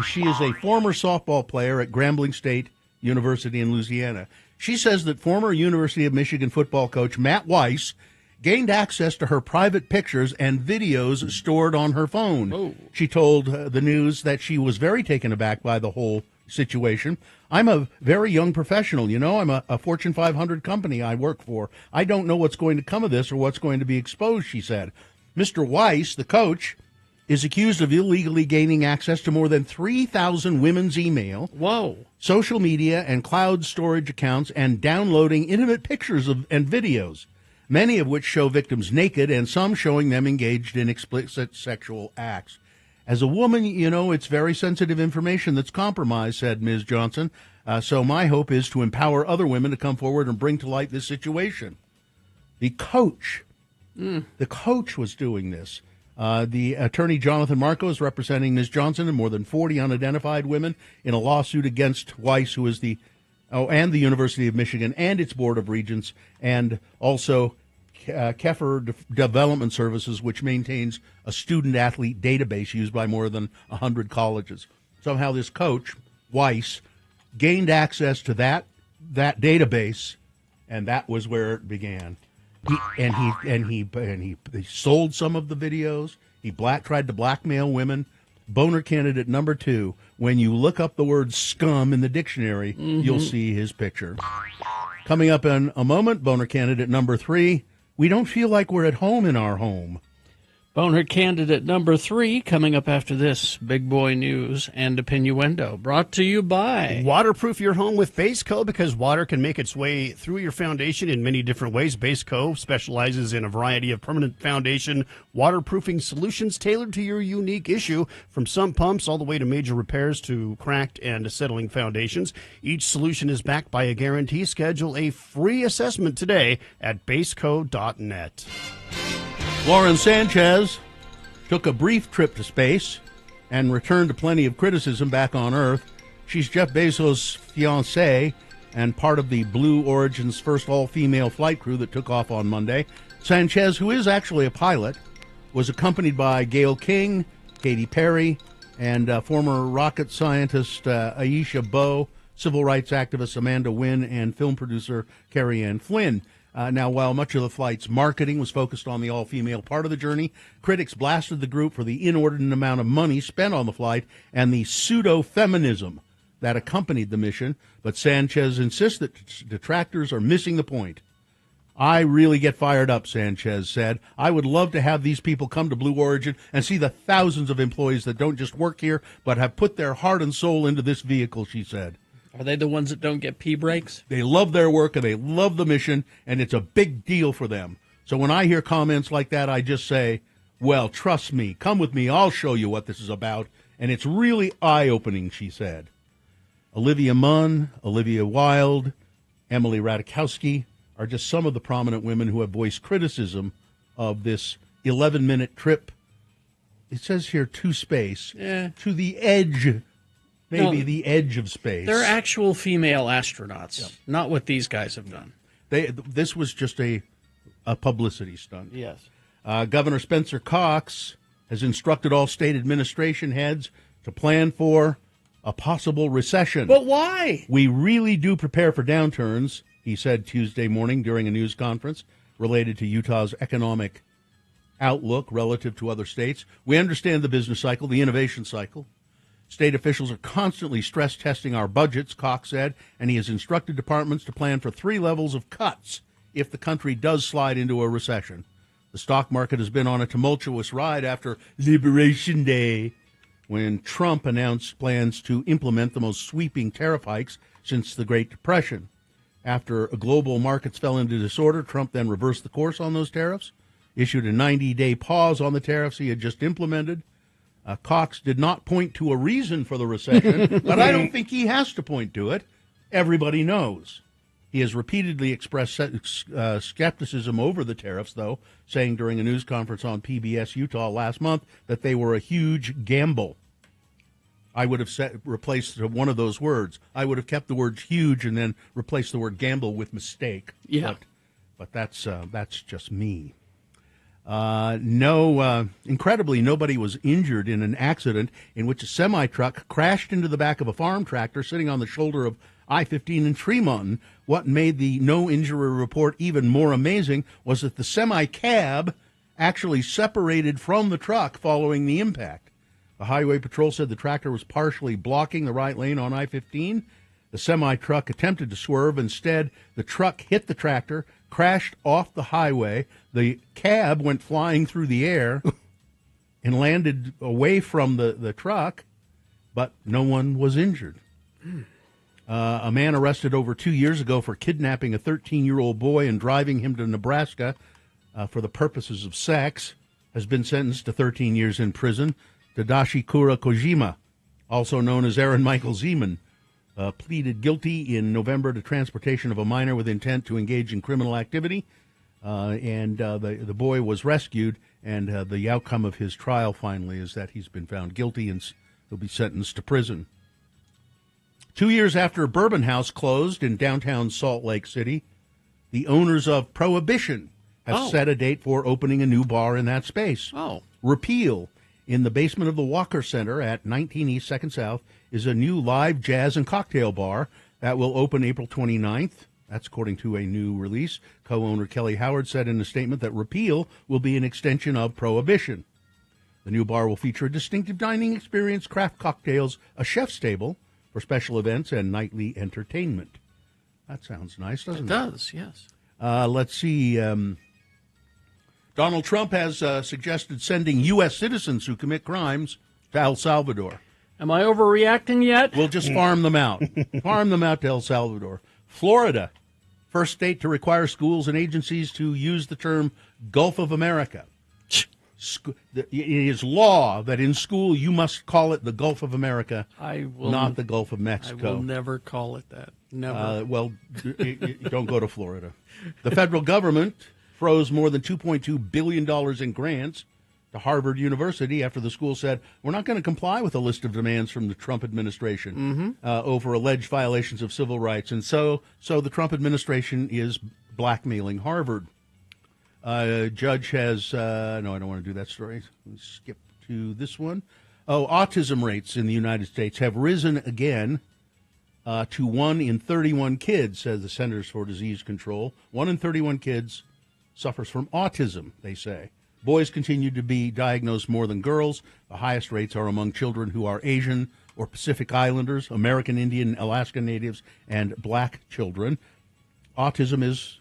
She is a former softball player at Grambling State University in Louisiana. She says that former University of Michigan football coach Matt Weiss gained access to her private pictures and videos stored on her phone. Oh. She told the news that she was very taken aback by the whole situation. "I'm a very young professional, you know. I'm a Fortune 500 company I work for. I don't know what's going to come of this or what's going to be exposed," she said. Mr. Weiss, the coach, is accused of illegally gaining access to more than 3,000 women's email, social media, and cloud storage accounts, and downloading intimate pictures and videos, many of which show victims naked and some showing them engaged in explicit sexual acts. As a woman, you know, it's very sensitive information that's compromised, said Ms. Johnson. So my hope is to empower other women to come forward and bring to light this situation. The coach was doing this. The attorney Jonathan Marco is representing Ms. Johnson and more than 40 unidentified women in a lawsuit against Weiss, who is and the University of Michigan and its Board of Regents, and also Keffer Development Services, which maintains a student-athlete database used by more than 100 colleges. Somehow this coach, Weiss, gained access to that database, and that was where it began. He sold some of the videos. He tried to blackmail women. Boner candidate number 2. When you look up the word scum in the dictionary, you'll see his picture. Coming up in a moment, Boner candidate number 3. We don't feel like we're at home in our home. Boner candidate number 3 coming up after this big boy news and opinioendo, brought to you by Waterproof your home with Base Coat, because water can make its way through your foundation in many different ways. Base Coat specializes in a variety of permanent foundation waterproofing solutions tailored to your unique issue, from sump pumps all the way to major repairs to cracked and settling foundations. Each solution is backed by a guarantee. Schedule a free assessment today at basecoat.net. Lauren Sanchez took a brief trip to space and returned to plenty of criticism back on Earth. She's Jeff Bezos' fiancée and part of the Blue Origin's first all-female flight crew that took off on Monday. Sanchez, who is actually a pilot, was accompanied by Gayle King, Katy Perry, and former rocket scientist Aisha Bowe, civil rights activist Amanda Wynn, and film producer Carrie Ann Flynn. Now, while much of the flight's marketing was focused on the all-female part of the journey, critics blasted the group for the inordinate amount of money spent on the flight and the pseudo-feminism that accompanied the mission. But Sanchez insists that detractors are missing the point. I really get fired up, Sanchez said. I would love to have these people come to Blue Origin and see the thousands of employees that don't just work here, but have put their heart and soul into this vehicle, she said. Are they the ones that don't get pee breaks? They love their work and they love the mission, and it's a big deal for them. So when I hear comments like that, I just say, well, trust me, come with me, I'll show you what this is about. And it's really eye-opening, she said. Olivia Munn, Olivia Wilde, Emily Ratajkowski are just some of the prominent women who have voiced criticism of this 11-minute trip. It says here to space, to the edge. Maybe the edge of space. They're actual female astronauts, not what these guys have done. This was just a publicity stunt. Yes. Governor Spencer Cox has instructed all state administration heads to plan for a possible recession. But why? We really do prepare for downturns, he said Tuesday morning during a news conference related to Utah's economic outlook relative to other states. We understand the business cycle, the innovation cycle. State officials are constantly stress testing our budgets, Cox said, and he has instructed departments to plan for 3 levels of cuts if the country does slide into a recession. The stock market has been on a tumultuous ride after Liberation Day, when Trump announced plans to implement the most sweeping tariff hikes since the Great Depression. After global markets fell into disorder, Trump then reversed the course on those tariffs, issued a 90-day pause on the tariffs he had just implemented. Cox did not point to a reason for the recession, but I don't think he has to point to it. Everybody knows. He has repeatedly expressed skepticism over the tariffs, though, saying during a news conference on PBS Utah last month that they were a huge gamble. I would have replaced one of those words. I would have kept the word huge and then replaced the word gamble with mistake. Yeah. But that's just me. Incredibly, nobody was injured in an accident in which a semi-truck crashed into the back of a farm tractor sitting on the shoulder of I-15 in Tremont. What made the no-injury report even more amazing was that the semi-cab actually separated from the truck following the impact. The Highway Patrol said the tractor was partially blocking the right lane on I-15. The semi-truck attempted to swerve. Instead, the truck hit the tractor, crashed off the highway. The cab went flying through the air and landed away from the truck, but no one was injured. A man arrested over 2 years ago for kidnapping a 13-year-old boy and driving him to Nebraska for the purposes of sex has been sentenced to 13 years in prison. Tadashi Kura Kojima, also known as Aaron Michael Zeman, pleaded guilty in November to transportation of a minor with intent to engage in criminal activity, and the boy was rescued, and the outcome of his trial finally is that he's been found guilty and he'll be sentenced to prison. 2 years after Bourbon House closed in downtown Salt Lake City, the owners of Prohibition have set a date for opening a new bar in that space. Repeal, in the basement of the Walker Center at 19 East 2nd South, is a new live jazz and cocktail bar that will open April 29th. That's according to a new release. Co-owner Kelly Howard said in a statement that Repeal will be an extension of Prohibition. The new bar will feature a distinctive dining experience, craft cocktails, a chef's table for special events, and nightly entertainment. That sounds nice, doesn't it? It does, yes. Let's see. Donald Trump has suggested sending U.S. citizens who commit crimes to El Salvador. Am I overreacting yet? We'll just farm them out. Farm them out to El Salvador. Florida, first state to require schools and agencies to use the term Gulf of America. It is law that in school you must call it the Gulf of America, not the Gulf of Mexico. I will never call it that. Never. Don't go to Florida. The federal government froze more than $2.2 billion in grants to Harvard University after the school said, we're not going to comply with a list of demands from the Trump administration over alleged violations of civil rights. And so the Trump administration is blackmailing Harvard. Judge has, no, I don't want to do that story. Let's skip to this one. Autism rates in the United States have risen again to 1 in 31 kids, says the Centers for Disease Control. 1 in 31 kids suffers from autism, they say. Boys continue to be diagnosed more than girls. The highest rates are among children who are Asian or Pacific Islanders, American Indian, Alaska Natives, and black children. Autism is,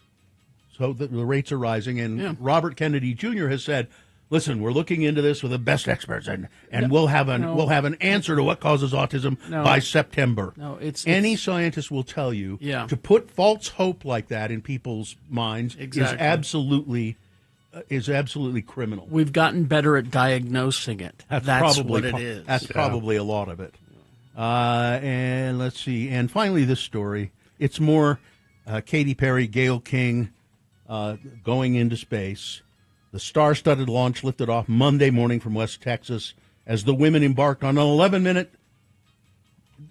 so the rates are rising, and Robert Kennedy Jr. has said, listen, we're looking into this with the best experts, and we'll have an answer to what causes autism by September. No, any scientist will tell you to put false hope like that in people's minds is absolutely criminal. We've gotten better at diagnosing it. That's what it is. That's probably a lot of it. And let's see. And finally, this story. It's more Katy Perry, Gayle King going into space. The star-studded launch lifted off Monday morning from West Texas as the women embarked on an 11-minute.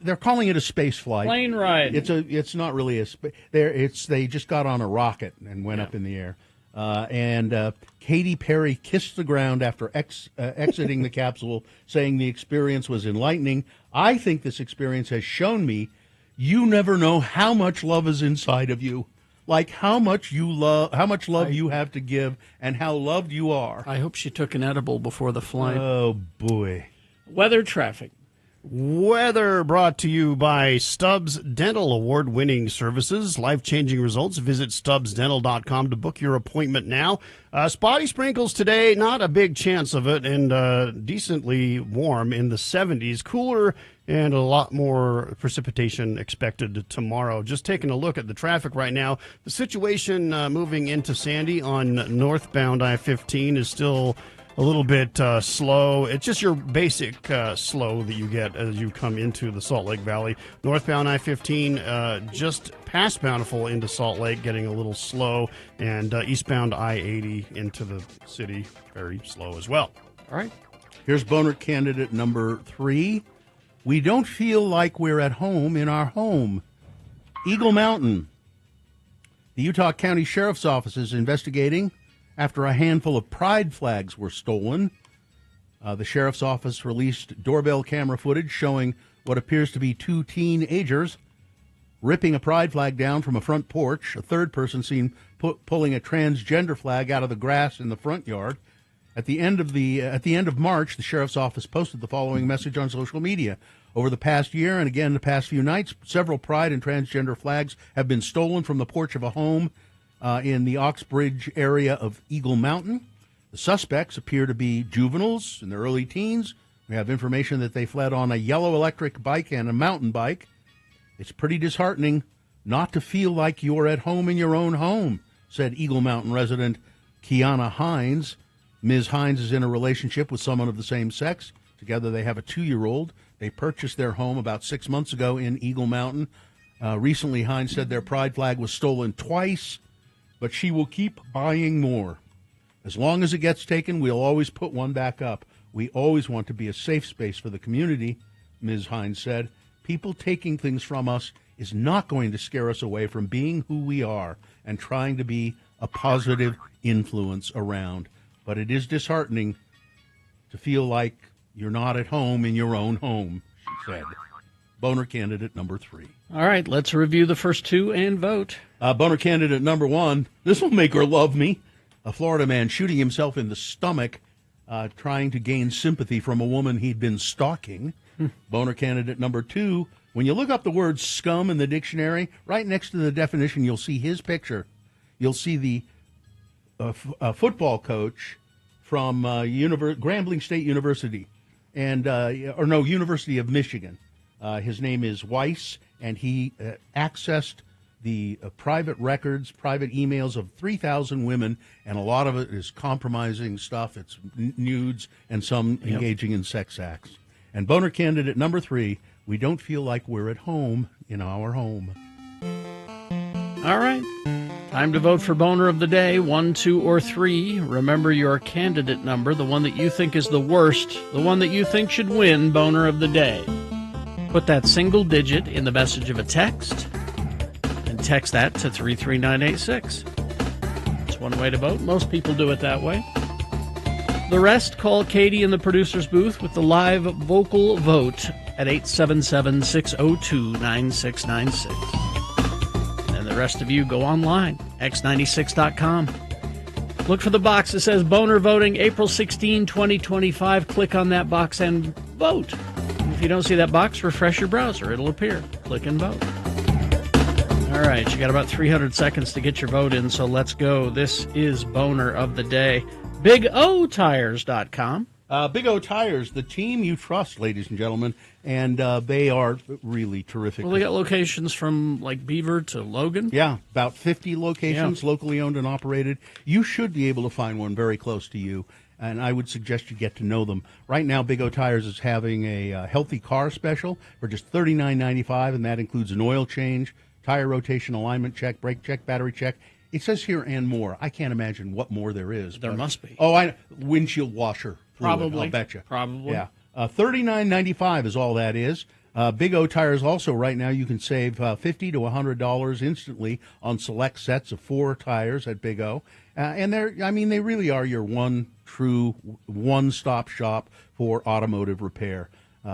They're calling it a space flight. Plane ride. It's not really a space. They just got on a rocket and went up in the air. And Katy Perry kissed the ground after exiting the capsule, saying the experience was enlightening. I think this experience has shown me you never know how much love is inside of you. Like how much love you have to give, and how loved you are. I hope she took an edible before the flight. Oh, boy. Weather traffic. Weather brought to you by Stubbs Dental, award-winning services, life-changing results. Visit stubbsdental.com to book your appointment now. Spotty sprinkles today, not a big chance of it, and decently warm in the 70s. Cooler and a lot more precipitation expected tomorrow. Just taking a look at the traffic right now. The situation moving into Sandy on northbound I-15 is still a little bit slow. It's just your basic slow that you get as you come into the Salt Lake Valley. Northbound I-15 just past Bountiful into Salt Lake, getting a little slow, and eastbound I-80 into the city, very slow as well. All right. Here's boner candidate number 3. We don't feel like we're at home in our home. Eagle Mountain. The Utah County Sheriff's Office is investigating after a handful of pride flags were stolen. The Sheriff's Office released doorbell camera footage showing what appears to be 2 teenagers ripping a pride flag down from a front porch. A third person seen pulling a transgender flag out of the grass in the front yard. At the end of March, the Sheriff's Office posted the following message on social media. Over the past year and again the past few nights, several pride and transgender flags have been stolen from the porch of a home in the Oxbridge area of Eagle Mountain. The suspects appear to be juveniles in their early teens. We have information that they fled on a yellow electric bike and a mountain bike. It's pretty disheartening not to feel like you're at home in your own home, said Eagle Mountain resident Kiana Hines. Ms. Hines is in a relationship with someone of the same sex. Together they have a 2-year-old. They purchased their home about 6 months ago in Eagle Mountain. Recently, Hines said their pride flag was stolen twice, but she will keep buying more. As long as it gets taken, we'll always put one back up. We always want to be a safe space for the community, Ms. Hines said. People taking things from us is not going to scare us away from being who we are and trying to be a positive influence around. But it is disheartening to feel like you're not at home in your own home, she said. Boner candidate number 3. All right, let's review the first 2 and vote. Boner candidate number 1. This will make her love me. A Florida man shooting himself in the stomach, trying to gain sympathy from a woman he'd been stalking. Boner candidate number 2. When you look up the word scum in the dictionary, right next to the definition, you'll see his picture. You'll see the football coach from Grambling State University, and University of Michigan. His name is Weiss, and he accessed the private records, private emails of 3,000 women, and a lot of it is compromising stuff. It's nudes and some engaging in sex acts. And boner candidate number 3, we don't feel like we're at home in our home. All right. Time to vote for Boner of the Day, 1, 2, or 3. Remember your candidate number, the one that you think is the worst, the one that you think should win Boner of the Day. Put that single digit in the message of a text, and text that to 33986. It's one way to vote. Most people do it that way. The rest, call Katie in the producer's booth with the live vocal vote at 877-602-9696. And the rest of you go online, x96.com. Look for the box that says Boner Voting April 16, 2025. Click on that box and vote. If you don't see that box, refresh your browser. It'll appear. Click and vote. All right, you got about 300 seconds to get your vote in, so let's go. This is Boner of the Day. BigOTires.com. Big O Tires, the team you trust, ladies and gentlemen, and they are really terrific. Well, they got locations from like Beaver to Logan. Yeah, about 50 locations, locally owned and operated. You should be able to find one very close to you, and I would suggest you get to know them. Right now, Big O Tires is having a healthy car special for just $39.95, and that includes an oil change, tire rotation, alignment check, brake check, battery check. It says here and more. I can't imagine what more there is. There must be. Oh, windshield washer fluid, Probably. I'll bet you. Probably. Yeah. $39.95 is all that is. Big O Tires also right now you can save $50 to $100 instantly on select sets of 4 tires at Big O. And they really are your one true one-stop shop for automotive repair.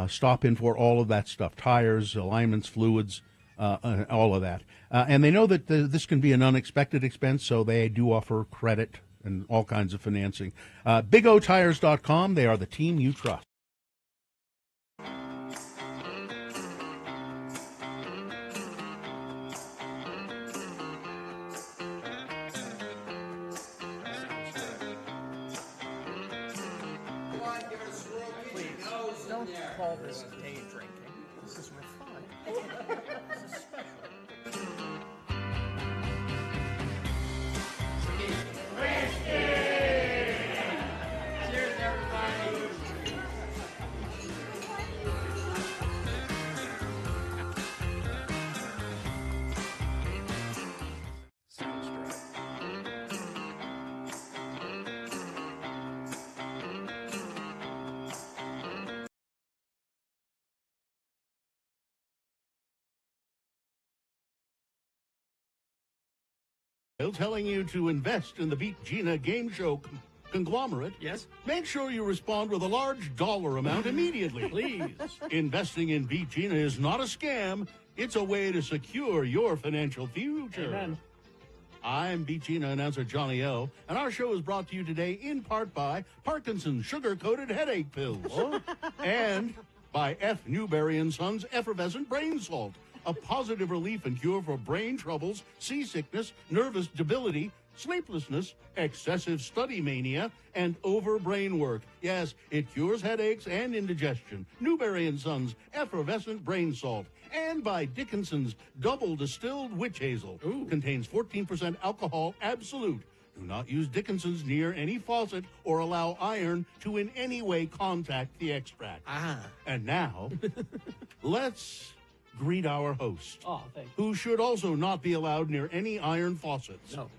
Stop in for all of that stuff, tires, alignments, fluids, all of that. And they know that this can be an unexpected expense, so they do offer credit and all kinds of financing. BigOTires.com, they are the team you trust. Don't call this day drinking. This is for fun. This is special. Cheers, everybody. Telling you to invest in the Beat Gina game show conglomerate. Yes. Make sure you respond with a large dollar amount immediately. Please. Investing in Beat Gina is not a scam. It's a way to secure your financial future. Amen. I'm Beat Gina announcer Johnny O, and our show is brought to you today in part by Parkinson's sugar-coated headache pills and by F. Newberry & Sons Effervescent Brain Salt, a positive relief and cure for brain troubles, seasickness, nervous debility, sleeplessness, excessive study mania, and over-brain work. Yes, it cures headaches and indigestion. Newberry & Sons Effervescent Brain Salt. And by Dickinson's Double Distilled Witch Hazel. Ooh. Contains 14% alcohol absolute. Do not use Dickinson's near any faucet or allow iron to in any way contact the extract. And now, let's greet our host, Oh, thank you. who should also not be allowed near any iron faucets. No.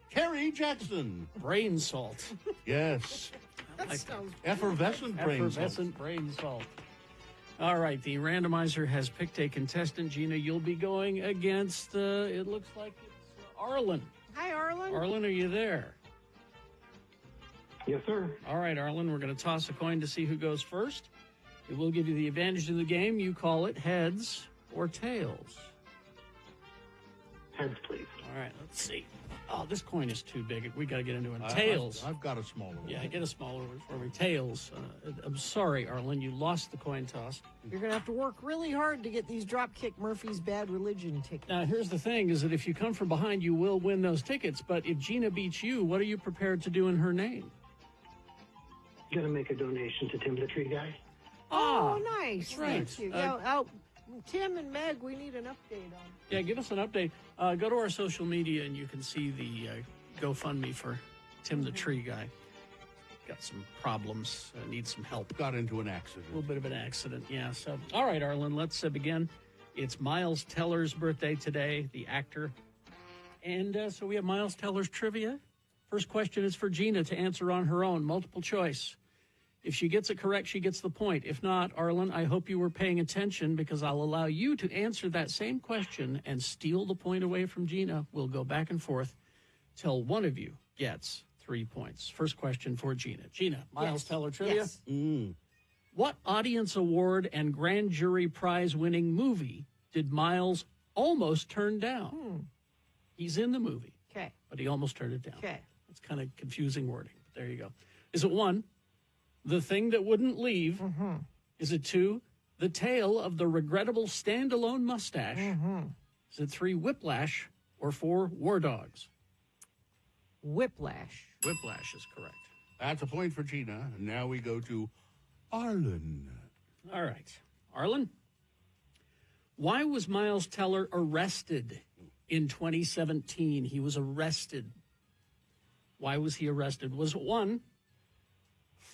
Carrie Jackson. Brain salt. Yes. That sounds Effervescent brain salt. Effervescent brain salt. All right, the randomizer has picked a contestant. Gina, you'll be going against, it looks like it's Arlen. Hi, Arlen. Arlen, are you there? Yes, sir. All right, Arlen, we're going to toss a coin to see who goes first. It will give you the advantage in the game. You call it heads or tails. Heads, please. All right, let's see. Oh, this coin is too big. We got to get into it. Tails. I've got a smaller one. Yeah, get a smaller one for me. Tails. I'm sorry, Arlen, you lost the coin toss. You're going to have to work really hard to get these Dropkick Murphy's Bad Religion tickets. Now, here's the thing, is that if you come from behind, you will win those tickets. But if Gina beats you, what are you prepared to do in her name? Gonna make a donation to Tim the Tree Guy. Oh, nice. That's right. Thank you. Tim and Meg, we need an update on. Yeah, give us an update. Go to our social media and you can see the GoFundMe for Tim the Tree Guy. Got some problems, needs some help. Got into an accident. A little bit of an accident, yeah. So, all right, Arlen, let's begin. It's Miles Teller's birthday today, the actor. And so we have Miles Teller's trivia. First question is for Gina to answer on her own, multiple choice. If she gets it correct, she gets the point. If not, Arlen, I hope you were paying attention because I'll allow you to answer that same question and steal the point away from Gina. We'll go back and forth till one of you gets 3 points. First question for Gina. Gina, Miles Teller trivia. Yes. What audience award and grand jury prize winning movie did Miles almost turn down? He's in the movie, Okay. but he almost turned it down. Okay. It's kind of confusing wording. But there you go. Is it 1, The Thing That Wouldn't Leave? Is it 2, The Tale of the Regrettable Standalone Mustache? Is it 3, Whiplash? Or 4, War Dogs? Whiplash. Whiplash is correct. That's a point for Gina. And now we go to Arlen. All right. Arlen, why was Miles Teller arrested in 2017? He was arrested. Why was he arrested? Was it 1,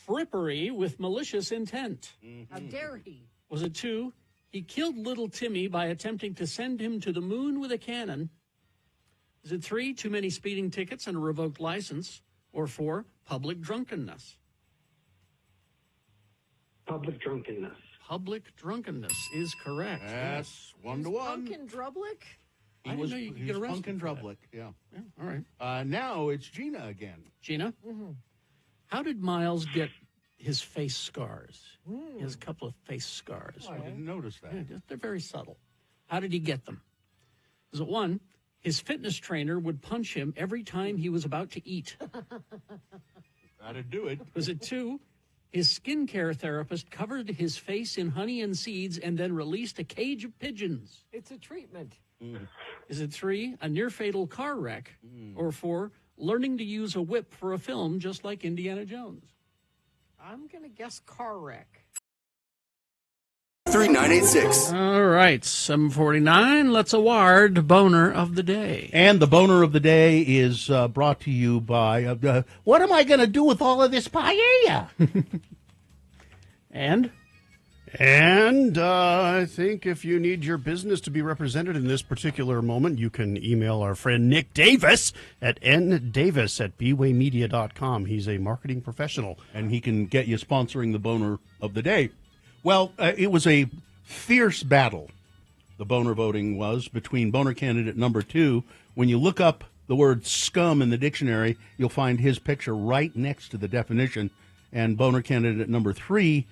frippery with malicious intent? How dare he? Was it 2, he killed little Timmy by attempting to send him to the moon with a cannon? Is it 3, too many speeding tickets and a revoked license? Or 4, public drunkenness? Public drunkenness. Public drunkenness is correct. That's 1 to 1. Punkin Drublick? I didn't know you could get arrested Punkin for that. Drublick, yeah. All right. Now it's Gina again. Gina, how did Miles get his face scars? He has a couple of face scars. I didn't notice that. Yeah, they're very subtle. How did he get them? Is it 1, his fitness trainer would punch him every time he was about to eat? That'd do it. Was it 2, his skincare therapist covered his face in honey and seeds and then released a cage of pigeons? It's a treatment. Is it 3, a near-fatal car wreck? Or 4, learning to use a whip for a film just like Indiana Jones? I'm going to guess car wreck. 3986. All right, 7:49. Let's award Boner of the Day. And the Boner of the Day is brought to you by, what am I going to do with all of this paella? And I think if you need your business to be represented in this particular moment, you can email our friend Nick Davis at ndavis@bwaymedia.com. He's a marketing professional. And he can get you sponsoring the Boner of the Day. Well, it was a fierce battle, the boner voting was, between boner candidate number 2. When you look up the word scum in the dictionary, you'll find his picture right next to the definition. And boner candidate number 3,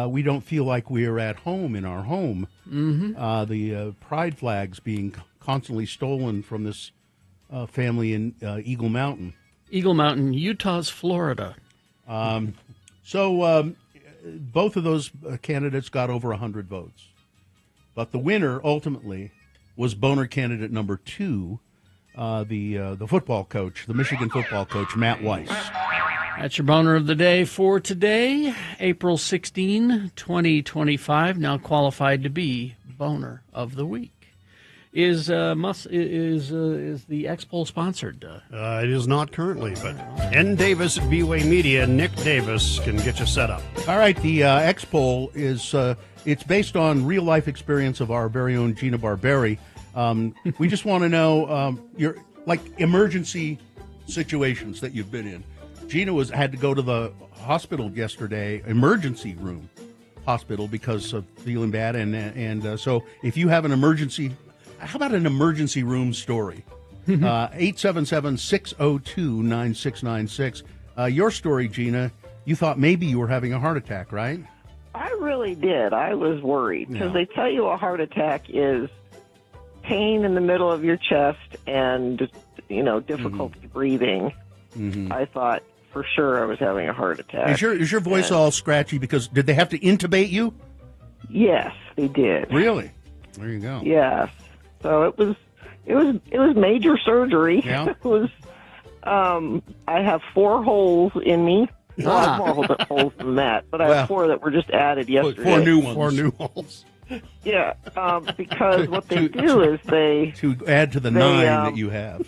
we don't feel like we are at home in our home. The pride flags being constantly stolen from this family in Eagle Mountain. Eagle Mountain, Utah's Florida. Both of those candidates got over 100 votes. But the winner, ultimately, was boner candidate number 2, the football coach, the Michigan football coach, Matt Weiss. That's your Boner of the Day for today, April 16, 2025. Now qualified to be Boner of the Week. Is the X-Poll sponsored? It is not currently, but N. Davis at B-Way Media, Nick Davis can get you set up. All right, the X-Poll is it's based on real-life experience of our very own Gina Barberi. We just want to know your emergency situations that you've been in. Gina had to go to the hospital yesterday, emergency room hospital, because of feeling bad, and so if you have an emergency. How about an emergency room story? 877-602-9696. Your story, Gina, you thought maybe you were having a heart attack, right? I really did. I was worried because they tell you a heart attack is pain in the middle of your chest and, difficulty breathing, I thought for sure I was having a heart attack. Is your voice all scratchy because did they have to intubate you? Yes, they did. Really? There you go. Yes. So it was major surgery. Yeah. It was. I have 4 holes in me. Well, I have more holes than that, but I have 4 that were just added yesterday. 4 new ones. 4 new holes. Yeah, because what they do is they to add to the 9 that you have.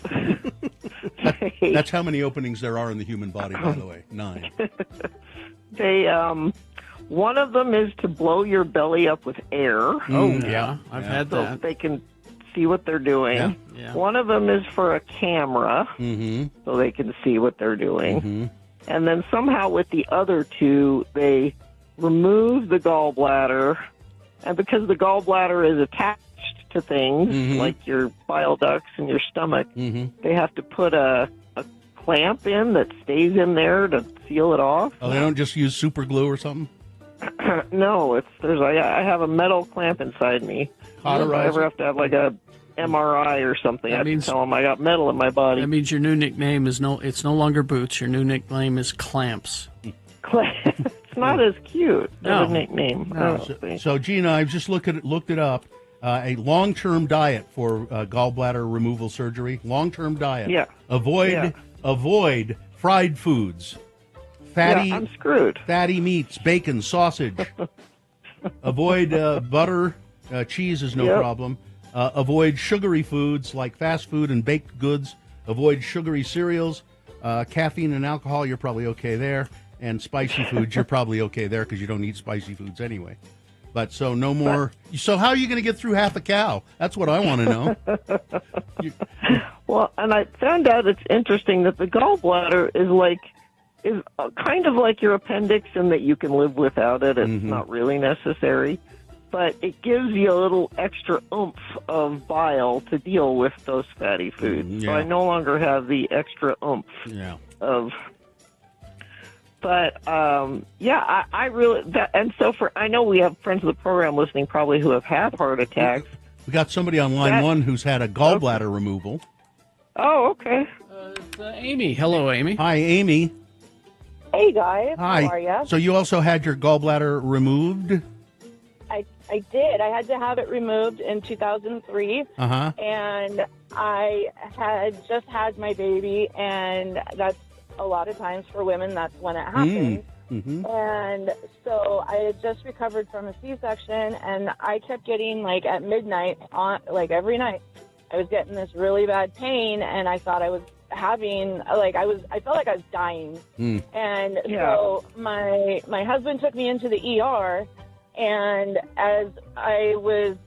That's how many openings there are in the human body, by the way. 9. They one of them is to blow your belly up with air. Oh yeah, I've had so that. They can see what they're doing. Yeah. One of them is for a camera, so they can see what they're doing. And then somehow with the other 2, they remove the gallbladder, and because the gallbladder is attached to things like your bile ducts and your stomach, they have to put a clamp in that stays in there to seal it off. Oh, they don't just use super glue or something? No, I have a metal clamp inside me. If I ever have to have like a MRI or something, I can tell them I got metal in my body. That means your new nickname is it's no longer Boots. Your new nickname is Clamps. It's not as cute as a nickname. So Gina, I've just looked it up. A long-term diet for gallbladder removal surgery. Long-term diet. Yeah. Avoid fried foods. Fatty. I'm screwed. Fatty meats, bacon, sausage. Avoid butter. Cheese is no problem. Avoid sugary foods like fast food and baked goods. Avoid sugary cereals. Caffeine and alcohol, you're probably okay there. And spicy foods, you're probably okay there because you don't eat spicy foods anyway. But so no more. So how are you going to get through half a cow? That's what I want to know. Well, and I found out it's interesting that the gallbladder is kind of like your appendix in that you can live without it. It's not really necessary. But it gives you a little extra oomph of bile to deal with those fatty foods. So I no longer have the extra oomph of. But I really and so I know we have friends of the program listening probably who have had heart attacks. We got somebody on line 1 who's had a gallbladder removal. Oh, okay. It's Amy. Hello, Amy. Hi, Amy. Hey guys, Hi. How are you? So you also had your gallbladder removed? I did. I had to have it removed in 2003, and I had just had my baby, and that's a lot of times for women. That's when it happens. And so I had just recovered from a C-section, and I kept getting at midnight every night. I was getting this really bad pain, and I thought I was having I felt like I was dying. And so my husband took me into the ER. And as I was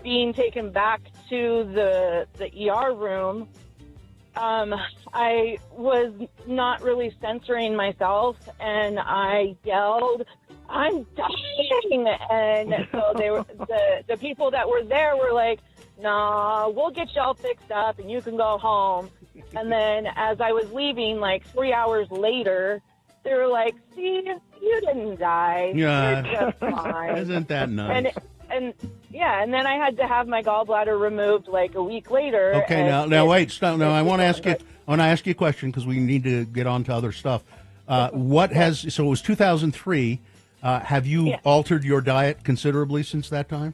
being taken back to the ER room, I was not really censoring myself, and I yelled, "I'm dying!" And so they were the people that were there were like, "Nah, we'll get you all fixed up, and you can go home." And then as I was leaving, 3 hours later, they were like, "See, you didn't die. Yeah. You're just fine." Isn't that nice? And then I had to have my gallbladder removed a week later. Okay, now wait. Stop. No, I want to ask you. I want to ask you a question because we need to get on to other stuff. So it was 2003. Have you altered your diet considerably since that time?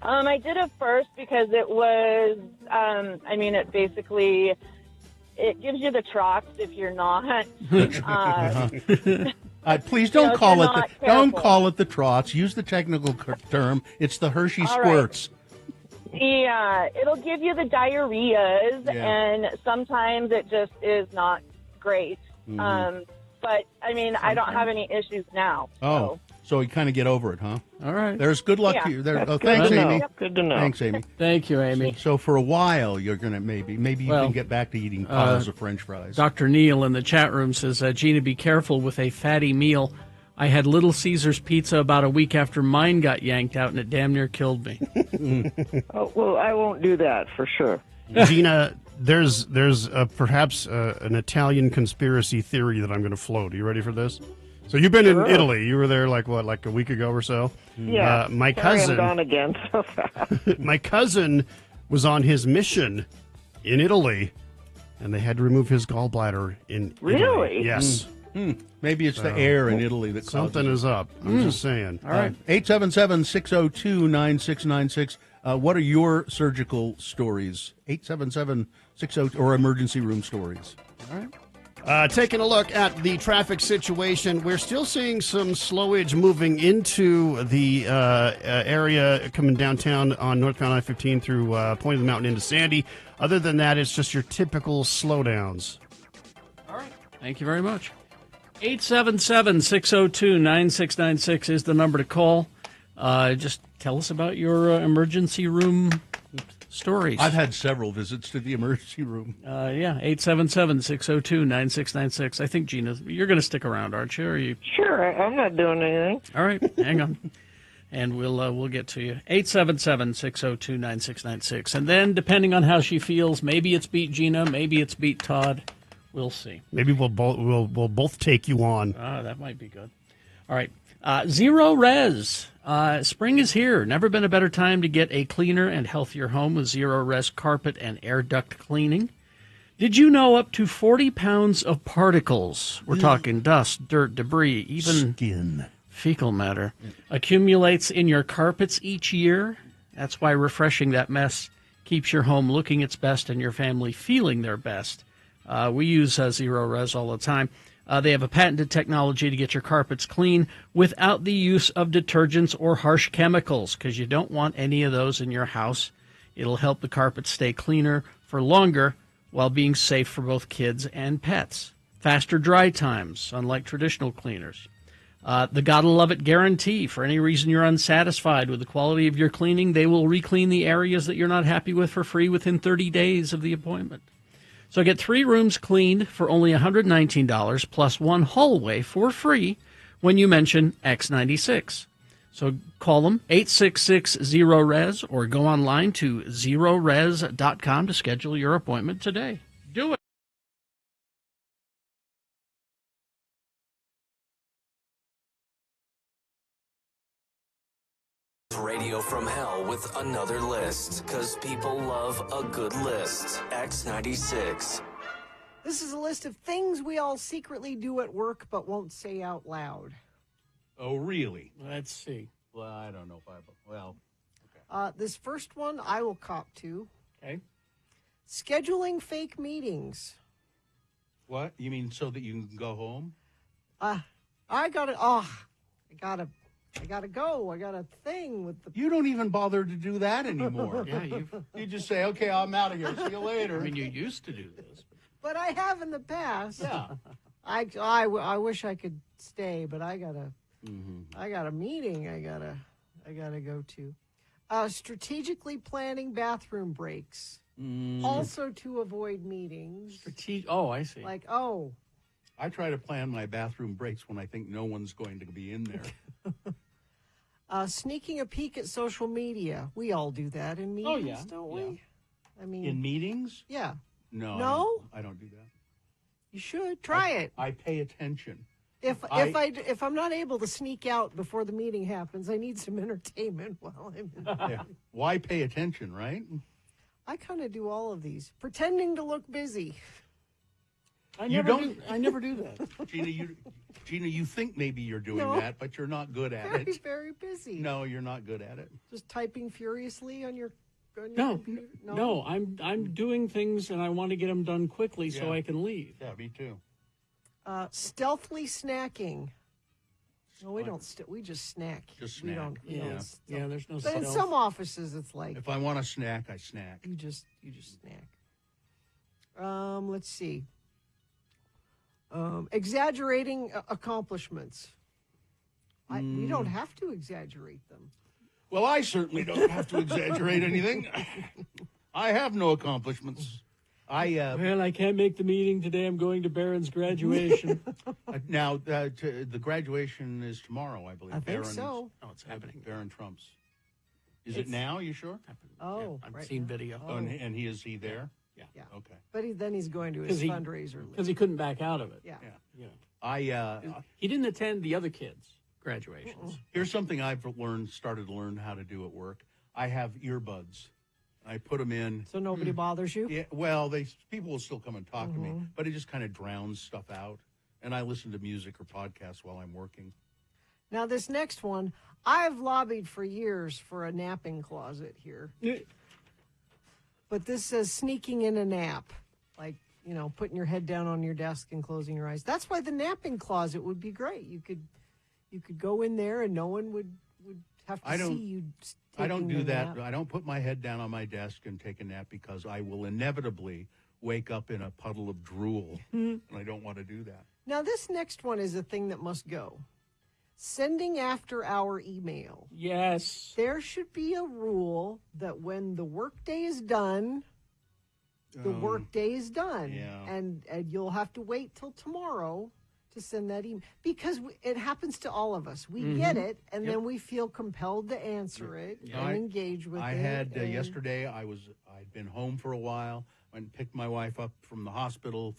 I did it first because it was. It basically. It gives you the trots if you're not. Please don't call it the trots. Use the technical term. It's the Hershey squirts. Yeah, it'll give you the diarrheas, and sometimes it just is not great. But I don't have any issues now. Oh, so you kind of get over it, huh? All right. There's good luck to you. Thanks, Amy. Good to know. Thanks, Amy. Thank you, Amy. So for a while, you're gonna maybe you can get back to eating piles of French fries. Dr. Neal in the chat room says, Gina, be careful with a fatty meal. I had Little Caesar's pizza about a week after mine got yanked out, and it damn near killed me. Oh, well, I won't do that for sure. Gina, there's perhaps an Italian conspiracy theory that I'm going to float. Are you ready for this? So you've been in Italy. You were there like a week ago or so? Yeah. My Sorry, cousin. I'm gone again so fast. My cousin was on his mission in Italy, and they had to remove his gallbladder in Italy. Really? Yes. Maybe it's the air in Italy that something causes is up. I'm just saying. All right. 877-602-9696. What are your surgical stories? 877-602 or emergency room stories. All right. Taking a look at the traffic situation, we're still seeing some slowage moving into the area coming downtown on northbound I-15 through Point of the Mountain into Sandy. Other than that, it's just your typical slowdowns. All right. Thank you very much. 877-602-9696 is the number to call. Just tell us about your emergency room stories. I've had several visits to the emergency room. 877-602-9696. I think, Gina, you're going to stick around, aren't you? Are you? Sure, I'm not doing anything. All right, hang on. And we'll get to you. 877-602-9696. And then, depending on how she feels, maybe it's beat Gina, maybe it's beat Todd. We'll see. Maybe we'll both take you on. That might be good. All right. Zero Res. Spring is here. Never been a better time to get a cleaner and healthier home with Zero Res carpet and air duct cleaning. Did you know up to 40 pounds of particles, we're talking dust, dirt, debris, even skin, fecal matter, accumulates in your carpets each year? That's why refreshing that mess keeps your home looking its best and your family feeling their best. We use Zero Res all the time. They have a patented technology to get your carpets clean without the use of detergents or harsh chemicals, because you don't want any of those in your house. It'll help the carpets stay cleaner for longer while being safe for both kids and pets. Faster dry times, unlike traditional cleaners. The Gotta Love It guarantee. For any reason you're unsatisfied with the quality of your cleaning, they will re-clean the areas that you're not happy with for free within 30 days of the appointment. So get 3 rooms cleaned for only $119 plus 1 hallway for free when you mention X96. So call them 866-0RES or go online to zerores.com to schedule your appointment today. Do it. Radio from Hell with another list, because people love a good list. X96. This is a list of things we all secretly do at work but won't say out loud. Oh, really? Let's see. Well, I don't know if I... Well, okay. This first one I will cop to. Okay. Scheduling fake meetings. What? You mean so that you can go home? I gotta go. I got a thing with the... You don't even bother to do that anymore. Yeah, you just say, okay, I'm out of here. See you later. I mean, you used to do this. But I have in the past. Yeah. I wish I could stay, but I got a meeting I gotta go to. Strategically planning bathroom breaks. Also to avoid meetings. Oh, I see. Like, I try to plan my bathroom breaks when I think no one's going to be in there. Sneaking a peek at social media. We all do that in meetings, don't we? Yeah. I mean, in meetings? Yeah. No? I don't do that. You should try it. I pay attention. If I'm not able to sneak out before the meeting happens, I need some entertainment while I'm in yeah. Why pay attention, right? I kind of do all of these. Pretending to look busy. I never do that. Gina, you think maybe you're doing that, but you're not good at it. Very busy. No, you're not good at it. Just typing furiously on your No, computer? no, I'm doing things and I want to get them done quickly so I can leave. Yeah, me too. Stealthily snacking. No, we don't. We just snack. Just snack. We don't. Yeah, there's no. But in some offices, it's like if I want a snack, I snack. You just snack. Let's see. Exaggerating accomplishments. We don't have to exaggerate them. Well, I certainly don't have to exaggerate anything. I have no accomplishments. Well, I can't make the meeting today. I'm going to Barron's graduation. Now, the graduation is tomorrow, I believe. I think so. Oh, it's happening. Barron Trump's. Is it now? You sure? Oh, I've right seen now. video. Oh, and is he there? Yeah. Yeah. Okay. But then he's going to his fundraiser. Because he couldn't back out of it. Yeah. He didn't attend the other kids' graduations. Here's something I've started to learn how to do at work. I have earbuds. I put them in. So nobody bothers you? Yeah, well, people will still come and talk to me, but it just kind of drowns stuff out. And I listen to music or podcasts while I'm working. Now, this next one, I've lobbied for years for a napping closet here. But this says sneaking in a nap, like, putting your head down on your desk and closing your eyes. That's why the napping closet would be great. You could go in there and no one would have to see you. I don't do that. Nap. I don't put my head down on my desk and take a nap because I will inevitably wake up in a puddle of drool, and I don't want to do that. Now, this next one is a thing that must go. Sending after-hour email. Yes. There should be a rule that when the workday is done, the workday is done. Yeah. And you'll have to wait till tomorrow to send that email. Because it happens to all of us. We get it, and then we feel compelled to answer it and engage with it. I had yesterday, I'd been home for a while. Went and picked my wife up from the hospital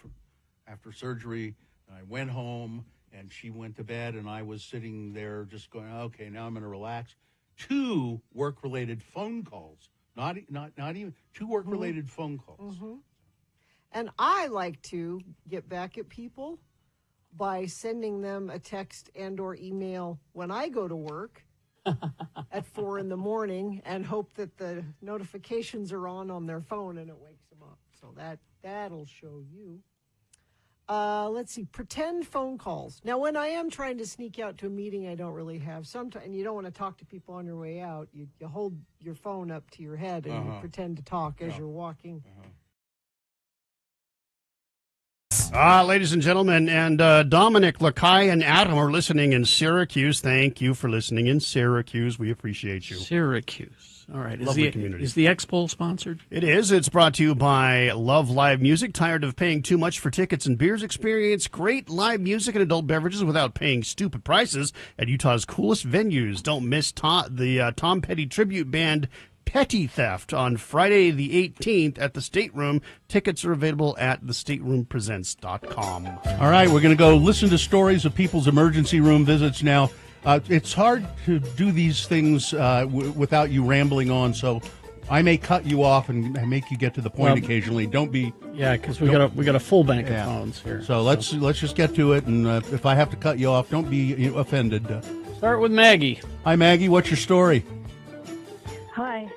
after surgery. And I went home, and she went to bed, and I was sitting there just going, okay, now I'm going to relax. 2 work-related phone calls. Not even 2 work-related phone calls. And I like to get back at people by sending them a text and or email when I go to work at 4 a.m. and hope that the notifications are on their phone and it wakes them up. So that'll show you. Let's see, pretend phone calls. Now, when I am trying to sneak out to a meeting I don't really have, sometimes, and you don't want to talk to people on your way out, you hold your phone up to your head and you pretend to talk as you're walking. Ladies and gentlemen, and Dominic, Lakai, and Adam are listening in Syracuse. Thank you for listening in Syracuse. We appreciate you. Syracuse. All right. Lovely community. Is the X-Poll sponsored? It is. It's brought to you by Love Live Music. Tired of paying too much for tickets and beers? Experience great live music and adult beverages without paying stupid prices at Utah's coolest venues. Don't miss the Tom Petty tribute band Petty Theft on Friday the 18th at the Stateroom. Tickets are available at thestateroompresents.com. All right, we're going to go listen to stories of people's emergency room visits now. It's hard to do these things without you rambling on, so I may cut you off and make you get to the point occasionally. Don't be... Yeah, because we got a full bank of phones here. So let's just get to it, and if I have to cut you off, don't be offended. Start with Maggie. Hi, Maggie. What's your story? Hi.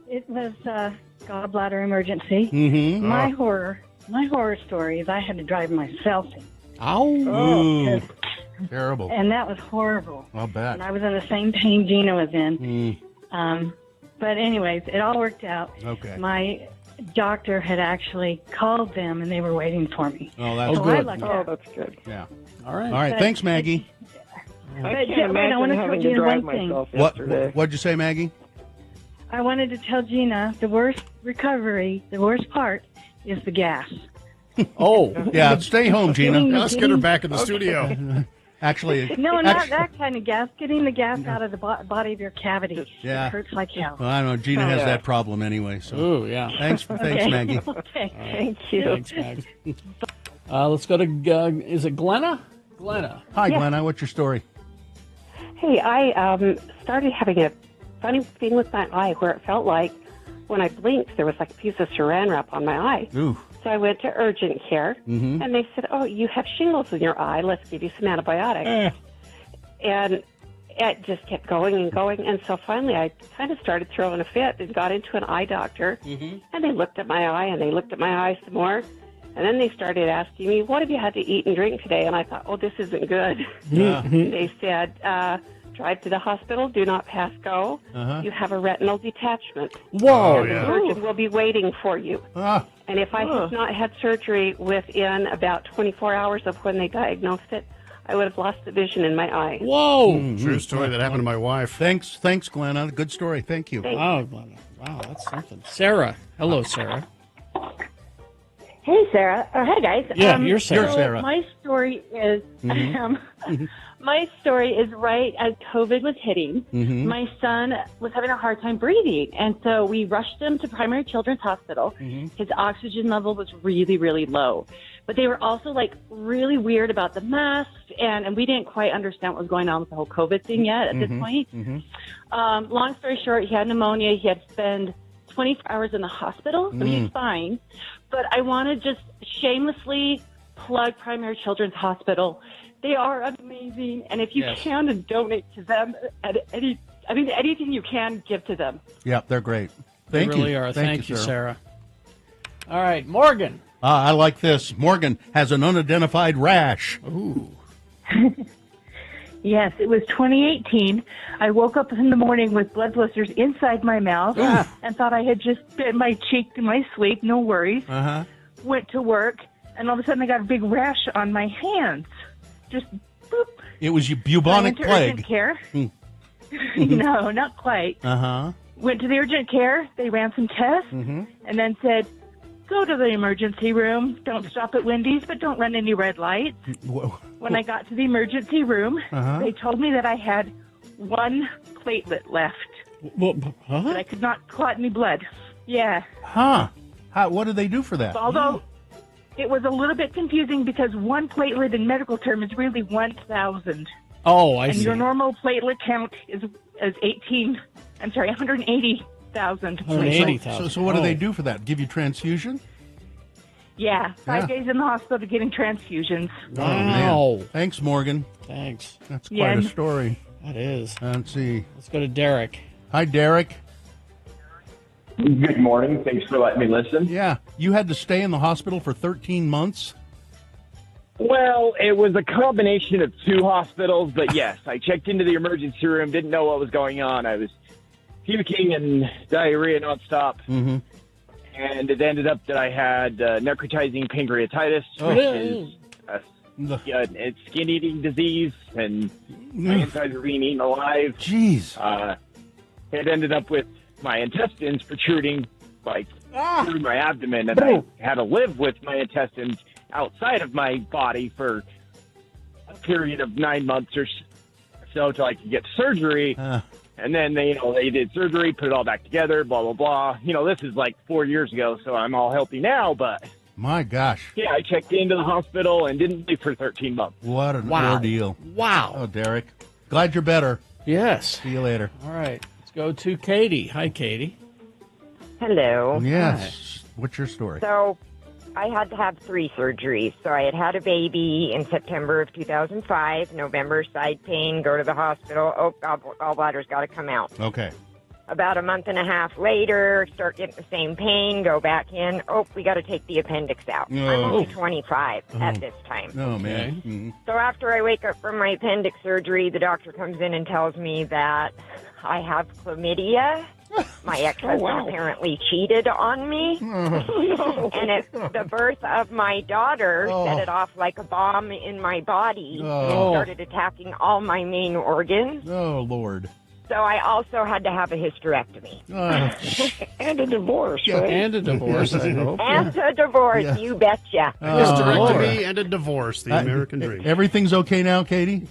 It was gallbladder emergency. Mm-hmm. My horror story is I had to drive myself in. Ow! Terrible. And that was horrible. I'll bet. And I was in the same pain Gina was in. But anyways, it all worked out. Okay. My doctor had actually called them, and they were waiting for me. Oh, that's so good. I lucked out. That's good. Yeah. All right. All right. Thanks, Maggie. I can't imagine having to drive myself yesterday. What'd you say, Maggie? I wanted to tell Gina the worst part is the gas. Oh, yeah. Stay home, Gina. Let's get her back in the studio. Actually, not that kind of gas. Getting the gas out of the body of your cavity. Yeah. It hurts like hell. Well, I don't know. Gina has that problem anyway. So. Ooh, yeah. Thanks, Maggie. Okay, thank you. Thanks, Maggie. Let's go to, is it Glenna? Glenna. Hi, Glenna. What's your story? Hey, I started having a funny thing with my eye where it felt like when I blinked, there was like a piece of saran wrap on my eye. Ooh. So I went to urgent care, and they said, oh, you have shingles in your eye. Let's give you some antibiotics. And it just kept going and going. And so finally I kind of started throwing a fit and got into an eye doctor. And they looked at my eye, and they looked at my eye some more. And then they started asking me, what have you had to eat and drink today? And I thought, oh, this isn't good. They said, drive to the hospital, do not pass go. You have a retinal detachment. Whoa. And the surgeon will be waiting for you. And if I had not had surgery within about 24 hours of when they diagnosed it, I would have lost the vision in my eye. Whoa. True story that happened to my wife. Thanks, Glenna. Good story. Thank you. Oh, Glenna. Wow, that's something. Sarah. Hello, Sarah. Hey, Sarah. Hi, guys. Yeah, you're Sarah. So Sarah. my story is My story is right as COVID was hitting. Mhm. My son was having a hard time breathing, and so we rushed him to Primary Children's Hospital. His oxygen level was really, really low. But they were also, like, really weird about the masks, and we didn't quite understand what was going on with the whole COVID thing yet at this point. Long story short, he had pneumonia. He had to spend 24 hours in the hospital, so he's fine. But I want to just shamelessly plug Primary Children's Hospital. They are amazing, and if you can donate to them at anything you can, give to them. Yeah, they're great. They Thank you. really are. Thank you, Sarah. All right, Morgan. I like this. Morgan has an unidentified rash. Ooh. Yes, it was 2018. I woke up in the morning with blood blisters inside my mouth and thought I had just bit my cheek in my sleep. No worries. Went to work, and all of a sudden I got a big rash on my hands. Just boop. It was I bubonic went to plague. urgent care. No, not quite. Uh-huh. Went to the urgent care. They ran some tests and then said, go to the emergency room. Don't stop at Wendy's, but don't run any red lights. When I got to the emergency room, they told me that I had one platelet left. That I could not clot any blood. Yeah. What did they do for that? Although it was a little bit confusing because one platelet in medical term is really 1,000. Oh, I and see. your normal platelet count is 180,000. So what do they do for that? Give you transfusion? Yeah, 5 days in the hospital getting transfusions. Wow. Thanks, Morgan. Thanks. That's quite a story. That is. Let's see. Let's go to Derek. Hi, Derek. Good morning. Thanks for letting me listen. Yeah. You had to stay in the hospital for 13 months? Well, it was a combination of two hospitals, but yes, I checked into the emergency room, didn't know what was going on. I was puking and diarrhea nonstop. And it ended up that I had necrotizing pancreatitis, which is it's skin-eating disease, and my insides were being eaten alive. Jeez. It ended up with my intestines protruding through my abdomen, and I had to live with my intestines outside of my body for a period of 9 months or so till I could get surgery. And then they did surgery, put it all back together, blah, blah, blah. This is like 4 years ago, so I'm all healthy now, but... My gosh. Yeah, I checked into the hospital and didn't leave for 13 months. What an ordeal. Wow. Oh, Derek. Glad you're better. Yes. See you later. All right. Let's go to Katie. Hi, Katie. Hello. Yes. What's your story? So I had to have 3 surgeries. So I had a baby in September of 2005, November, side pain, go to the hospital. Oh, gallbladder's got to come out. Okay. About a month and a half later, start getting the same pain, go back in. Oh, we got to take the appendix out. I'm only 25 at this time. Oh, man. So after I wake up from my appendix surgery, the doctor comes in and tells me that I have chlamydia. My ex-husband apparently cheated on me. And the birth of my daughter set it off like a bomb in my body and started attacking all my main organs. Oh, Lord. So I also had to have a hysterectomy. And a divorce, Yeah, right? and a divorce, I hope. And a divorce, you betcha. Hysterectomy and a divorce, the American dream. Everything's okay now, Katie?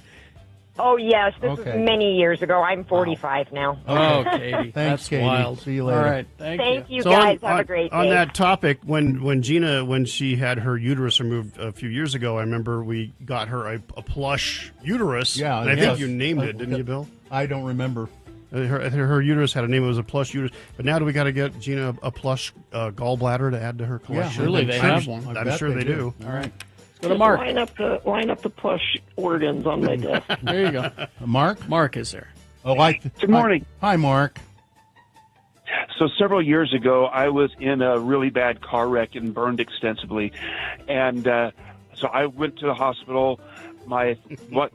Oh, yes. This was Okay. many years ago. I'm 45 now. Oh, Katie. Thanks, That's Katie. wild. See you later. All right. Thank you. you guys. Have a great day. On that topic, when Gina, when she had her uterus removed a few years ago, I remember we got her a plush uterus. Yeah, and I think you named it, didn't you, Bill? I don't remember. Her uterus had a name. It was a plush uterus. But now do we got to get Gina a plush gallbladder to add to her collection? surely they have one. I'm sure they do. All right. Let's go to Mark. Line up the plush organs on my desk. There you go. Mark? Mark is there. Oh, Good morning. Hi, Mark. So several years ago, I was in a really bad car wreck and burned extensively. And so I went to the hospital. My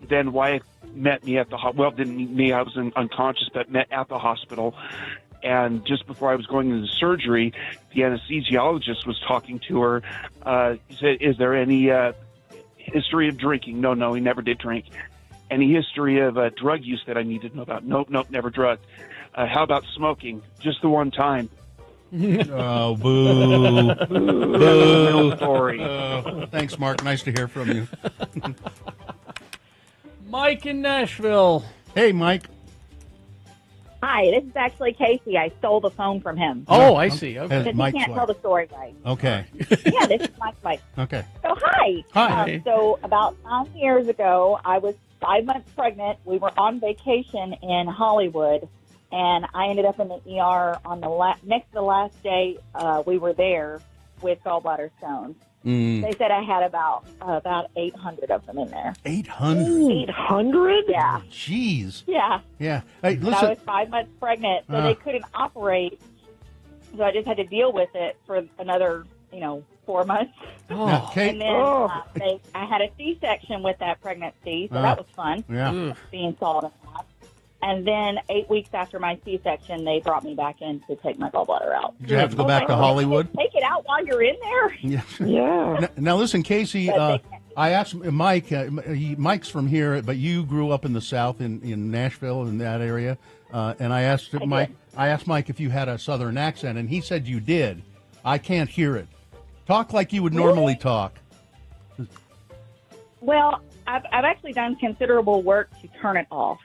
then wife met me at the hospital. Well, didn't meet me. I was unconscious, but met at the hospital. And just before I was going into surgery, the anesthesiologist was talking to her. He said, is there any history of drinking? No, he never did drink. Any history of drug use that I needed to know about? Nope, never drugged. How about smoking? Just the one time. Oh, boo. Boo. Story. Thanks, Mark. Nice to hear from you. Mike in Nashville. Hey, Mike. Hi, this is actually Casey. I stole the phone from him. Oh, I see. Okay. Because he can't tell the story right. Okay. Yeah, this is Mike's wife. Okay. So, hi. Hi. So, about 9 years ago, I was 5 months pregnant. We were on vacation in Hollywood, and I ended up in the ER on the next to the last day we were there with gallbladder stones. They said I had about 800 of them in there. 800? 800? Yeah. Jeez. Yeah. Yeah. Hey, And listen. I was 5 months pregnant, so they couldn't operate. So I just had to deal with it for another, 4 months. Now, Kate- And then I had a C-section with that pregnancy, so that was fun. Yeah. Being sawed in half. And then 8 weeks after my C-section, they brought me back in to take my gallbladder out. Did you have to go back to Hollywood? Take it out while you're in there? Yeah. Yeah. Now listen, Casey. I asked Mike. Mike's from here, but you grew up in the South, in Nashville, in that area. And I asked Mike. I asked Mike if you had a Southern accent, and he said you did. I can't hear it. Talk like you would normally talk. Well, I've actually done considerable work to turn it off.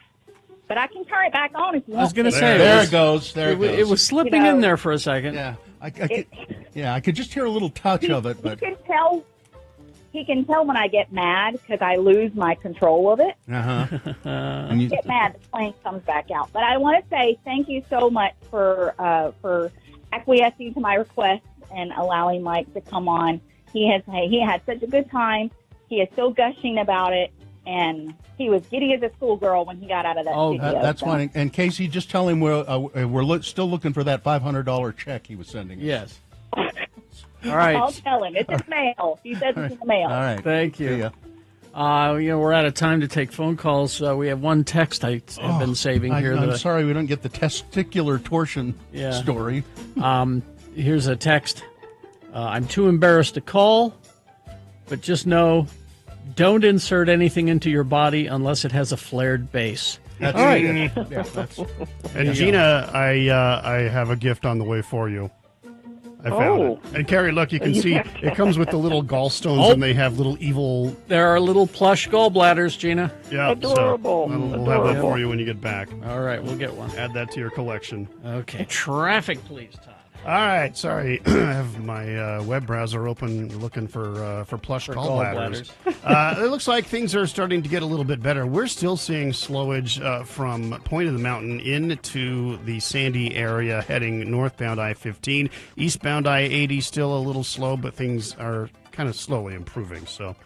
But I can turn it back on if you want. I was going to say. There it goes. There it goes. It was slipping in there for a second. Yeah. I could just hear a little touch of it, but He can tell when I get mad because I lose my control of it. And Get mad, the plane comes back out. But I want to say thank you so much for acquiescing to my request and allowing Mike to come on. He had such a good time. He is so gushing about it, and he was giddy as a schoolgirl when he got out of that studio. That's fine. And Casey, just tell him we're still looking for that $500 check he was sending us. Yes. All right. I'll tell him. It's his mail. He says it's in the mail. All right. Thank you. See ya. We're out of time to take phone calls. We have one text I have been saving here. I'm sorry we don't get the testicular torsion story. Here's a text. I'm too embarrassed to call, but just know, don't insert anything into your body unless it has a flared base. That's all right. And Gina, I have a gift on the way for you. I found it. And Carrie, look, you can see it comes with the little gallstones, and they have little evil. There are little plush gallbladders, Gina. Yeah, adorable. So we'll have that for you when you get back. All right, we'll get one. Add that to your collection. Okay, traffic, please, Todd. All right, sorry. I have my web browser open looking for plush gallbladders. It looks like things are starting to get a little bit better. We're still seeing slowage from Point of the Mountain into the Sandy area heading northbound I-15. Eastbound I-80 still a little slow, but things are kind of slowly improving. So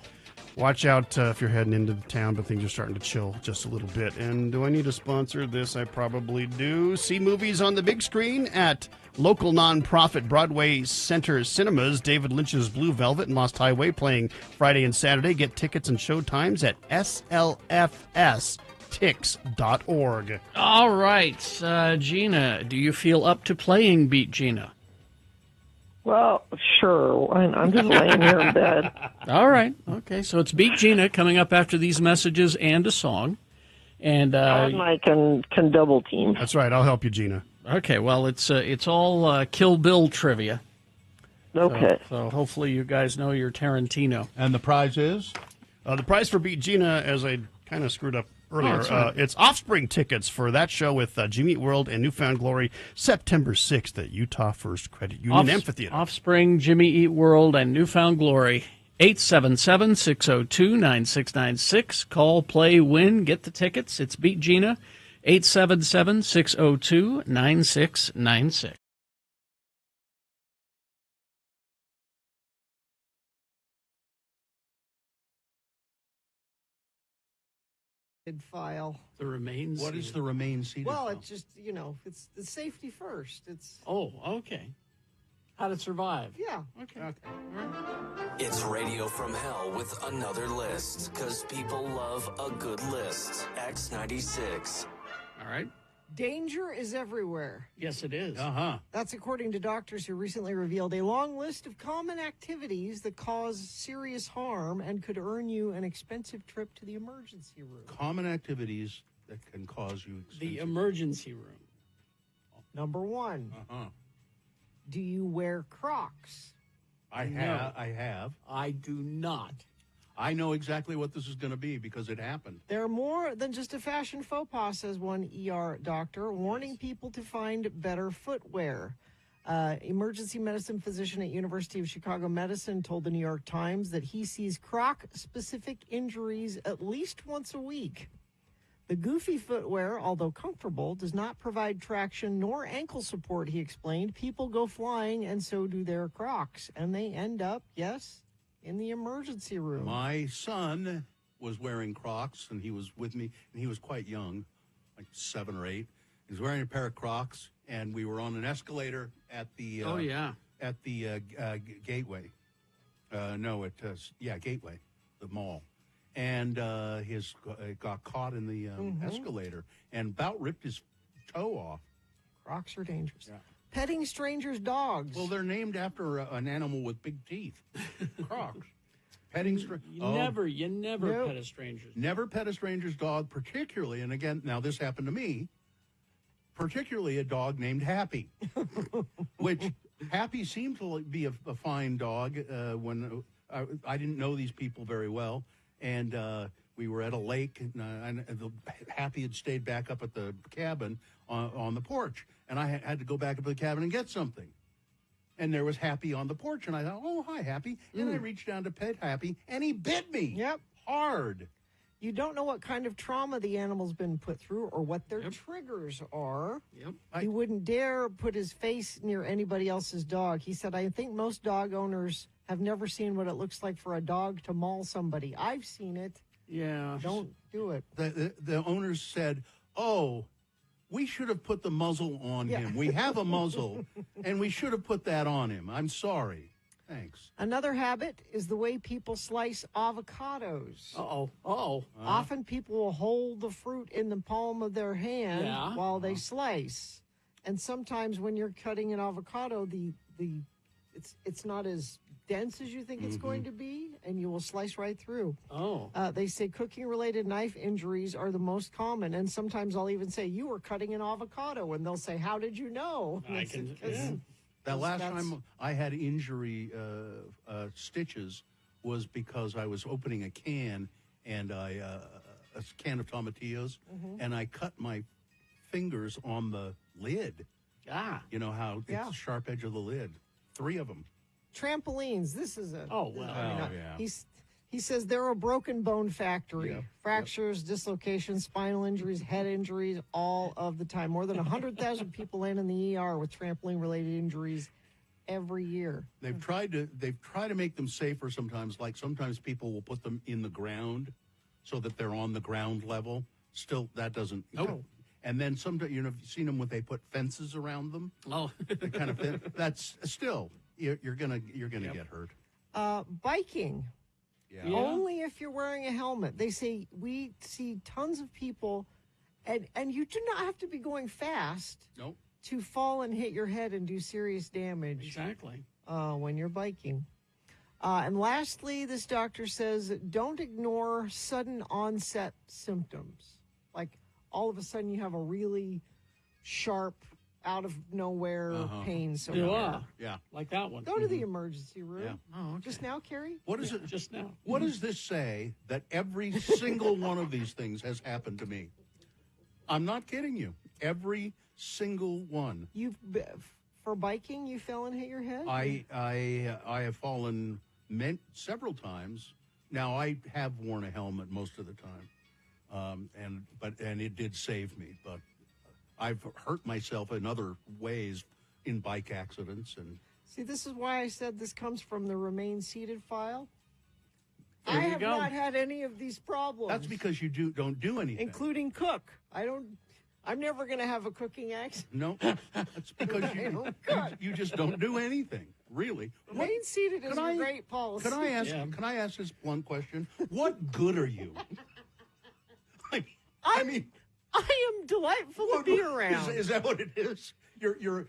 watch out if you're heading into the town, but things are starting to chill just a little bit. And do I need to sponsor this? I probably do. See movies on the big screen at local nonprofit Broadway Center Cinemas. David Lynch's Blue Velvet and Lost Highway playing Friday and Saturday. Get tickets and show times at slfstix.org. All right, Gina, do you feel up to playing Beat Gina? Well, sure. I'm just laying here in bed. All right. Okay, so it's Beat Gina coming up after these messages and a song. And I can double team. That's right. I'll help you, Gina. Okay, well, it's all Kill Bill trivia. Okay. So hopefully you guys know your Tarantino. And the prize is? The prize for Beat Gina, as I kind of screwed up earlier, that's right. it's Offspring tickets for that show with Jimmy Eat World and Newfound Glory, September 6th at Utah First Credit Union Amphitheater. Offspring, Jimmy Eat World, and Newfound Glory. 877-602-9696. Call, play, win, get the tickets. It's Beat Gina. 877-602-9696. File. The remains. What is the remain seated? Well, it's just, it's the safety first. It's okay. How to survive. Yeah. Okay. It's Radio from Hell with another list, because people love a good list. X96. All right. Danger is everywhere. Yes, it is. That's according to doctors who recently revealed a long list of common activities that cause serious harm and could earn you an expensive trip to the emergency room. Common activities that can cause you The emergency room. Number one. Do you wear Crocs? I have. I do not. I know exactly what this is going to be because it happened. They're more than just a fashion faux pas, says one ER doctor, warning people to find better footwear. Emergency medicine physician at University of Chicago Medicine told the New York Times that he sees Croc-specific injuries at least once a week. The goofy footwear, although comfortable, does not provide traction nor ankle support, he explained. People go flying, and so do their Crocs, and they end up, yes, in the emergency room. My son was wearing Crocs, and he was with me, and he was quite young, like 7 or 8. He was wearing a pair of Crocs, and we were on an escalator at the Gateway. Gateway, the mall. And his got caught in the escalator and about ripped his toe off. Crocs are dangerous. Yeah. Petting strangers' dogs. Well, they're named after an animal with big teeth. Crocs. Petting You never pet a stranger's dog. Never pet a stranger's dog, particularly, and again, now this happened to me, particularly a dog named Happy, which Happy seemed to be a fine dog when I didn't know these people very well. And we were at a lake, and Happy had stayed back up at the cabin on the porch. And I had to go back up to the cabin and get something. And there was Happy on the porch. And I thought, oh, hi, Happy. And I reached down to pet Happy, and he bit me. Yep. Hard. You don't know what kind of trauma the animal's been put through or what their triggers are. Yep. He wouldn't dare put his face near anybody else's dog. He said, I think most dog owners have never seen what it looks like for a dog to maul somebody. I've seen it. Yeah. Don't do it. The owners said, oh, we should have put the muzzle on him. We have a muzzle, and we should have put that on him. I'm sorry. Thanks. Another habit is the way people slice avocados. Often people will hold the fruit in the palm of their hand while they slice. And sometimes when you're cutting an avocado, it's not as dense as you think it's going to be, and you will slice right through. They say cooking-related knife injuries are the most common, and sometimes I'll even say, you were cutting an avocado, and they'll say, how did you know? That last time I had injury stitches was because I was opening a can, and a can of tomatillos, and I cut my fingers on the lid. You know how it's the sharp edge of the lid. 3 of them. Trampolines. This is a... yeah. He says they're a broken bone factory. Fractures, dislocations, spinal injuries, head injuries, all of the time. More than 100,000 people end in the ER with trampoline-related injuries every year. They've tried to make them safer sometimes. Like sometimes people will put them in the ground so that they're on the ground level. Still, that doesn't... And then sometimes, you've seen them when they put fences around them. The kind of thing. That's still, you're gonna get hurt. Biking. Only if you're wearing a helmet. They say we see tons of people, and you do not have to be going fast to fall and hit your head and do serious damage. Exactly. When you're biking. And lastly, this doctor says don't ignore sudden onset symptoms. Like all of a sudden you have a really sharp, out of nowhere pain somewhere. Like that one. Go to the emergency room. Yeah. Oh, okay. Just now, Carrie? What is it? Just now. What does this say that every single one of these things has happened to me? I'm not kidding you. Every single one. For biking, you fell and hit your head? I have fallen several times. Now, I have worn a helmet most of the time, and it did save me. But I've hurt myself in other ways in bike accidents. And see, this is why I said this comes from the Remain Seated file. There I have not had any of these problems. That's because you don't do anything, including cook. I'm never going to have a cooking accident. No, that's because you just don't do anything, really. Remain seated is a great policy. Can I ask this blunt question? What good are you? I am delightful to be around. Is that what it is? You're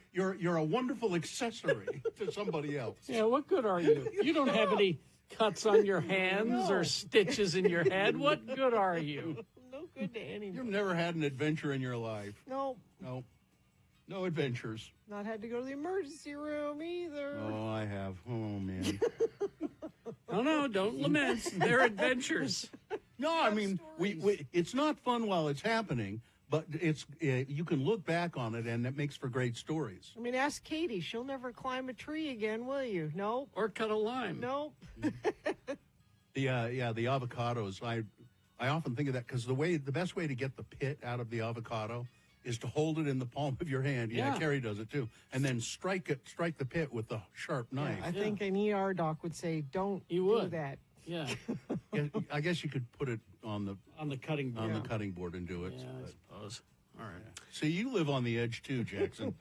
a wonderful accessory to somebody else. Yeah, what good are you? You don't have any cuts on your hands or stitches in your head. What good are you? No good to anyone. You've never had an adventure in your life. No. No adventures. Not had to go to the emergency room either. Oh, I have. Oh, man. No, don't lament. They're adventures. No, I mean, it's not fun while it's happening, but you can look back on it, and it makes for great stories. I mean, ask Katie. She'll never climb a tree again, will you? No. Or cut a lime. No. The avocados. I often think of that because the best way to get the pit out of the avocado is to hold it in the palm of your hand. Yeah, Carrie does it too, and then strike the pit with the sharp knife. I think an ER doc would say, "Don't do that." Yeah. I guess you could put it on the cutting board. the cutting board and do it. Yeah, I suppose. All right. See, you live on the edge too, Jackson.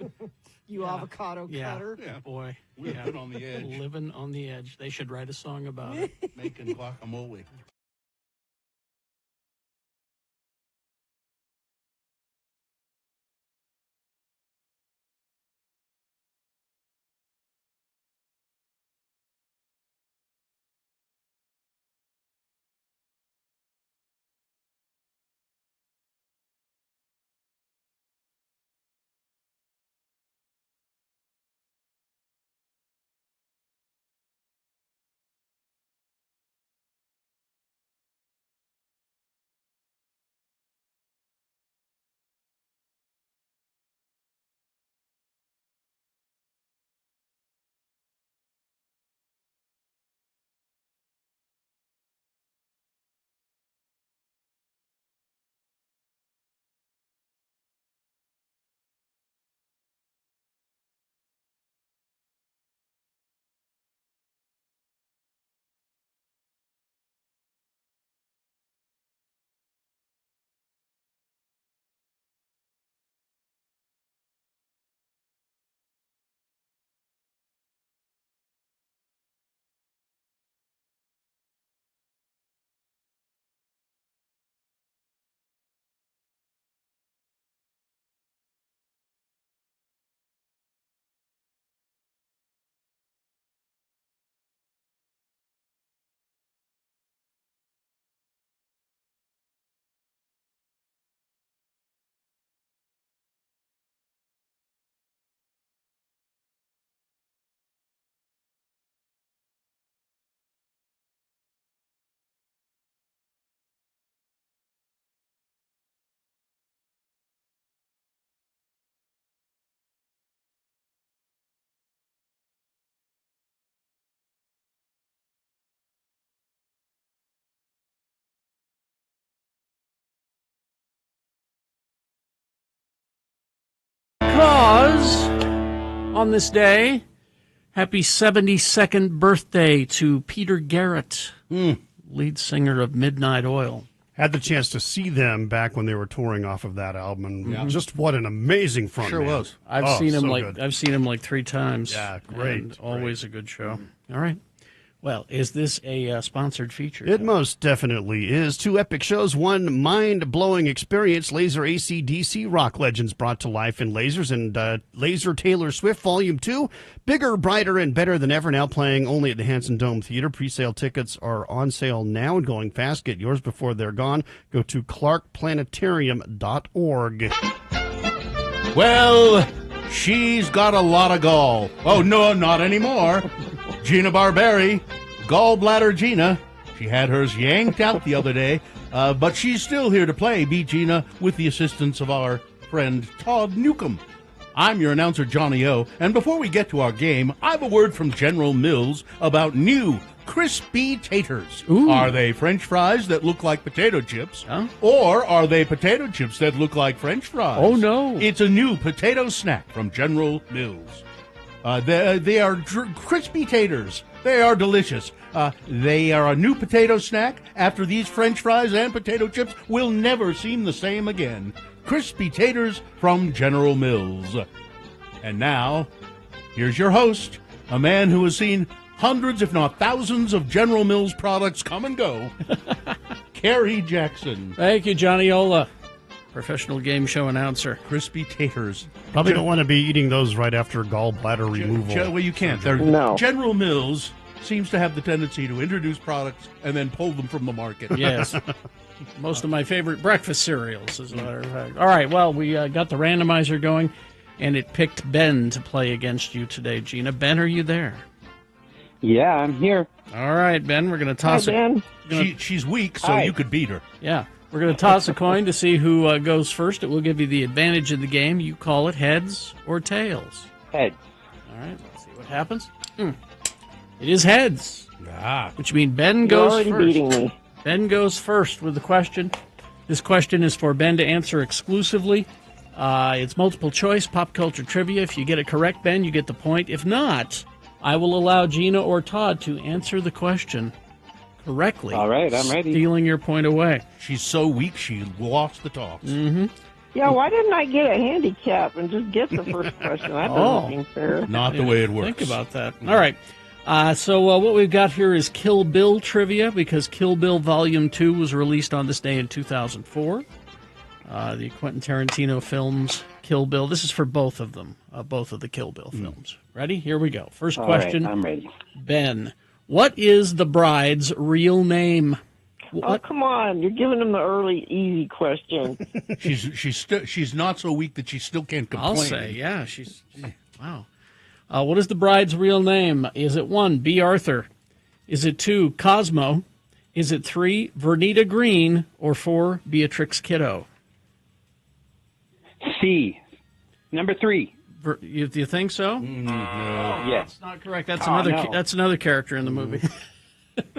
You avocado cutter. Yeah, boy. Living on the edge. Living on the edge. They should write a song about it. Making guacamole. Because on this day, happy 72nd birthday to Peter Garrett, lead singer of Midnight Oil. Had the chance to see them back when they were touring off of that album. And just what an amazing front Sure man. was. I've seen him good. I've seen him like 3 times. Yeah, great. And always a good show. All right. Well, is this a sponsored feature? It most definitely is. 2 epic shows, 1 mind-blowing experience. Laser AC/DC rock legends brought to life in lasers, and Laser Taylor Swift Volume 2. Bigger, brighter, and better than ever. Now playing only at the Hanson Dome Theater. Pre-sale tickets are on sale now and going fast. Get yours before they're gone. Go to clarkplanetarium.org. Well, she's got a lot of gall. Oh, no, not anymore. Gina Barberi, gallbladder Gina. She had hers yanked out the other day, but she's still here to play Beat Gina with the assistance of our friend Todd Newcomb. I'm your announcer, Johnny O, and before we get to our game, I have a word from General Mills about new crispy taters. Ooh. Are they French fries that look like potato chips, or are they potato chips that look like French fries? Oh, no. It's a new potato snack from General Mills. They are crispy taters. They are delicious. They are a new potato snack. After these French fries and potato chips will never seem the same again. Crispy taters from General Mills. And now, here's your host, a man who has seen hundreds, if not thousands, of General Mills products come and go, Carrie Jackson. Thank you, Johnny Ola. Professional game show announcer. Crispy taters. Probably don't want to be eating those right after gallbladder removal. Well, you can't. No. General Mills seems to have the tendency to introduce products and then pull them from the market. Yes. Most of my favorite breakfast cereals, as a matter of fact. All right, well, we got the randomizer going, and it picked Ben to play against you today, Gina. Ben, are you there? Yeah, I'm here. All right, Ben, we're going to toss it. She's weak, so Hi. you could beat her. Yeah, we're going to toss a coin to see who goes first. It will give you the advantage in the game. You call it heads or tails. Heads. All right, let's see what happens. It is heads, which means Ben You're goes already first. beating me. Ben goes first with the question. This question is for Ben to answer exclusively. It's multiple choice, pop culture trivia. If you get it correct, Ben, you get the point. If not, I will allow Gina or Todd to answer the question correctly. All right, I'm ready. Stealing your point away. She's so weak, she lost the toss. Mm-hmm. Yeah, why didn't I get a handicap and just get the first question? That doesn't seem fair. Not the way it works. Think about that. All right. So what we've got here is Kill Bill trivia, because Kill Bill Volume 2 was released on this day in 2004. The Quentin Tarantino films, Kill Bill. This is for both of them, both of the Kill Bill films. Ready? Here we go. First All question. right, I'm ready. Ben, what is the bride's real name? Oh, come on. You're giving him the early, easy question. She's not so weak that she still can't complain. I'll say, yeah. Wow. What is the bride's real name? Is it 1, B. Arthur? Is it 2, Cosmo? Is it 3, Vernita Green? Or 4, Beatrix Kiddo? C. Number 3. Do you think so? No. Yes. That's not correct. That's Oh, another. no. That's another character in the movie.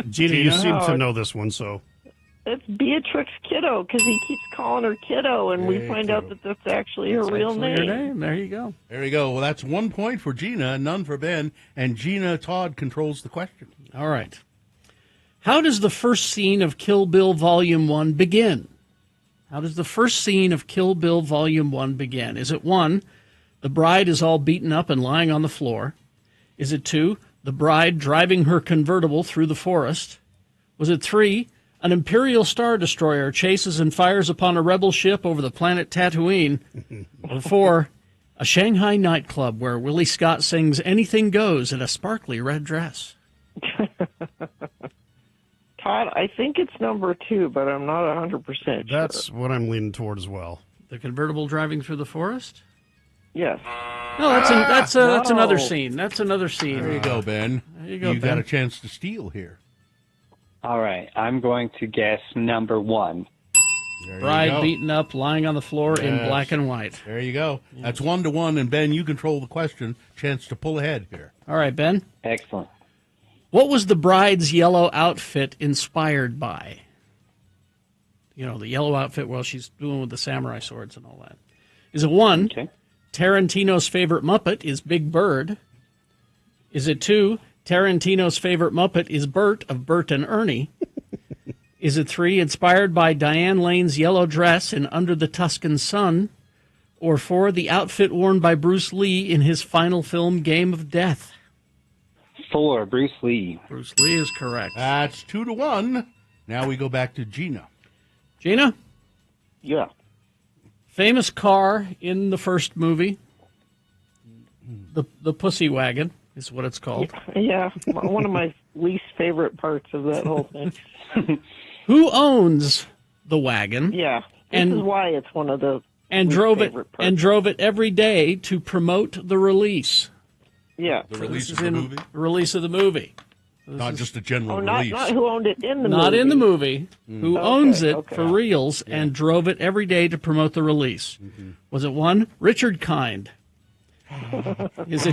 Gina, you seem to know this one, so. It's Beatrix Kiddo, because he keeps calling her Kiddo, and we find out that that's actually her real name. Your name. There you go. There you go. Well, that's 1 point for Gina, none for Ben, and Gina Todd controls the question. All right. How does the first scene of Kill Bill Volume 1 begin? How does the first scene of Kill Bill Volume 1 begin? Is it 1, the bride is all beaten up and lying on the floor? Is it 2, the bride driving her convertible through the forest? Was it 3, an Imperial Star Destroyer chases and fires upon a rebel ship over the planet Tatooine? Or 4, a Shanghai nightclub where Willie Scott sings Anything Goes in a sparkly red dress? Todd, I think it's number 2, but I'm not 100% sure. That's what I'm leaning toward as well. The convertible driving through the forest? Yes. No, that's another scene. That's another scene. There you go, Ben. There you go, You Ben. got a chance to steal here. All right, I'm going to guess number 1. There you Bride go. beaten up, lying on the floor in Yes. black and white. There you go. That's 1-1, and Ben, you control the question. Chance to pull ahead here. All right, Ben. Excellent. What was the bride's yellow outfit inspired by? You know, the yellow outfit while she's doing with the samurai swords and all that. Is it 1, Tarantino's favorite Muppet is Big Bird? Is it 2, Tarantino's favorite Muppet is Bert of Bert and Ernie? Is it 3, inspired by Diane Lane's yellow dress in Under the Tuscan Sun? Or 4, the outfit worn by Bruce Lee in his final film, Game of Death? 4, Bruce Lee. Bruce Lee is correct. That's 2-1. Now we go back to Gina. Gina? Yeah. Famous car in the first movie. The Pussy Wagon is what it's called. Yeah, one of my least favorite parts of that whole thing. Who owns the wagon? Yeah, this is why it's one of the and least drove it favorite parts. and drove it every day to promote the release. Yeah, The release This of is the in movie? Release of the movie. Not just a general not release. who owned it in the Not movie. in the movie. Who Okay, owns it okay. for reals and drove it every day to promote the release? Was it 1, Richard Kind? Is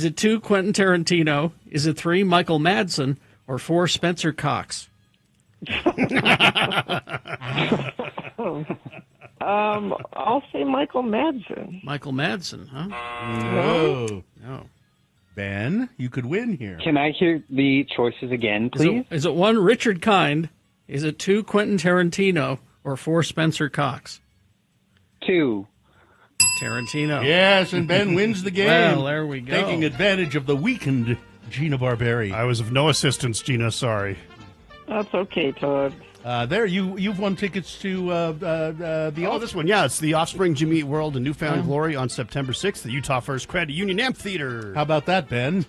it 2, Quentin Tarantino? Is it 3, Michael Madsen? Or 4, Spencer Cox? I'll say Michael Madsen. Michael Madsen, huh? No. Ben, you could win here. Can I hear the choices again, please? Is it 1, Richard Kind? Is it 2, Quentin Tarantino? Or 4, Spencer Cox? 2. Tarantino. Yes, and Ben wins the game. Well, there we go. Taking advantage of the weakened Gina Barberi. I was of no assistance, Gina. Sorry. That's okay, Todd. There, you've won tickets to this one. Yeah, it's the Offspring Jimmy Eat World in Newfound Glory on September 6th, the Utah First Credit Union Amphitheater. How about that, Ben?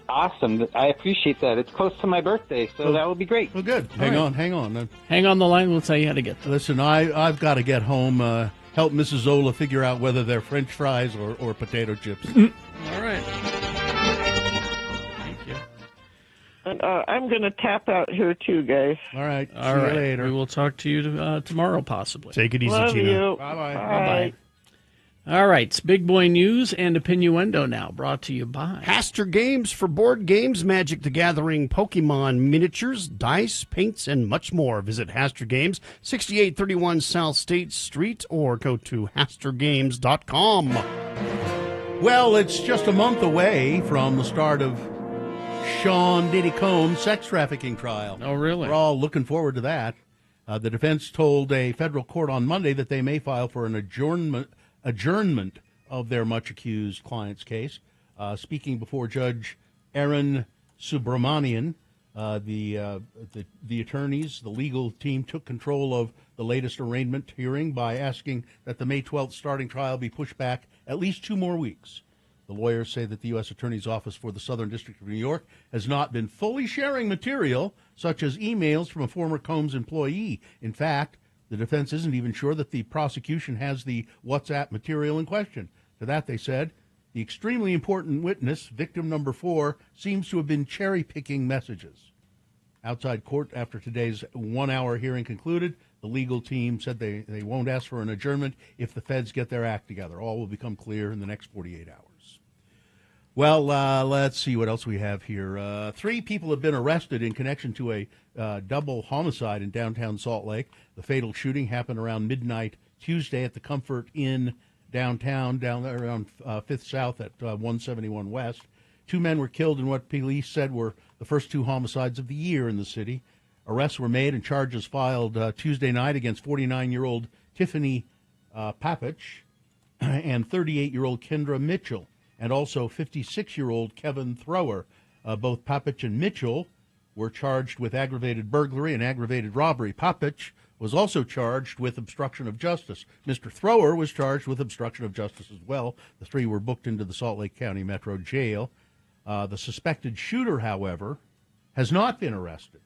Awesome. I appreciate that. It's close to my birthday, so that will be great. Well, good. Hang on. Hang on the line. We'll tell you how to get there. Listen, I've got to get home. Help Mrs. Zola figure out whether they're French fries or potato chips. All right. Thank you. And I'm going to tap out here too, guys. All right. All See right. you later. We will talk to you tomorrow, possibly. Take it easy, Love Gina. you. Bye-bye. Bye-bye. All right, it's Big Boy News and Opinioendo now, brought to you by Haster Games for board games, Magic the Gathering, Pokemon miniatures, dice, paints, and much more. Visit Haster Games, 6831 South State Street, or go to hastergames.com. Well, it's just a month away from the start of Sean Diddy Combs' sex trafficking trial. Oh, really? We're all looking forward to that. The defense told a federal court on Monday that they may file for an adjournment of their much-accused client's case. Speaking before Judge Aaron Subramanian, the attorneys, the legal team, took control of the latest arraignment hearing by asking that the May 12th starting trial be pushed back at least 2 more weeks. The lawyers say that the U.S. Attorney's Office for the Southern District of New York has not been fully sharing material, such as emails from a former Combs employee. In fact, the defense isn't even sure that the prosecution has the WhatsApp material in question. To that, they said, the extremely important witness, victim number 4, seems to have been cherry-picking messages. Outside court, after today's 1-hour hearing concluded, the legal team said they won't ask for an adjournment if the feds get their act together. All will become clear in the next 48 hours. Well, let's see what else we have here. 3 people have been arrested in connection to a double homicide in downtown Salt Lake. The fatal shooting happened around midnight Tuesday at the Comfort Inn downtown, down there around 5th South at 171 West. 2 men were killed in what police said were the first 2 homicides of the year in the city. Arrests were made and charges filed Tuesday night against 49-year-old Tiffany Papich and 38-year-old Kendra Mitchell, and also 56-year-old Kevin Thrower. Both Papich and Mitchell were charged with aggravated burglary and aggravated robbery. Papich was also charged with obstruction of justice. Mr. Thrower was charged with obstruction of justice as well. The 3 were booked into the Salt Lake County Metro Jail. The suspected shooter, however, has not been arrested.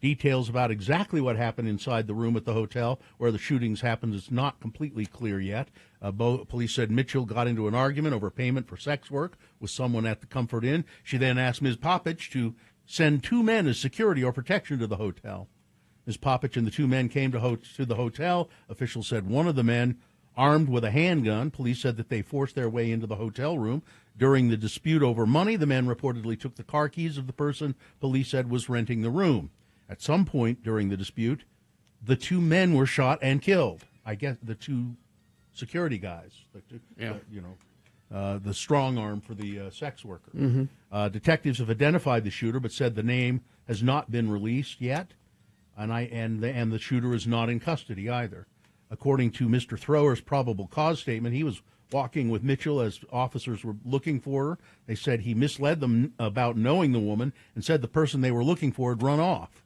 Details about exactly what happened inside the room at the hotel where the shootings happened is not completely clear yet. Police said Mitchell got into an argument over payment for sex work with someone at the Comfort Inn. She then asked Ms. Papich to send 2 men as security or protection to the hotel. Ms. Papich and the 2 men came to the hotel. Officials said one of the men armed with a handgun. Police said that they forced their way into the hotel room. During the dispute over money, the men reportedly took the car keys of the person police said was renting the room. At some point during the dispute, the 2 men were shot and killed. I guess the 2 security guys, the strong arm for the sex worker. Detectives have identified the shooter, but said the name has not been released yet, and the shooter is not in custody either. According to Mr. Thrower's probable cause statement, he was walking with Mitchell as officers were looking for her. They said he misled them about knowing the woman and said the person they were looking for had run off.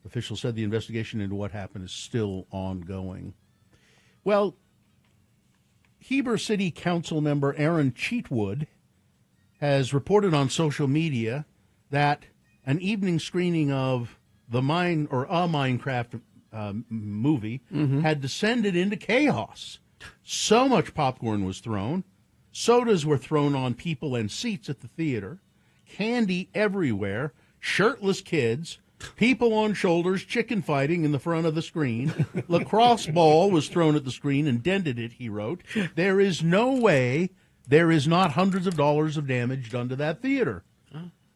Officials said the investigation into what happened is still ongoing. Well, Heber City Council member Aaron Cheatwood has reported on social media that an evening screening of a Minecraft movie had descended into chaos. So much popcorn was thrown. Sodas were thrown on people and seats at the theater. Candy everywhere. Shirtless kids. People on shoulders, chicken fighting in the front of the screen. Lacrosse ball was thrown at the screen and dented it, he wrote. There is no way there is not hundreds of dollars of damage done to that theater.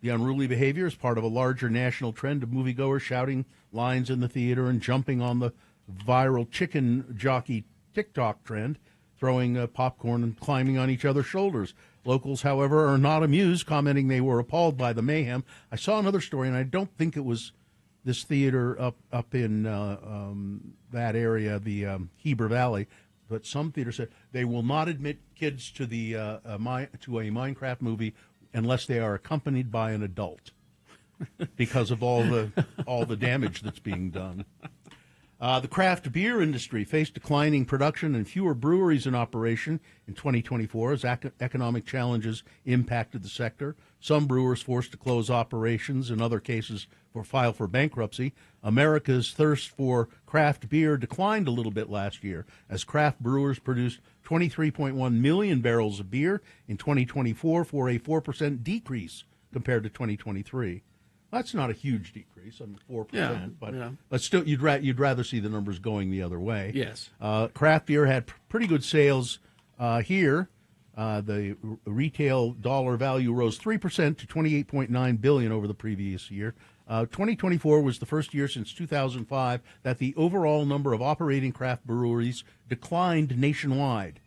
The unruly behavior is part of a larger national trend of moviegoers shouting lines in the theater and jumping on the viral chicken jockey TikTok trend, throwing popcorn and climbing on each other's shoulders. Locals, however, are not amused, commenting they were appalled by the mayhem. I saw another story, and I don't think it was this theater up in that area, the Heber Valley, but some theaters said they will not admit kids to to a Minecraft movie unless they are accompanied by an adult, because of all the damage that's being done. The craft beer industry faced declining production and fewer breweries in operation in 2024 as economic challenges impacted the sector. Some brewers forced to close operations, in other cases file for bankruptcy. America's thirst for craft beer declined a little bit last year as craft brewers produced 23.1 million barrels of beer in 2024 for a 4% decrease compared to 2023. That's not a huge decrease, 4%, Yeah, but yeah. but still, you'd rather see the numbers going the other way. Yes. Craft beer had pretty good sales here. The retail dollar value rose 3% to $28.9 billion over the previous year. 2024 was the first year since 2005 that the overall number of operating craft breweries declined nationwide.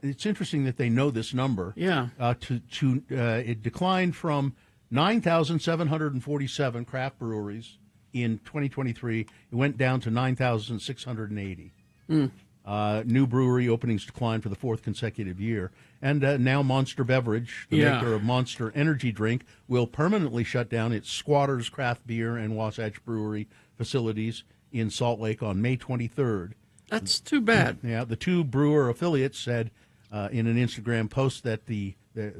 It's interesting that they know this number. Yeah. It declined from 9,747 craft breweries in 2023. It went down to 9,680. New brewery openings declined for the fourth consecutive year. And now Monster Beverage, the maker of Monster Energy Drink, will permanently shut down its Squatters Craft Beer and Wasatch Brewery facilities in Salt Lake on May 23rd. That's too bad. Yeah, the two brewer affiliates said in an Instagram post that the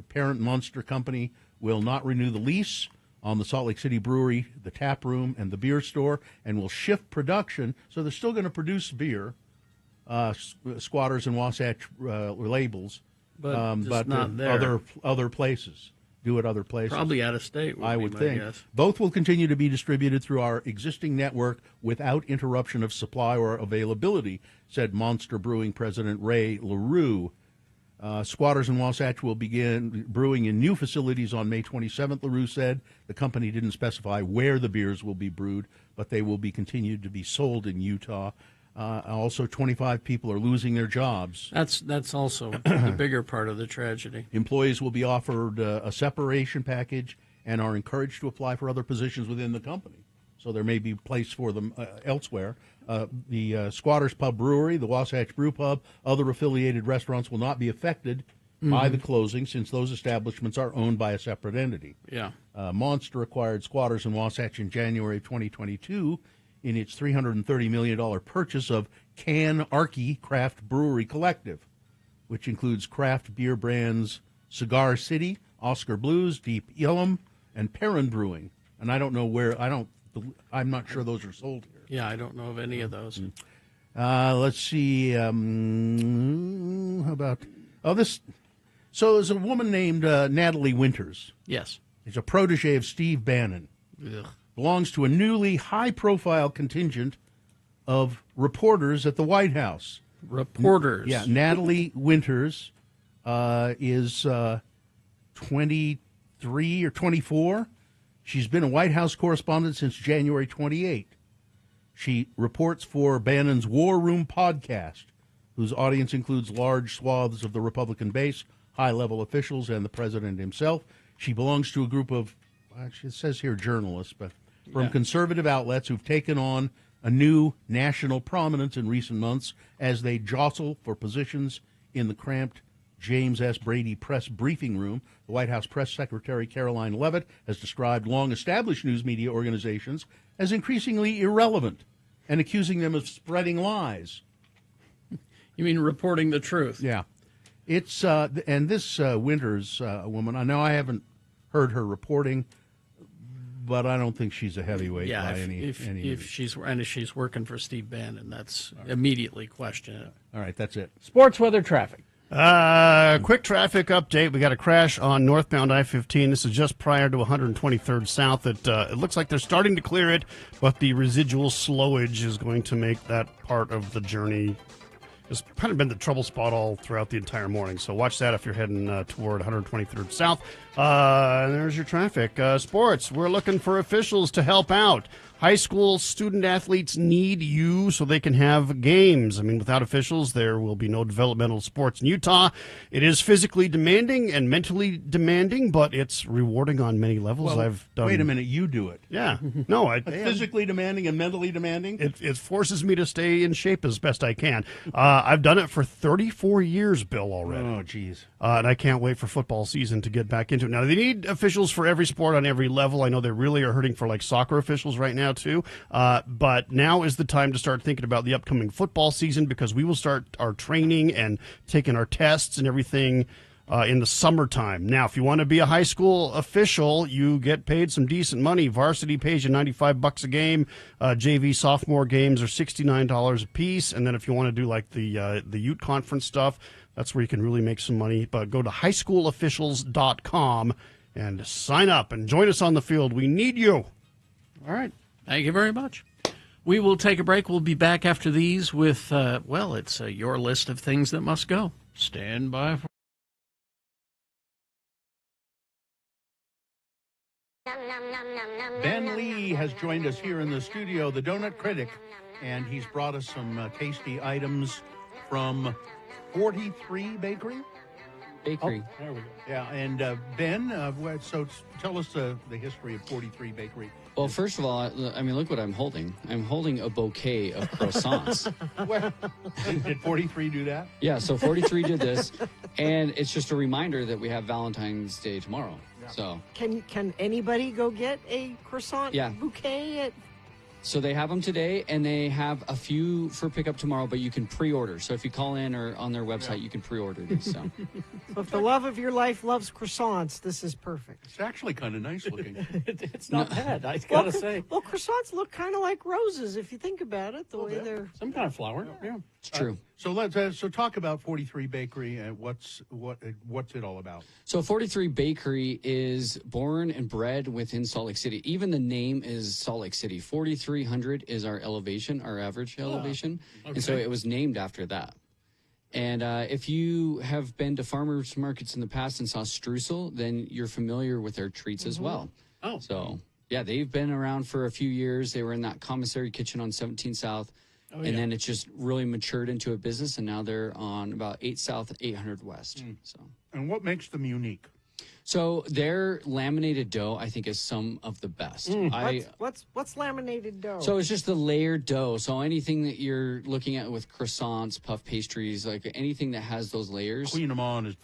parent Monster company will not renew the lease on the Salt Lake City Brewery, the tap room, and the beer store, and will shift production. So they're still going to produce beer, Squatters and Wasatch labels, but not there. other places. Do it other places. Probably out of state, I would my think. guess. Both will continue to be distributed through our existing network without interruption of supply or availability, said Monster Brewing President Ray LaRue. Squatters and Wasatch will begin brewing in new facilities on May 27th, LaRue said. The company didn't specify where the beers will be brewed, but they will be continued to be sold in Utah. Also, 25 people are losing their jobs. That's also the bigger part of the tragedy. Employees will be offered a separation package and are encouraged to apply for other positions within the company. So there may be place for them elsewhere. The Squatters Pub Brewery, the Wasatch Brew Pub, other affiliated restaurants will not be affected by the closing since those establishments are owned by a separate entity. Yeah. Monster acquired Squatters and Wasatch in January of 2022 in its $330 million purchase of Can Arky Craft Brewery Collective, which includes craft beer brands Cigar City, Oscar Blues, Deep Ellum, and Perrin Brewing. And I don't know where, I'm not sure those are sold here. Yeah, I don't know of any of those. Let's see. How about this? So there's a woman named Natalie Winters. Yes. She's a protege of Steve Bannon. Ugh. Belongs to a newly high-profile contingent of reporters at the White House. Reporters. Yeah, Natalie Winters is 23 or 24. She's been a White House correspondent since January 28. She reports for Bannon's War Room podcast, whose audience includes large swaths of the Republican base, high-level officials, and the president himself. She belongs to a group of, it says here journalists, but from conservative outlets who've taken on a new national prominence in recent months as they jostle for positions in the cramped James S. Brady press briefing room. The White House press secretary Caroline Leavitt has described long-established news media organizations as increasingly irrelevant and accusing them of spreading lies. You mean reporting the truth? Yeah. It's and this Winters woman, I know I haven't heard her reporting, but I don't think she's a heavyweight by any if she's working for Steve Bannon, that's immediately questioned. All right, that's it. Sports weather traffic. Quick traffic update. We got a crash on northbound I-15. This is just prior to 123rd South. It looks like they're starting to clear it, but the residual slowage is going to make that part of the journey. It's kind of been the trouble spot all throughout the entire morning. So watch that if you're heading toward 123rd South. And there's your traffic. Sports, we're looking for officials to help out. High school student athletes need you so they can have games. I mean, without officials, there will be no developmental sports in Utah. It is physically demanding and mentally demanding, but it's rewarding on many levels. Well, I've done. Wait a minute, you do it. Yeah. No, physically demanding and mentally demanding? It forces me to stay in shape as best I can. I've done it for 34 years, Bill, already. Oh, geez. And I can't wait for football season to get back into it. Now, they need officials for every sport on every level. I know they really are hurting for, like, soccer officials right now, too. But now is the time to start thinking about the upcoming football season because we will start our training and taking our tests and everything in the summertime. Now, if you want to be a high school official, you get paid some decent money. Varsity pays you $95 a game. JV sophomore games are $69 a piece. And then if you want to do like the Ute Conference stuff, that's where you can really make some money. But go to highschoolofficials.com And sign up and join us on the field. We need you. All right. Thank you very much. We will take a break. We'll be back after these with, it's your list of things that must go. Stand by for. Ben Lee has joined us here in the studio, the Donut Critic, and he's brought us some tasty items from 43 Bakery. Bakery. Oh, there we go. Yeah, and Ben, so tell us the history of 43 Bakery. Well, first of all, I mean, look what I'm holding. I'm holding a bouquet of croissants. Well, did 43 do that? Yeah, so 43 did this, and it's just a reminder that we have Valentine's Day tomorrow. Yeah. So can anybody go get a croissant bouquet at? So they have them today, and they have a few for pickup tomorrow, but you can pre-order. So if you call in or on their website, you can pre-order these. So. So if the love of your life loves croissants, this is perfect. It's actually kind of nice looking. It's not bad, I gotta say. Well, croissants look kind of like roses if you think about it, the way they're... Some kind of flower, yeah. It's true. So let's talk about 43 Bakery and what's it all about. So 43 Bakery is born and bred within Salt Lake City. Even the name is Salt Lake City. 4,300 is our elevation, our average elevation, and so it was named after that. And if you have been to farmers markets in the past and saw streusel, then you're familiar with their treats as well. Oh, so yeah, they've been around for a few years. They were in that commissary kitchen on 17 South. And then it just really matured into a business, and now they're on about 8 South, 800 West. So, and what makes them unique? So their laminated dough, I think, is some of the best. What's laminated dough? So it's just the layered dough. So anything that you're looking at with croissants, puff pastries, like anything that has those layers. Queen Amon is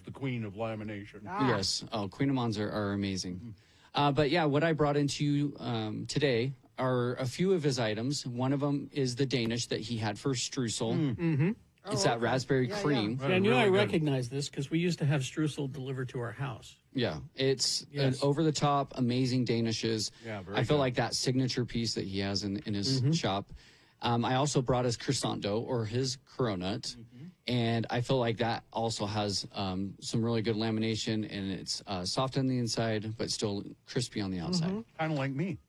the queen of lamination. Yes. Oh, Queen Amons are amazing. But yeah, what I brought into you today are a few of his items. One of them is the Danish that he had for streusel. Mm-hmm. It's that raspberry cream. Yeah, I knew I recognized this because we used to have streusel delivered to our house. Yeah, it's an over-the-top, amazing Danishes. Yeah, I feel like that signature piece that he has in his shop. I also brought his croissant dough, or his cronut, and I feel like that also has some really good lamination, and it's soft on the inside, but still crispy on the outside. Kind of like me.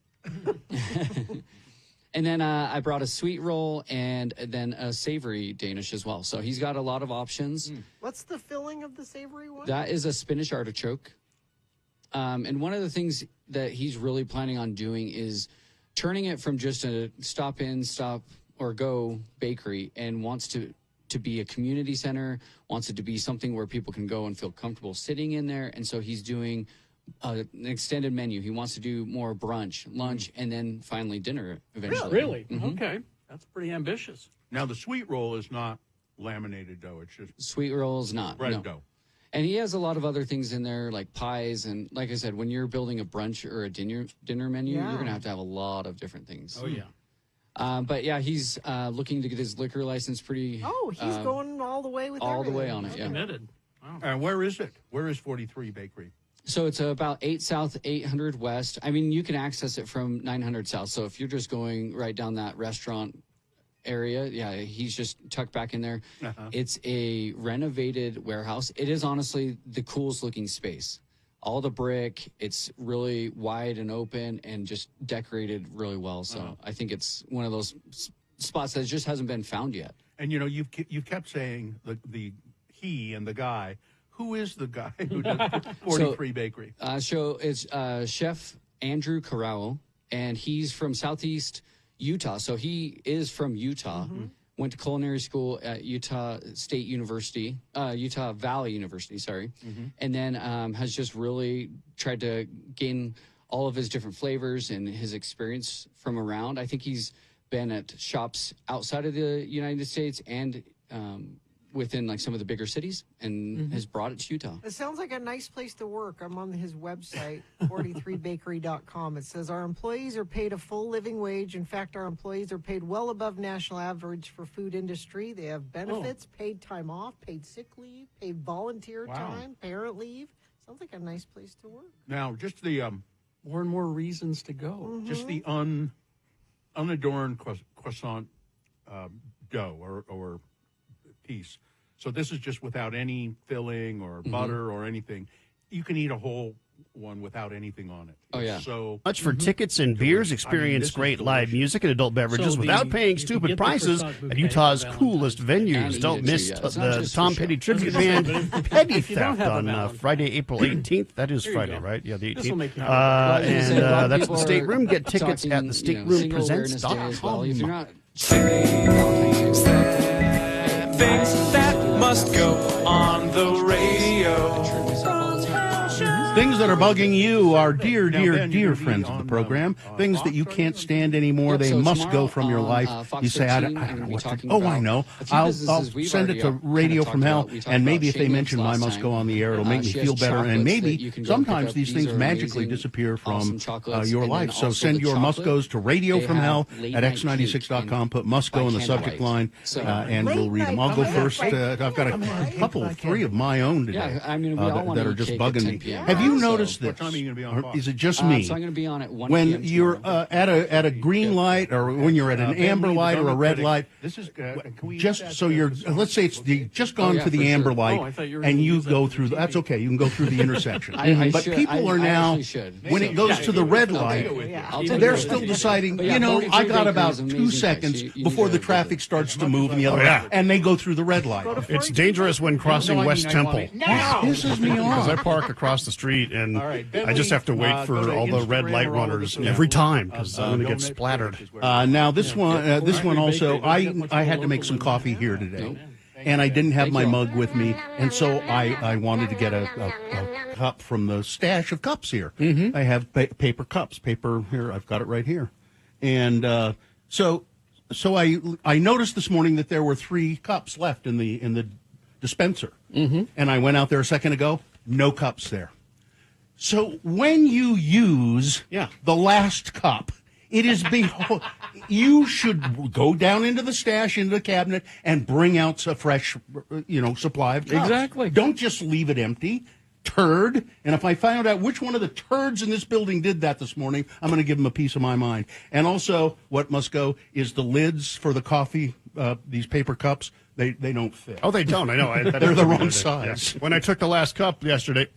And then I brought a sweet roll and then a savory Danish as well. So he's got a lot of options. What's the filling of the savory one? That is a spinach artichoke. And one of the things that he's really planning on doing is turning it from just a stop or go bakery, and wants to be a community center, wants it to be something where people can go and feel comfortable sitting in there. And so he's doing an extended menu. He wants to do more brunch, lunch, and then finally dinner eventually. Really? Okay. That's pretty ambitious. Now, the sweet roll is not laminated dough. It's just... Sweet roll is not. Bread dough. And he has a lot of other things in there, like pies. And like I said, when you're building a brunch or a dinner menu, you're going to have a lot of different things. Oh, yeah. But yeah, he's looking to get his liquor license pretty... Oh, he's going all the way with all everything. the way on it, yeah. Committed. Wow. And where is it? Where is 43 Bakery? So it's about 8 South, 800 West. I mean, you can access it from 900 South. So if you're just going right down that restaurant area, yeah, he's just tucked back in there. It's a renovated warehouse. It is honestly the coolest looking space. All the brick, it's really wide and open and just decorated really well. So I think it's one of those spots that just hasn't been found yet. And, you know, you've kept saying the he and the guy. Who is the guy who does 43 Bakery? So it's Chef Andrew Carrao, and he's from Southeast Utah. So he is from Utah. Went to culinary school at Utah State University, Utah Valley University, sorry. And then has just really tried to gain all of his different flavors and his experience from around. I think he's been at shops outside of the United States and within like some of the bigger cities, and has brought it to Utah. It sounds like a nice place to work. I'm on his website, 43bakery.com. It says our employees are paid a full living wage. In fact, our employees are paid well above national average for food industry. They have benefits, paid time off, paid sick leave, paid volunteer time, parent leave. Sounds like a nice place to work. Now, just the more and more reasons to go. Just the unadorned croissant dough or piece. So this is just without any filling or butter or anything. You can eat a whole one without anything on it. Oh, yeah. So much for tickets and beers. Experience great live music and adult beverages without paying stupid prices at Utah's coolest venues. Don't miss the Tom Petty tribute band Petty Theft on Friday, April 18th. That is Friday, right? Yeah, the 18th. And that's the stateroom. Get tickets at thestateroompresents.com. If you're not things that must go on the radio. Things that are bugging you are dear friends of the program. Things that you can't stand anymore. They must go from your life. You say, I don't know what to do. Oh, I know. I'll send it to Radio from Hell, and maybe if they mention My Must Go on the air, it'll make me feel better. And maybe sometimes these things magically disappear from your life. So send your Must Goes to Radio from Hell at x96.com. Put Must Go in the subject line, and we'll read them. I'll go first. I've got a couple, 3 of my own today that are just bugging me. Have you noticed this? What time are you going to be on? Is it just So me? I'm going to be on at 1 when p.m. you're at a green light, or when you're at an amber light or a red light, This is just so you're, let's say it's just gone to the amber light, and you go through. That's okay. You can go through the intersection. But people are now, when it goes to the red light, they're still deciding. I got about 2 seconds before the traffic starts to move in the other way, and they go through the red light. It's dangerous when crossing West Temple. This pisses me Because I off. park across the street, and I just have to wait for all the red light runners every time because I'm going to get splattered. Now this one also, I had to make some coffee here today, and I didn't have my mug with me, and so I wanted to get a cup from the stash of cups here. I have paper cups, paper here. I've got it right here, and so I noticed this morning that there were 3 cups left in the dispenser, and I went out there a second ago. No cups there. So when you use the last cup, it is you should go down into the stash, into the cabinet, and bring out a fresh, supply of cups. Exactly. Don't just leave it empty. Turd. And if I find out which one of the turds in this building did that this morning, I'm going to give them a piece of my mind. And also, what must go is the lids for the coffee, these paper cups. They don't fit. Oh, they don't. I know. They're the wrong size. Yeah. When I took the last cup yesterday,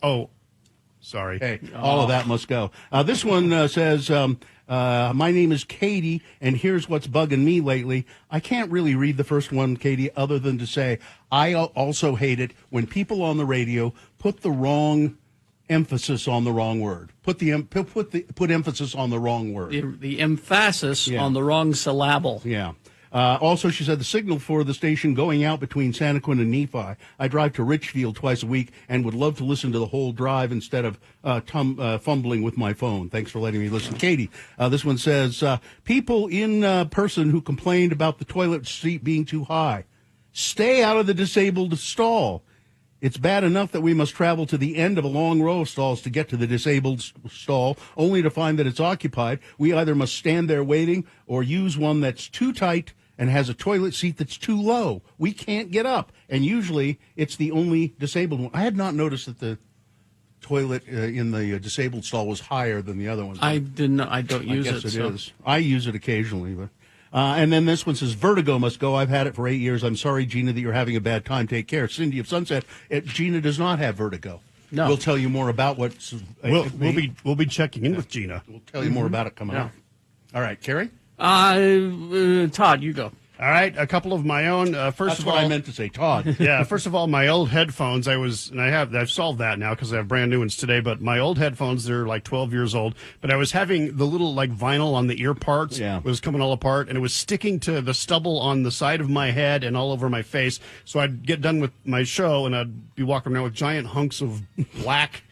sorry. Hey, all of that must go. This one says, my name is Katie, and here's what's bugging me lately. I can't really read the first one, Katie, other than to say I also hate it when people on the radio put the wrong emphasis on the wrong word. Put emphasis on the wrong word. The emphasis on the wrong syllable. Yeah. Also, she said, the signal for the station going out between Santaquin and Nephi. I drive to Richfield twice a week and would love to listen to the whole drive instead of fumbling with my phone. Thanks for letting me listen. Katie, this one says, people in person who complained about the toilet seat being too high, stay out of the disabled stall. It's bad enough that we must travel to the end of a long row of stalls to get to the disabled stall, only to find that it's occupied. We either must stand there waiting or use one that's too tight and has a toilet seat that's too low. We can't get up, and usually it's the only disabled one. I had not noticed that the toilet in the disabled stall was higher than the other ones. I didn't. I don't use it. I guess it is. I use it occasionally, but. And then this one says, vertigo must go. I've had it for 8 years. I'm sorry, Gina, that you're having a bad time. Take care. Cindy of Sunset. Gina does not have vertigo. No. We'll tell you more about what's. We'll be checking in with Gina. We'll tell you more about it coming up. All right, Carrie? Todd, you go. All right, a couple of my own. That's what I meant to say, Todd. Yeah, first of all, my old headphones, I've solved that now because I have brand new ones today, but my old headphones, they're like 12 years old, but I was having the little like vinyl on the ear parts was coming all apart, and it was sticking to the stubble on the side of my head and all over my face, so I'd get done with my show, and I'd be walking around with giant hunks of black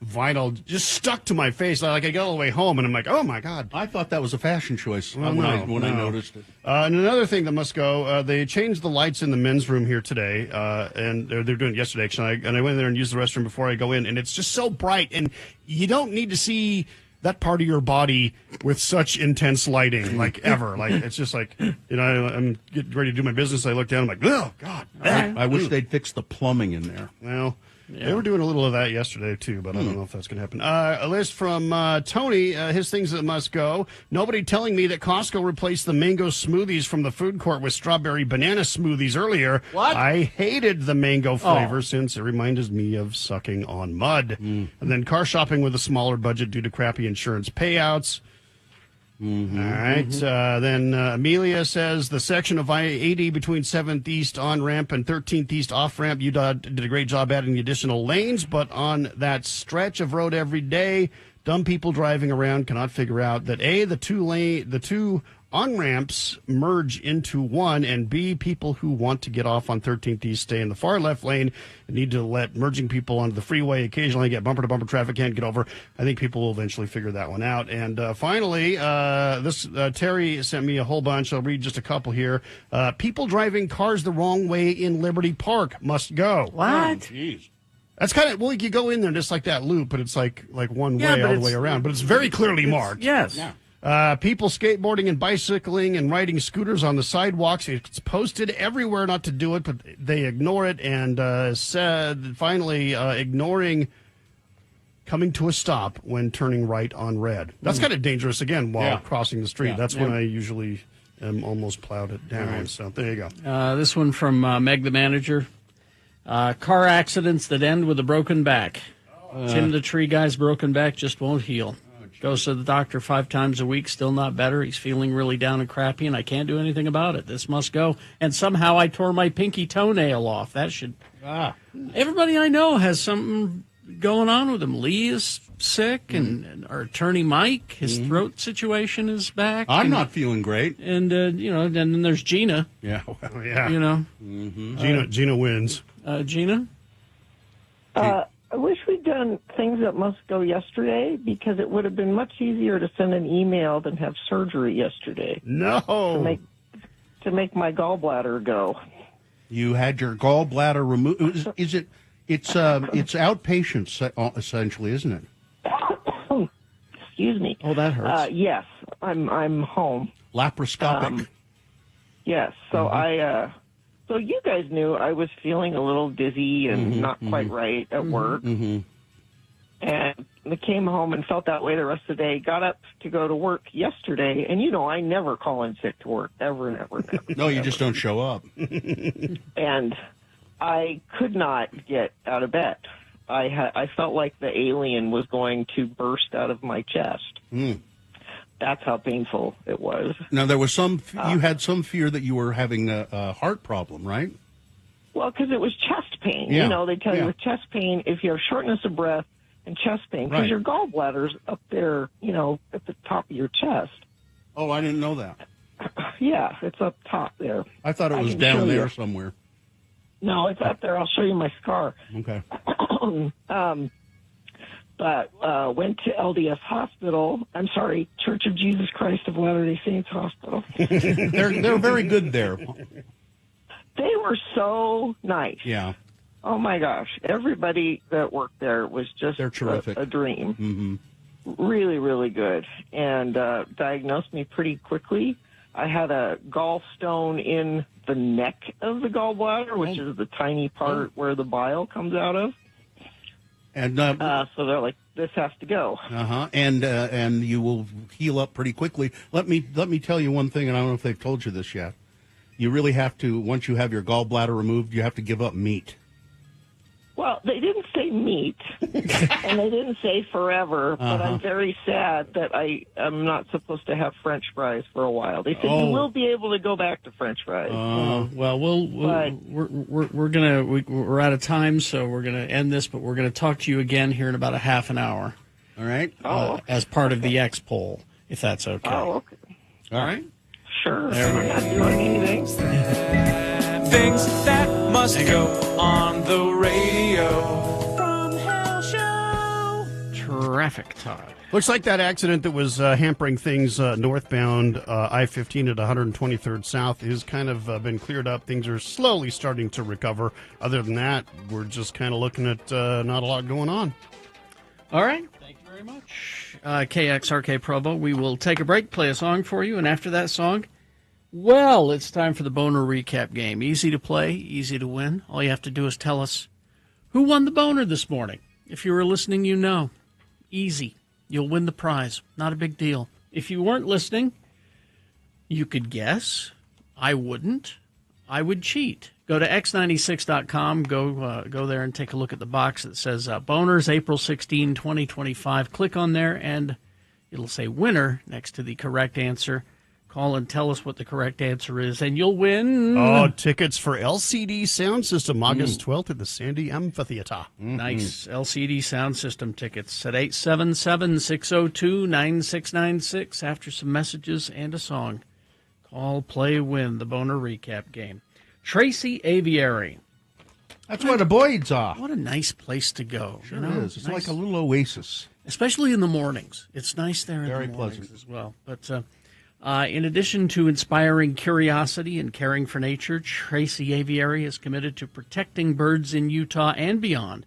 vinyl just stuck to my face. I got all the way home, and I'm like, oh my God. I thought that was a fashion choice when I noticed it. And another thing that must go, they changed the lights in the men's room here today, and they're doing it yesterday, actually. And I went in there and used the restroom before I go in, and it's just so bright, and you don't need to see that part of your body with such intense lighting, like ever. Like, it's just like, I'm getting ready to do my business. I look down, I'm like, oh, God. I wish they'd fix the plumbing in there. Well, They were doing a little of that yesterday, too, but I don't know if that's going to happen. A list from Tony, his things that must go. Nobody telling me that Costco replaced the mango smoothies from the food court with strawberry banana smoothies earlier. What? I hated the mango flavor since it reminded me of sucking on mud. And then car shopping with a smaller budget due to crappy insurance payouts. All right. Then Amelia says the section of I-80 between 7th East on-ramp and 13th East off-ramp, UDOT did a great job adding additional lanes, but on that stretch of road every day, dumb people driving around cannot figure out that A, the two on-ramps merge into one, and B, people who want to get off on 13th East stay in the far left lane and need to let merging people onto the freeway occasionally get bumper-to-bumper traffic, can't get over. I think people will eventually figure that one out. And finally, Terry sent me a whole bunch. I'll read just a couple here. People driving cars the wrong way in Liberty Park must go. What? Jeez. That's kind of, well, you go in there just like that loop, but it's like one way all the way around. But it's very clearly marked. Yes. Yeah. People skateboarding and bicycling and riding scooters on the sidewalks. It's posted everywhere not to do it, but they ignore it and said finally ignoring coming to a stop when turning right on red. That's kind of dangerous again while crossing the street. That's when I usually am almost plowed it down. Right. So there you go. This one from Meg the manager. Car accidents that end with a broken back. Tim the tree guy's broken back just won't heal. Goes to the doctor 5 times a week, still not better. He's feeling really down and crappy, and I can't do anything about it. This must go. And somehow I tore my pinky toenail off. That should... Everybody I know has something going on with him. Lee is sick, and our attorney Mike, his throat situation is back. I'm not feeling great. And, and then there's Gina. Yeah. Well, yeah. You know. Gina wins. Gina? I wish we'd done things that must go yesterday because it would have been much easier to send an email than have surgery yesterday. No. To make my gallbladder go. You had your gallbladder removed. It's outpatient essentially, isn't it? Excuse me. Oh, that hurts. Yes, I'm home. Laparoscopic. Yes. So So you guys knew I was feeling a little dizzy and not quite right at work. And I came home and felt that way the rest of the day. Got up to go to work yesterday. And, I never call in sick to work. Ever. No, you just don't show up. And I could not get out of bed. I felt like the alien was going to burst out of my chest. That's how painful it was. Now, there was you had some fear that you were having a heart problem, right? Well, because it was chest pain. Yeah. They tell you with chest pain, if you have shortness of breath and chest pain, because your gallbladder's up there, at the top of your chest. Oh, I didn't know that. Yeah, it's up top there. I thought it was down there somewhere. No, it's up there. I'll show you my scar. Okay. But went to LDS Hospital. I'm sorry, Church of Jesus Christ of Latter-day Saints Hospital. They're very good there. They were so nice. Yeah. Oh my gosh, everybody that worked there was just terrific. A dream. Really, really good, and diagnosed me pretty quickly. I had a gallstone in the neck of the gallbladder, which is the tiny part where the bile comes out of. And so they're like, this has to go. And you will heal up pretty quickly. Let me tell you one thing, and I don't know if they've told you this yet. You really have to, once you have your gallbladder removed, you have to give up meat. Well, they didn't say meat, and they didn't say forever, but I'm very sad that I am not supposed to have French fries for a while. They said you will be able to go back to French fries. Well, we're out of time, so we're gonna end this, but we're gonna talk to you again here in about a half an hour. All right. As part of the X poll, if that's okay. Oh, okay. All right. Sure. There Not doing anything. Things that must go on the radio. From Hell Show. Traffic time. Looks like that accident that was hampering things northbound I-15 at 123rd South is kind of been cleared up. Things are slowly starting to recover. Other than that, we're just kind of looking at not a lot going on. All right. Thank you very much. KXRK Provo. We will take a break, play a song for you, and after that song, well, it's time for the Boner Recap game. Easy to play, easy to win. All you have to do is tell us Who won the boner this morning? If you were listening, you know. Easy. You'll win the prize. Not a big deal. If you weren't listening, you could guess. I wouldn't. I would cheat. Go to x96.com. Go there and take a look at the box that says Boners, April 16, 2025. Click on there, and it'll say winner next to the correct answer. Call and tell us what the correct answer is, and you'll win. Oh, tickets for LCD Sound System, August 12th at the Sandy Amphitheater. Nice. LCD Sound System tickets at 877-602-9696 after some messages and a song. Call, play, win the Boner Recap game. Tracy Aviary. That's where the Boyds are. What a nice place to go. Sure is. It's like a little oasis. Especially in the mornings. It's nice there in Very the mornings pleasant. as well. But in addition to inspiring curiosity and caring for nature, Tracy Aviary is committed to protecting birds in Utah and beyond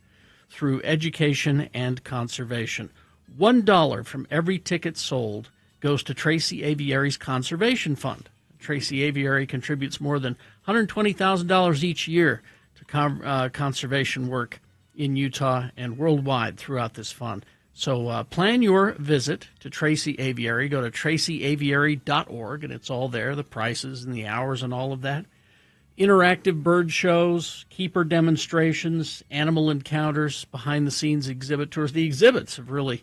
through education and conservation. $1 from every ticket sold goes to Tracy Aviary's Conservation Fund. Tracy Aviary contributes more than $120,000 each year to conservation work in Utah and worldwide throughout this fund. So plan your visit to Tracy Aviary. Go to tracyaviary.org, and it's all there, the prices and the hours and all of that. Interactive bird shows, keeper demonstrations, animal encounters, behind-the-scenes exhibit tours. The exhibits have really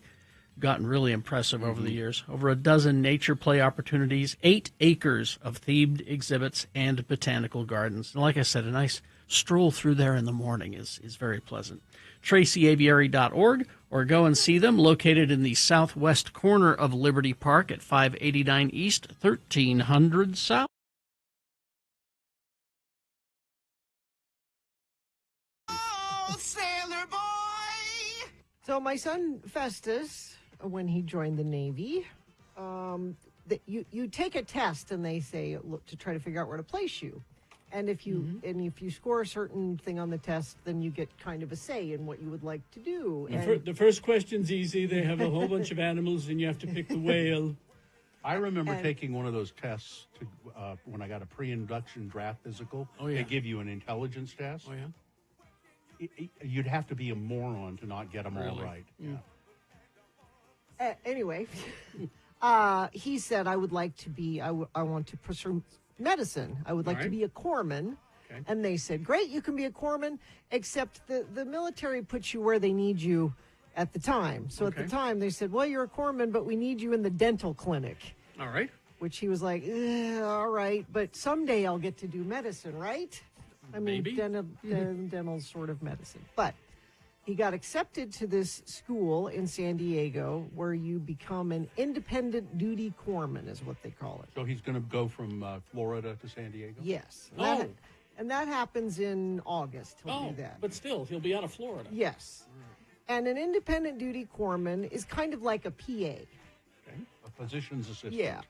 gotten really impressive over the years. Over a dozen nature play opportunities, 8 acres of themed exhibits, and botanical gardens. And like I said, a nice stroll through there in the morning is very pleasant. TracyAviary.org, or go and see them, located in the southwest corner of Liberty Park at 589 East, 1300 South. So my son Festus, when he joined the Navy, you take a test and they say look to try to figure out where to place you, and if you score a certain thing on the test, then you get kind of a say in what you would like to do. The first question's easy. They have a whole bunch of animals, and you have to pick the whale. I remember taking one of those tests when I got a pre-induction draft physical. Oh, yeah. They give you an intelligence test. Oh, yeah. You'd have to be a moron to not get them all Really? right. Mm. Yeah. Anyway, he said, I would like to be, I want to pursue medicine. I would like to be a corpsman. Okay. And they said, great, you can be a corpsman, except the military puts you where they need you at the time. So Okay. at the time, they said, well, you're a corpsman, but we need you in the dental clinic. All right. Which he was like, all right, but someday I'll get to do medicine, right? I mean, Maybe. dental sort of medicine. But he got accepted to this school in San Diego where you become an independent duty corpsman, is what they call it. So he's going to go from Florida to San Diego? Yes. Oh. And that happens in August. He'll do that. But still, he'll be out of Florida. Yes. And an independent duty corpsman is kind of like a PA. Okay. A physician's assistant. Yeah.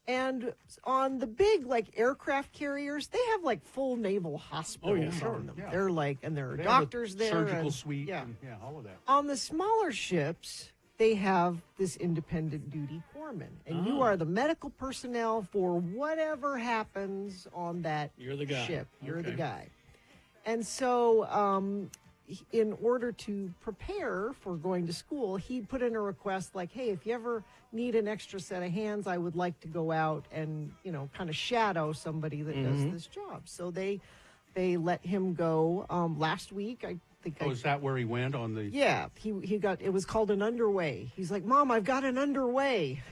And on the big, aircraft carriers, they have, full naval hospitals on them. Yeah. They're and there are They have a doctors there. surgical and- suite. Yeah. And, all of that. On the smaller ships, they have this independent duty corpsman. And you Oh. are the medical personnel for whatever happens on that You're the guy. ship. You're the Okay. guy. And so in order to prepare for going to school, he put in a request hey, if you ever need an extra set of hands, I would like to go out and, kind of shadow somebody that does this job. So they let him go last week. I think. Oh, is that where he went on the... Yeah, he got, it was called an underway. He's like, Mom, I've got an underway.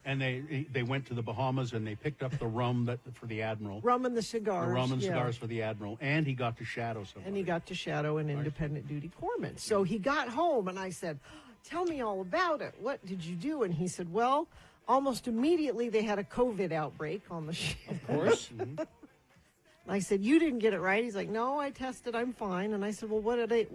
And they went to the Bahamas and they picked up the rum for the Admiral. Rum and the cigars. The rum and yeah. cigars for the Admiral. And he got to shadow somebody. And he got to shadow an independent duty corpsman. So he got home and I said, tell me all about it. What did you do? And he said, well, almost immediately they had a COVID outbreak on the ship. Of course. I said, you didn't get it right. He's like, no, I tested. I'm fine. And I said, well, what are they,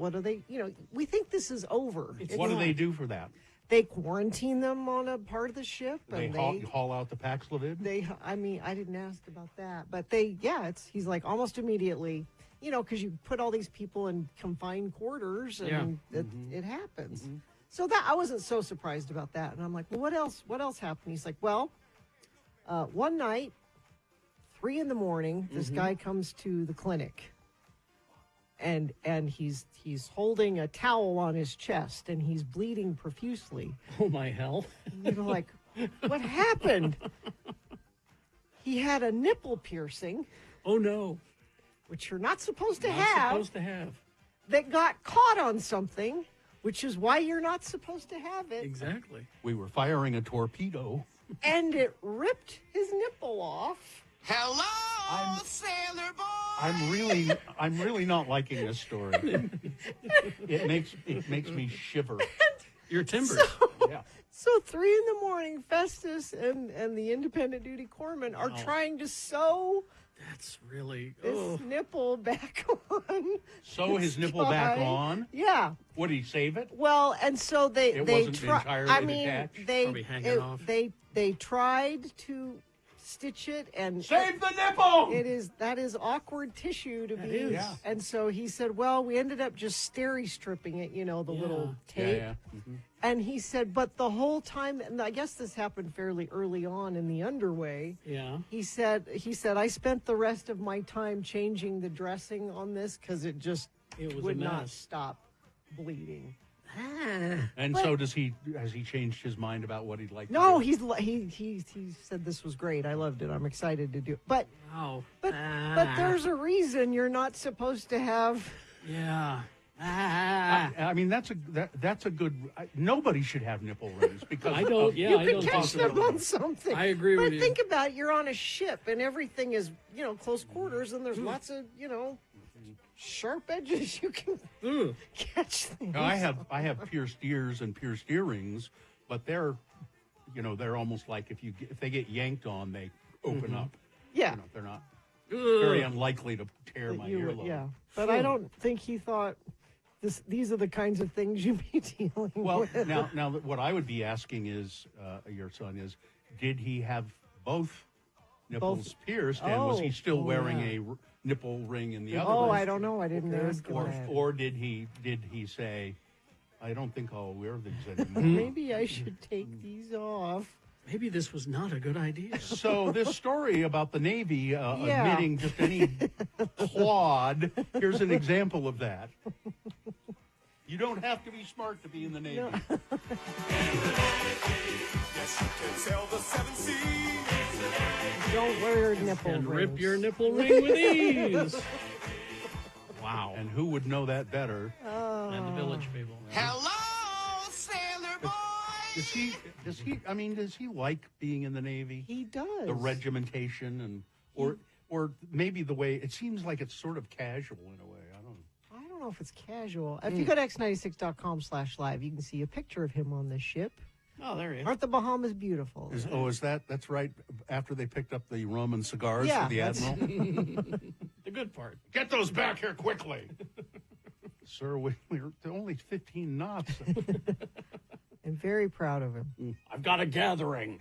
we think this is over. What do they do for that? They quarantine them on a part of the ship. They And haul out the Paxlovid? I didn't ask about that. But he's like almost immediately, because you put all these people in confined quarters and it happens. Mm-hmm. So that I wasn't so surprised about that. And I'm like, well, what else happened? He's like, well, one night, 3 a.m, this guy comes to the clinic and he's holding a towel on his chest, and he's bleeding profusely. Oh, my hell. And you're like, what happened? He had a nipple piercing. Oh, no. Which you're not supposed to Not have. supposed to have. That got caught on something, which is why you're not supposed to have it. Exactly. We were firing a torpedo. And it ripped his nipple off. Hello, sailor boy. I'm really not liking this story. It makes me shiver. Your timbers. Yeah. So 3 a.m, Festus and the independent duty corpsmen are trying to sew That's really his nipple back on. Sew his nipple back on? Yeah. Would he save it? Well, and so they It they wasn't tried. entirely I mean, detached? Probably hanging off. they tried to stitch it and save the nipple. That is awkward tissue to be. is. Yeah. And so he said, well, we ended up just steri stripping it, the little tape. Yeah. Mm-hmm. And he said, but the whole time, and I guess this happened fairly early on in the underway. Yeah. He said, I spent the rest of my time changing the dressing on this because it was would a not mess. stop bleeding. And so has he changed his mind about what he'd like to No, do? he said this was great. I loved it. I'm excited to do it. But Wow. but there's a reason you're not supposed to have. Yeah. I mean, that's a good. Nobody should have nipple rings because I don't. Yeah, You I could don't catch think them so. on something. I agree but with you. think about it. You're on a ship and everything is, close quarters, and there's Hmm. lots of, sharp edges you can catch things. I have pierced ears and pierced earrings, but they're almost like if they get yanked on, they open up. Yeah. They're not very unlikely to tear my earlobe. Yeah. But I don't think he thought these are the kinds of things you be dealing Well, with. now what I would be asking is, your son is, did he have both nipples pierced, and was he still wearing a nipple ring in the other? Oh, one? I don't know. I didn't ask him that. Or did he say, I don't think I'll wear these anymore? Maybe I should take these off. Maybe this was not a good idea. So this story about the Navy admitting just any clod, here's an example of that. You don't have to be smart to be in the Navy. Don't wear nipple And rings. rip your nipple ring with ease. Wow. And who would know that better? And the village people. Hello, sailor boy. Does he like being in the Navy? He does. The regimentation and or maybe the way it seems like it's sort of casual in a way. I don't know if it's casual. If you go to x96.com/live, you can see a picture of him on the ship. Oh, there he is. Aren't the Bahamas beautiful? That's right after they picked up the rum and cigars Yeah, for the Admiral? The good part. Get those back here quickly. Sir, we're only 15 knots. I'm very proud of him. I've got a gathering.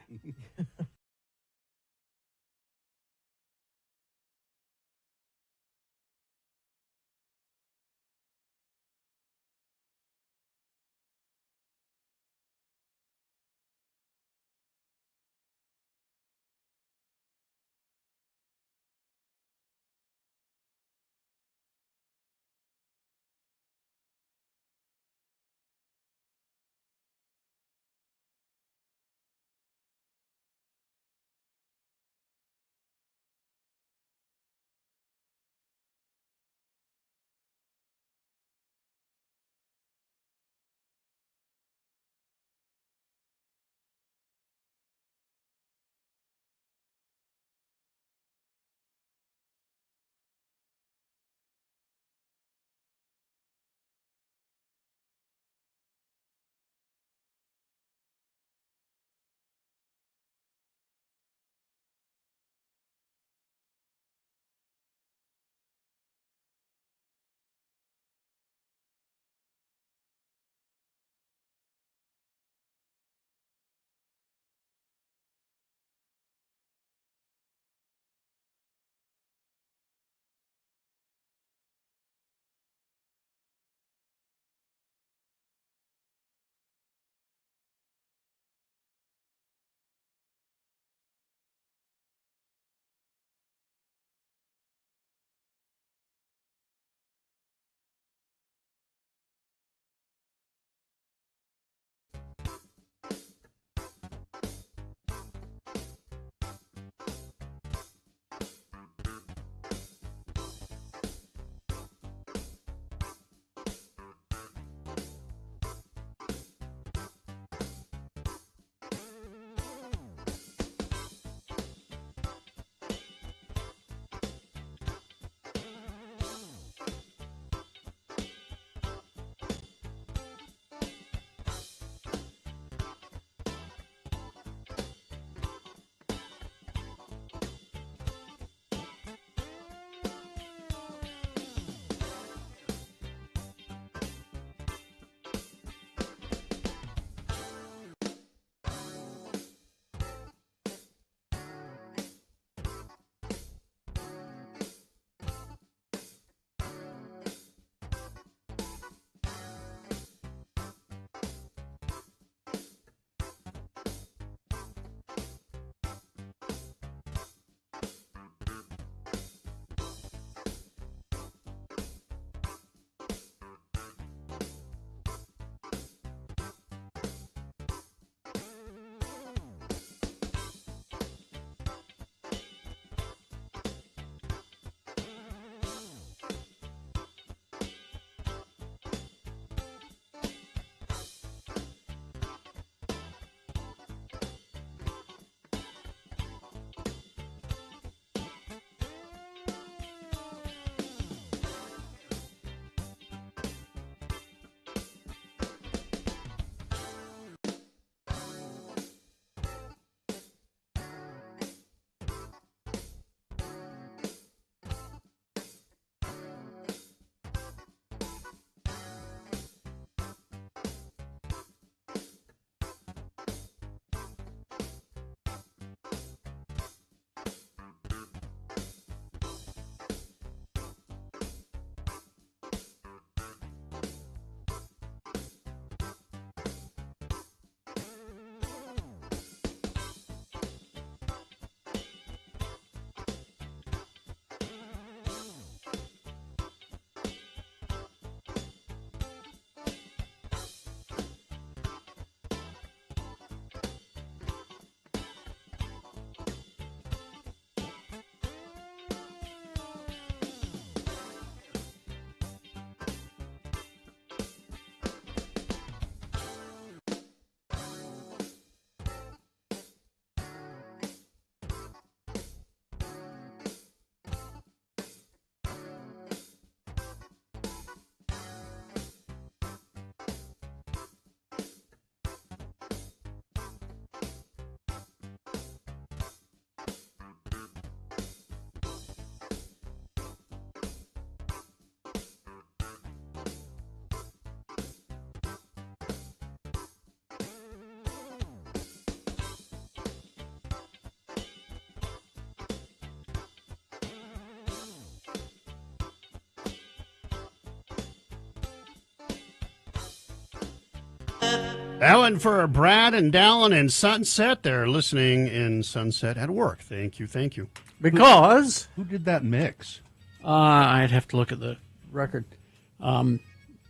That one for Brad and Dallin in Sunset. They're listening in Sunset at work. Thank you, thank you. Because who did that mix? I'd have to look at the record.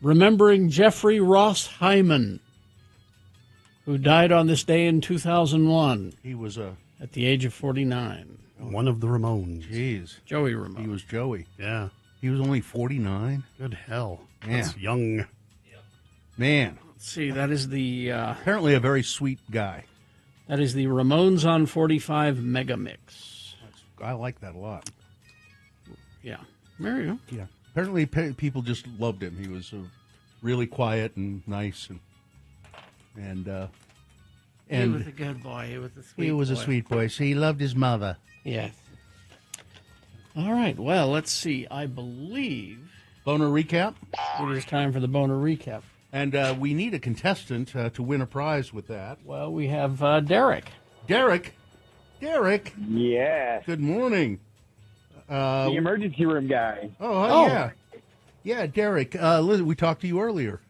Remembering Jeffrey Ross Hyman, who died on this day in 2001. He was at the age of 49. One of the Ramones. Jeez. Joey Ramone. He was Joey. Yeah. He was only 49. Good hell. Man. That's young. Man. Let's see, that is the... apparently a very sweet guy. That is the Ramones on 45 Mega Mix. I like that a lot. Yeah. There you go. Yeah. Apparently people just loved him. He was really quiet and nice. And he was a good boy. He was a sweet boy. He was a sweet boy. So he loved his mother. Yes. All right. Well, let's see. I believe... Boner recap? It is time for the Boner recap. And we need a contestant to win a prize with that. Well, we have Derek. Derek? Yeah. Good morning. The emergency room guy. Oh, yeah. Yeah, Derek. Listen, we talked to you earlier.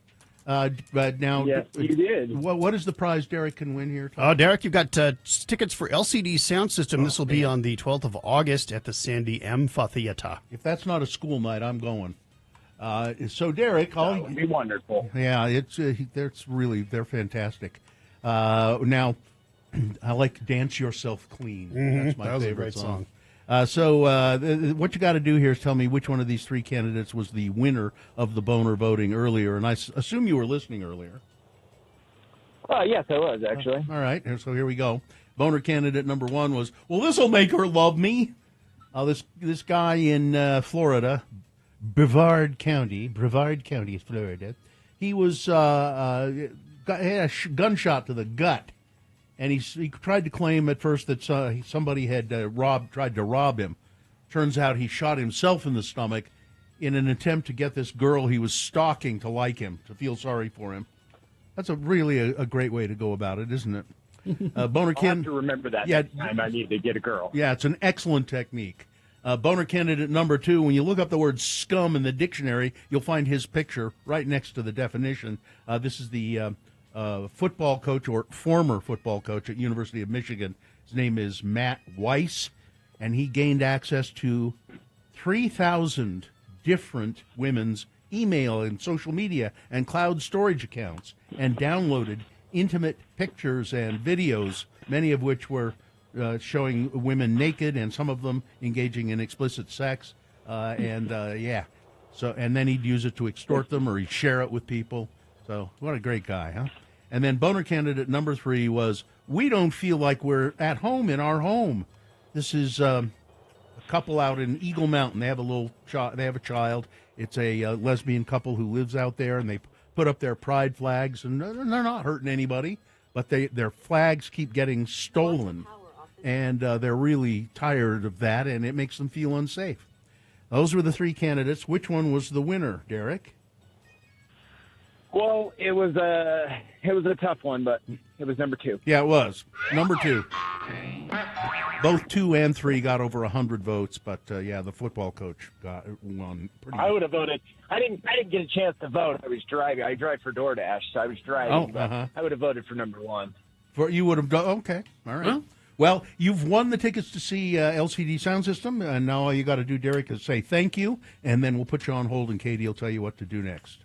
But now, yes, you did. What is the prize Derek can win here? Oh, Derek, you've got tickets for LCD Sound System. This will be on the 12th of August at the Sandy Amphitheater. If that's not a school night, I'm going. So, Derek, that would be wonderful. Yeah, they're fantastic. Now, I like "Dance Yourself Clean." Mm-hmm. That's my that was favorite a great song. What you got to do here is tell me which one of these three candidates was the winner of the Boner voting earlier, and I assume you were listening earlier. Yes, I was, actually. All right, so here we go. Boner candidate number one was, well, this'll make her love me. This guy in Florida, Brevard County, Florida. He was had a gunshot to the gut. And he tried to claim at first that somebody had tried to rob him. Turns out he shot himself in the stomach in an attempt to get this girl he was stalking to like him, to feel sorry for him. That's really a great way to go about it, isn't it? Boner I'll have to remember that next time I need to get a girl. Yeah, it's an excellent technique. Boner candidate number two, when you look up the word scum in the dictionary, you'll find his picture right next to the definition. This is the... football coach or former football coach at University of Michigan. His name is Matt Weiss, and he gained access to 3,000 different women's email and social media and cloud storage accounts and downloaded intimate pictures and videos, many of which were showing women naked and some of them engaging in explicit sex. And then he'd use it to extort them or he'd share it with people. So what a great guy, huh? And then Boner candidate number three was, we don't feel like we're at home in our home. This is a couple out in Eagle Mountain. They have a child. It's a lesbian couple who lives out there, and they put up their pride flags, and they're not hurting anybody, but their flags keep getting stolen, and they're really tired of that, and it makes them feel unsafe. Those were the three candidates. Which one was the winner, Derek? Well, it was a tough one, but it was number two. Yeah, it was. Number two. Both 2 and 3 got over 100 votes, but the football coach got won. I would have voted. I didn't get a chance to vote. I was driving. I drive for DoorDash, so I was driving. I would have voted for number one. You would have done okay. All right. Huh? Well, you've won the tickets to see LCD Sound System, and now all you got to do, Derek, is say thank you, and then we'll put you on hold, and Katie will tell you what to do next.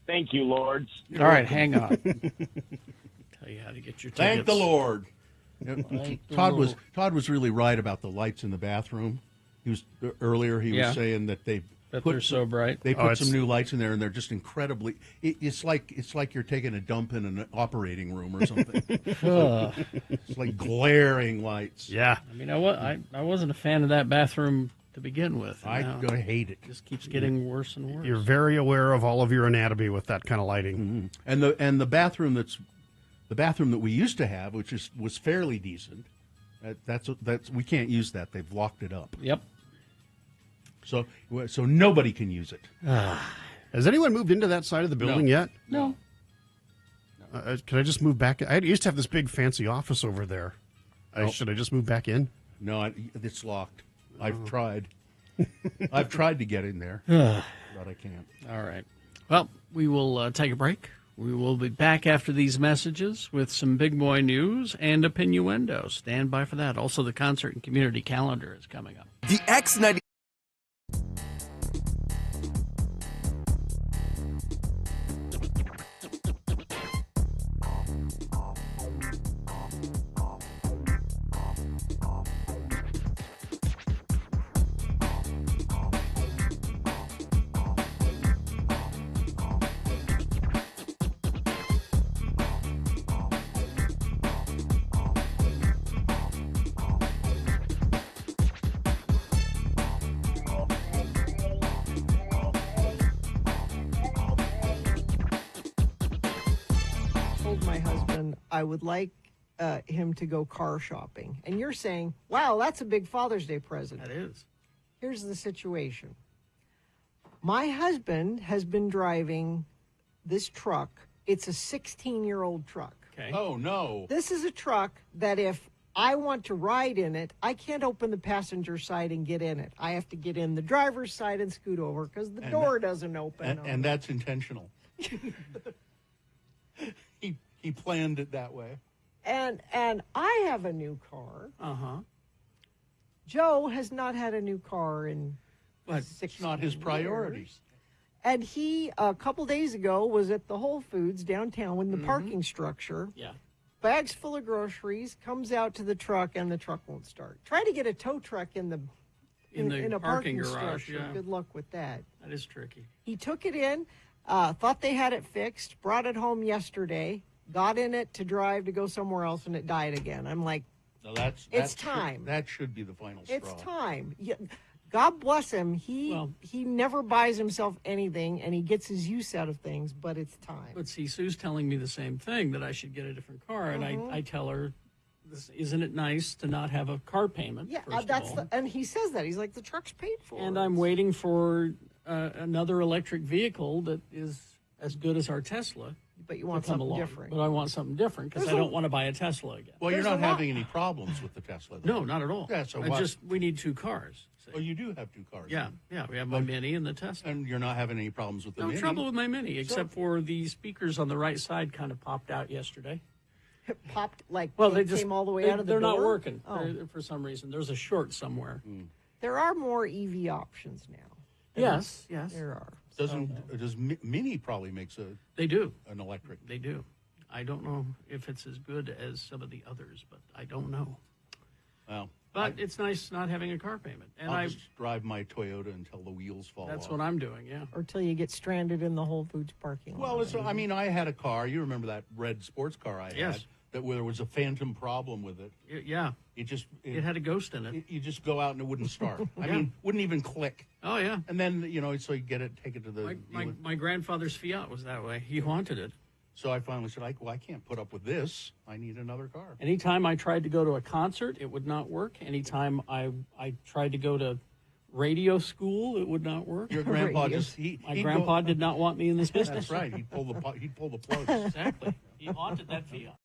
Thank you, Lords. All right, hang on. Tell you how to get your tickets. Thank the Lord. Todd was really right about the lights in the bathroom. He was saying that they're so bright. They put some new lights in there, and they're just incredibly. It's like you're taking a dump in an operating room or something. It's like glaring lights. Yeah. I mean, I wasn't a fan of that bathroom to begin with. I hate it. It just keeps getting worse and worse. You're very aware of all of your anatomy with that kind of lighting. Mm-hmm. And the bathroom that we used to have, which was fairly decent, that's we can't use that. They've locked it up. Yep. So nobody can use it. Has anyone moved into that side of the building yet? No. Can I just move back? I used to have this big fancy office over there. Should I just move back in? No, it's locked. I've tried. I've tried to get in there, but I can't. All right. Well, we will take a break. We will be back after these messages with some big boy news and a Pinuendo. Stand by for that. Also, the concert and community calendar is coming up. The X90. My husband, I would like him to go car shopping. And you're saying, wow, that's a big Father's Day present. That is. Here's the situation. My husband has been driving this truck. It's a 16-year-old truck. Okay. Oh, no. This is a truck that if I want to ride in it, I can't open the passenger side and get in it. I have to get in the driver's side and scoot over because the door doesn't open. And that's intentional. He planned it that way. And I have a new car. Uh-huh. Joe has not had a new car in But it's not his priorities. And he, a couple days ago, was at the Whole Foods downtown in the parking structure. Yeah. Bags full of groceries, comes out to the truck, and the truck won't start. Try to get a tow truck in a parking garage. structure. Yeah. Good luck with that. That is tricky. He took it in, thought they had it fixed, brought it home yesterday, got in it to drive to go somewhere else, and it died again. I'm like, No, it's time. That should be the final straw. It's time. Yeah, God bless him. He never buys himself anything, and he gets his use out of things, but it's time. But see, Sue's telling me the same thing, that I should get a different car, and I tell her, isn't it nice to not have a car payment? Yeah, first that's of all? and he says that. He's like, the truck's paid for. And I'm waiting for another electric vehicle that is as good as our Tesla. But you want to come something along. different. But I want something different because I don't want to buy a Tesla again. Well, you're not having any problems with the Tesla, though. No, not at all. Yeah, so we need two cars. Oh, you do have two cars. Yeah, we have my Mini and the Tesla. And you're not having any problems with the No Mini? trouble with my Mini, except for the speakers on the right side kind of popped out yesterday. It popped like they came all the way out of the They're door? not working Oh. for some reason. There's a short somewhere. There are more EV options now. Yes. There are. Does Mini probably makes an electric? They do. I don't know if it's as good as some of the others, but I don't know. Well, but it's nice not having a car payment. And I'll just drive my Toyota until the wheels fall off. That's what I'm doing, yeah. Or till you get stranded in the Whole Foods parking lot. Well, I mean, I had a car. You remember that red sports car I had? That where there was a phantom problem with it. Yeah. It had a ghost in it. You just go out and it wouldn't start. I mean, wouldn't even click. Oh, yeah. And then, so you take it to the... My grandfather's Fiat was that way. He haunted it. So I finally said, I can't put up with this. I need another car. Anytime I tried to go to a concert, it would not work. Anytime I tried to go to radio school, it would not work. Your grandpa my grandpa did not want me in this business. That's right. He'd pull the plug. Exactly. He haunted that Fiat.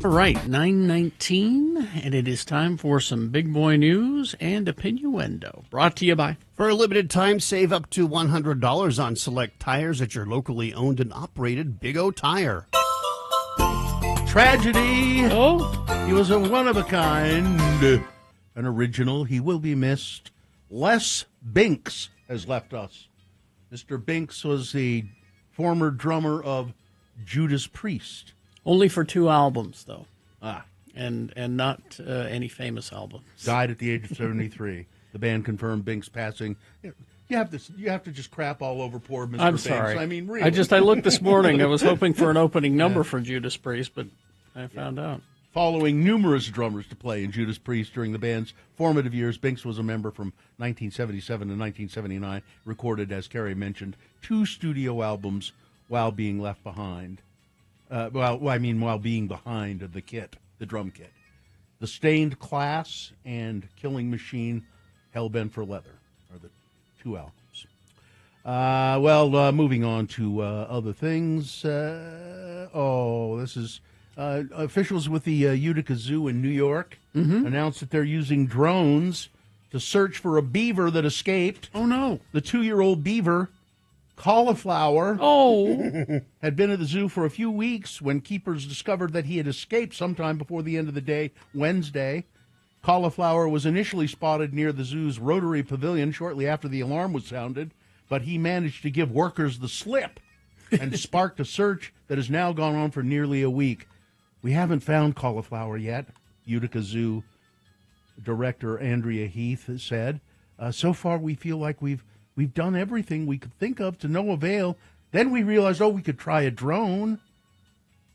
All right, 9:19, and it is time for some big boy news and opinioendo. Brought to you by... For a limited time, save up to $100 on select tires at your locally owned and operated Big O Tire. Tragedy. Oh? He was a one-of-a-kind, an original. He will be missed. Les Binks has left us. Mr. Binks was the former drummer of Judas Priest. Only for 2 albums, though. Ah. And not any famous albums. Died at the age of 73. The band confirmed Binks' passing. You have to just crap all over poor Mr. I'm Binks. sorry. I mean, really. I looked this morning. I was hoping for an opening number for Judas Priest, but I found out. Following numerous drummers to play in Judas Priest during the band's formative years, Binks was a member from 1977 to 1979, recorded, as Carrie mentioned, 2 studio albums while being left behind. While being behind the kit, the drum kit. The Stained Class and Killing Machine, Hellbent for Leather are the 2 albums. Moving on to other things. This is officials with the Utica Zoo in New York announced that they're using drones to search for a beaver that escaped. Oh, no. The 2-year-old beaver, Cauliflower, had been at the zoo for a few weeks when keepers discovered that he had escaped sometime before the end of the day, Wednesday. Cauliflower was initially spotted near the zoo's Rotary Pavilion shortly after the alarm was sounded, but he managed to give workers the slip and sparked a search that has now gone on for nearly a week. We haven't found Cauliflower yet, Utica Zoo Director Andrea Heath said. So far, we feel like we've done everything we could think of to no avail. Then we realized, we could try a drone.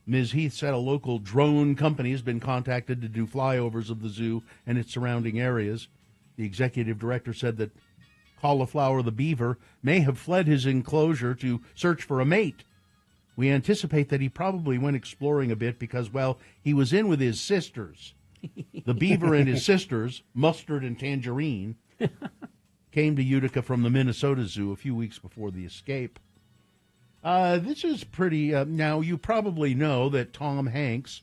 Ms. Heath said a local drone company has been contacted to do flyovers of the zoo and its surrounding areas. The executive director said that Cauliflower the beaver may have fled his enclosure to search for a mate. We anticipate that he probably went exploring a bit because, he was in with his sisters. The beaver and his sisters, Mustard and Tangerine, came to Utica from the Minnesota Zoo a few weeks before the escape. This is pretty... now, you probably know that Tom Hanks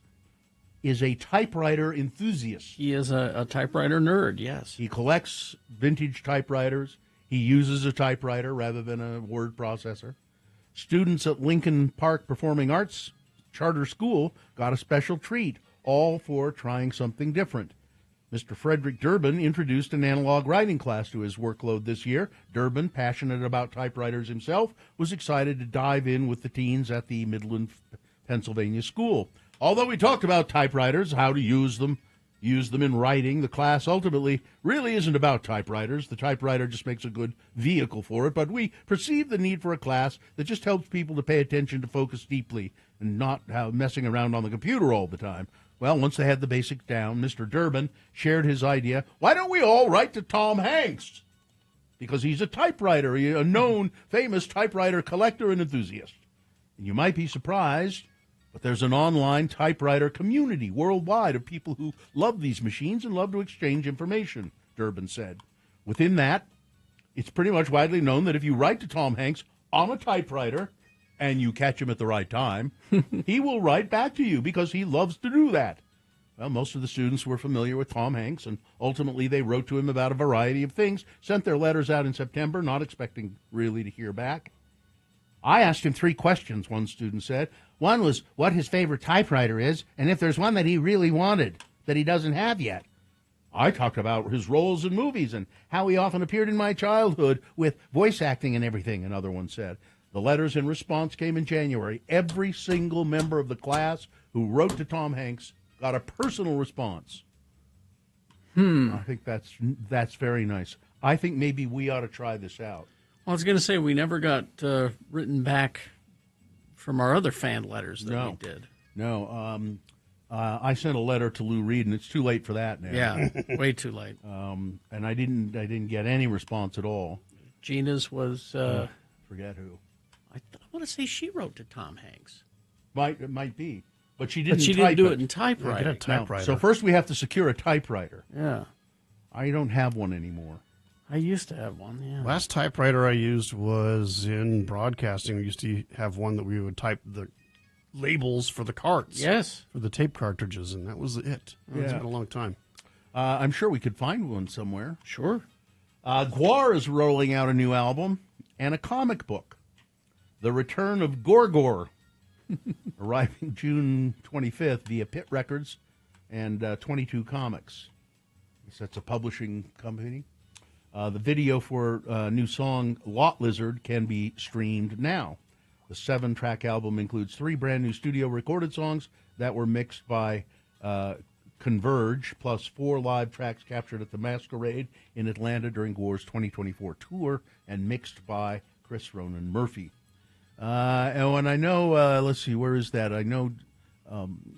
is a typewriter enthusiast. He is a typewriter nerd, yes. He collects vintage typewriters. He uses a typewriter rather than a word processor. Students at Lincoln Park Performing Arts Charter School got a special treat, all for trying something different. Mr. Frederick Durbin introduced an analog writing class to his workload this year. Durbin, passionate about typewriters himself, was excited to dive in with the teens at the Midland, Pennsylvania school. Although we talked about typewriters, how to use them in writing, the class ultimately really isn't about typewriters. The typewriter just makes a good vehicle for it, but we perceive the need for a class that just helps people to pay attention, to focus deeply, and not messing around on the computer all the time. Well, once they had the basics down, Mr. Durbin shared his idea, why don't we all write to Tom Hanks? Because he's a typewriter, a known, famous typewriter collector and enthusiast. And you might be surprised, but there's an online typewriter community worldwide of people who love these machines and love to exchange information, Durbin said. Within that, it's pretty much widely known that if you write to Tom Hanks on a typewriter and you catch him at the right time, he will write back to you because he loves to do that. Well, most of the students were familiar with Tom Hanks, and ultimately they wrote to him about a variety of things, sent their letters out in September, not expecting really to hear back. I asked him 3 questions, one student said. One was what his favorite typewriter is, and if there's one that he really wanted that he doesn't have yet. I talked about his roles in movies and how he often appeared in my childhood with voice acting and everything, another one said. The letters in response came in January. Every single member of the class who wrote to Tom Hanks got a personal response. I think that's very nice. I think maybe we ought to try this out. Well, I was going to say, we never got written back from our other fan letters that we did. No. I sent a letter to Lou Reed, and it's too late for that now. Yeah, way too late. And I didn't get any response at all. Gina's was... forget who. I want to say she wrote to Tom Hanks. It might be. But she didn't do it in typewriter. Yeah, typewriter. So first we have to secure a typewriter. Yeah. I don't have one anymore. I used to have one, yeah. Last typewriter I used was in broadcasting. We used to have one that we would type the labels for the carts. Yes. For the tape cartridges, and that was it. It's Yeah. been a long time. I'm sure we could find one somewhere. Sure. Gwar is rolling out a new album and a comic book. The Return of Gorgor, arriving June 25th via Pit Records and 22 Comics. I guess that's a publishing company. The video for a new song, Lot Lizard, can be streamed now. The 7-track album includes 3 brand new studio recorded songs that were mixed by Converge, plus 4 live tracks captured at the Masquerade in Atlanta during Gwar's 2024 tour and mixed by Chris Ronan Murphy. And I know, let's see, where is that? I know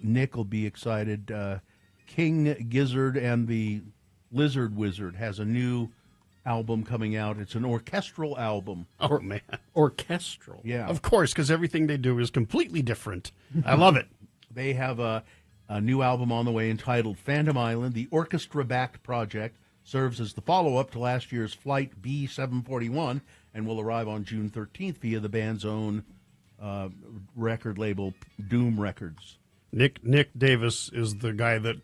Nick will be excited. King Gizzard and the Lizard Wizard has a new album coming out. It's an orchestral album. Oh, man. Orchestral. Yeah. Of course, because everything they do is completely different. I love it. They have a new album on the way entitled Phantom Island. The orchestra-backed project serves as the follow-up to last year's Flight B741 and will arrive on June 13th via the band's own record label, Doom Records. Nick Davis is the guy that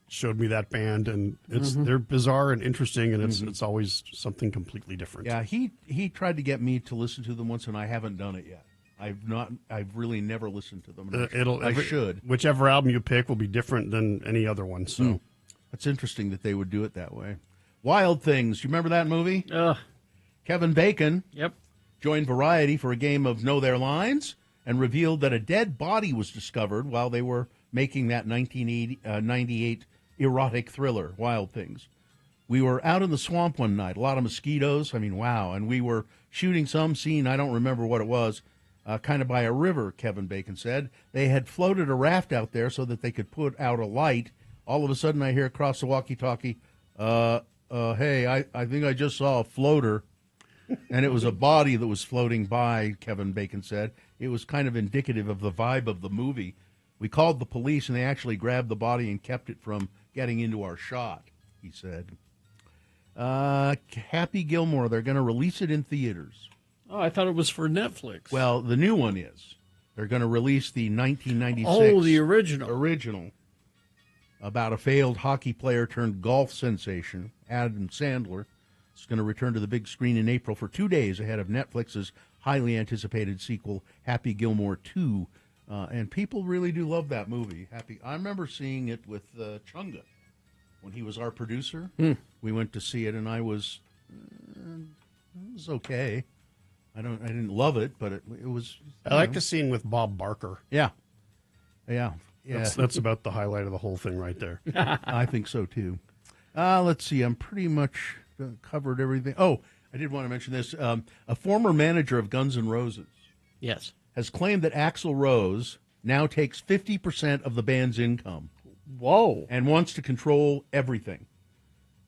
showed me that band, and they're bizarre and interesting, and it's always something completely different. Yeah, he tried to get me to listen to them once, and I haven't done it yet. I've really never listened to them. I should. Whichever album you pick will be different than any other one. So That's interesting that they would do it that way. Wild Things. You remember that movie? Kevin Bacon joined Variety for a game of Know Their Lines and revealed that a dead body was discovered while they were making that 1998 erotic thriller, Wild Things. We were out in the swamp one night, a lot of mosquitoes. I mean, wow. And we were shooting some scene, I don't remember what it was, kind of by a river, Kevin Bacon said. They had floated a raft out there so that they could put out a light. All of a sudden I hear across the walkie-talkie, hey, I think I just saw a floater. And it was a body that was floating by, Kevin Bacon said. It was kind of indicative of the vibe of the movie. We called the police, and they actually grabbed the body and kept it from getting into our shot, he said. Happy Gilmore, they're going to release it in theaters. Oh, I thought it was for Netflix. Well, the new one is. They're going to release the 1996. Oh, the original. Original. About a failed hockey player turned golf sensation, Adam Sandler. It's going to return to the big screen in April for 2 days ahead of Netflix's highly anticipated sequel, Happy Gilmore 2. And people really do love that movie. I remember seeing it with Chunga when he was our producer. We went to see it, and it was okay. I didn't love it, but it was. I like the scene with Bob Barker. Yeah. That's about the highlight of the whole thing right there. I think so too. Let's see. I'm pretty much covered everything. Oh, I did want to mention this. A former manager of Guns N' Roses, has claimed that Axl Rose now takes 50% of the band's income. Whoa! And wants to control everything.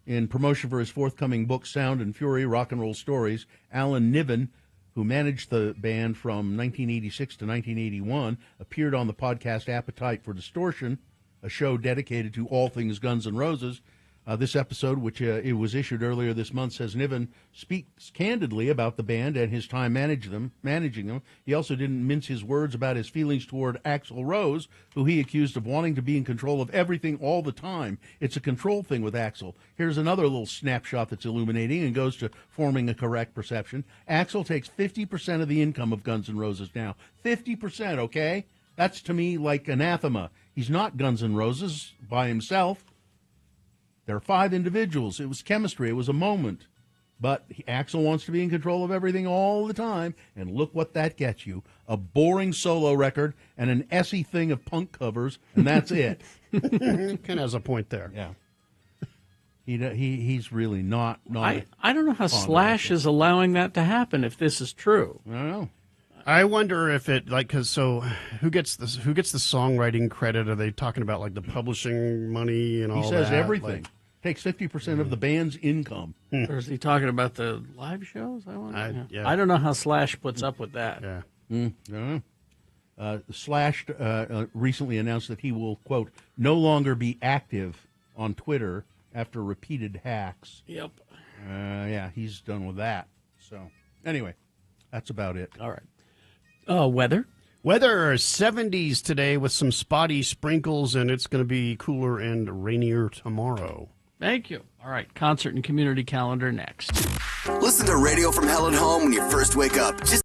In promotion for his forthcoming book, Sound and Fury: Rock and Roll Stories, Alan Niven, who managed the band from 1986 to 1981, appeared on the podcast Appetite for Distortion, a show dedicated to all things Guns N' Roses. This episode, which it was issued earlier this month, says Niven speaks candidly about the band and his time managing them. He also didn't mince his words about his feelings toward Axl Rose, who he accused of wanting to be in control of everything all the time. It's a control thing with Axl. Here's another little snapshot that's illuminating and goes to forming a correct perception. Axl takes 50% of the income of Guns N' Roses now. 50%, okay? That's to me like anathema. He's not Guns N' Roses by himself. There are 5 individuals. It was chemistry. It was a moment. But Axl wants to be in control of everything all the time, and look what that gets you. A boring solo record and an essy thing of punk covers, and that's it. Kind of has a point there. Yeah. He's really not I don't know how Slash is allowing that to happen if this is true. I don't know. I wonder if it who gets the songwriting credit? Are they talking about like the publishing money and all that? He says everything. Takes 50% of the band's income. Or is he talking about the live shows? I don't know how Slash puts up with that. Slash recently announced that he will, quote, no longer be active on Twitter after repeated hacks. Yep. He's done with that. So, anyway, that's about it. All right. Weather? Weather 70s today with some spotty sprinkles, and it's going to be cooler and rainier tomorrow. Thank you. All right, concert and community calendar next. Listen to Radio from Hell at Home when you first wake up. Just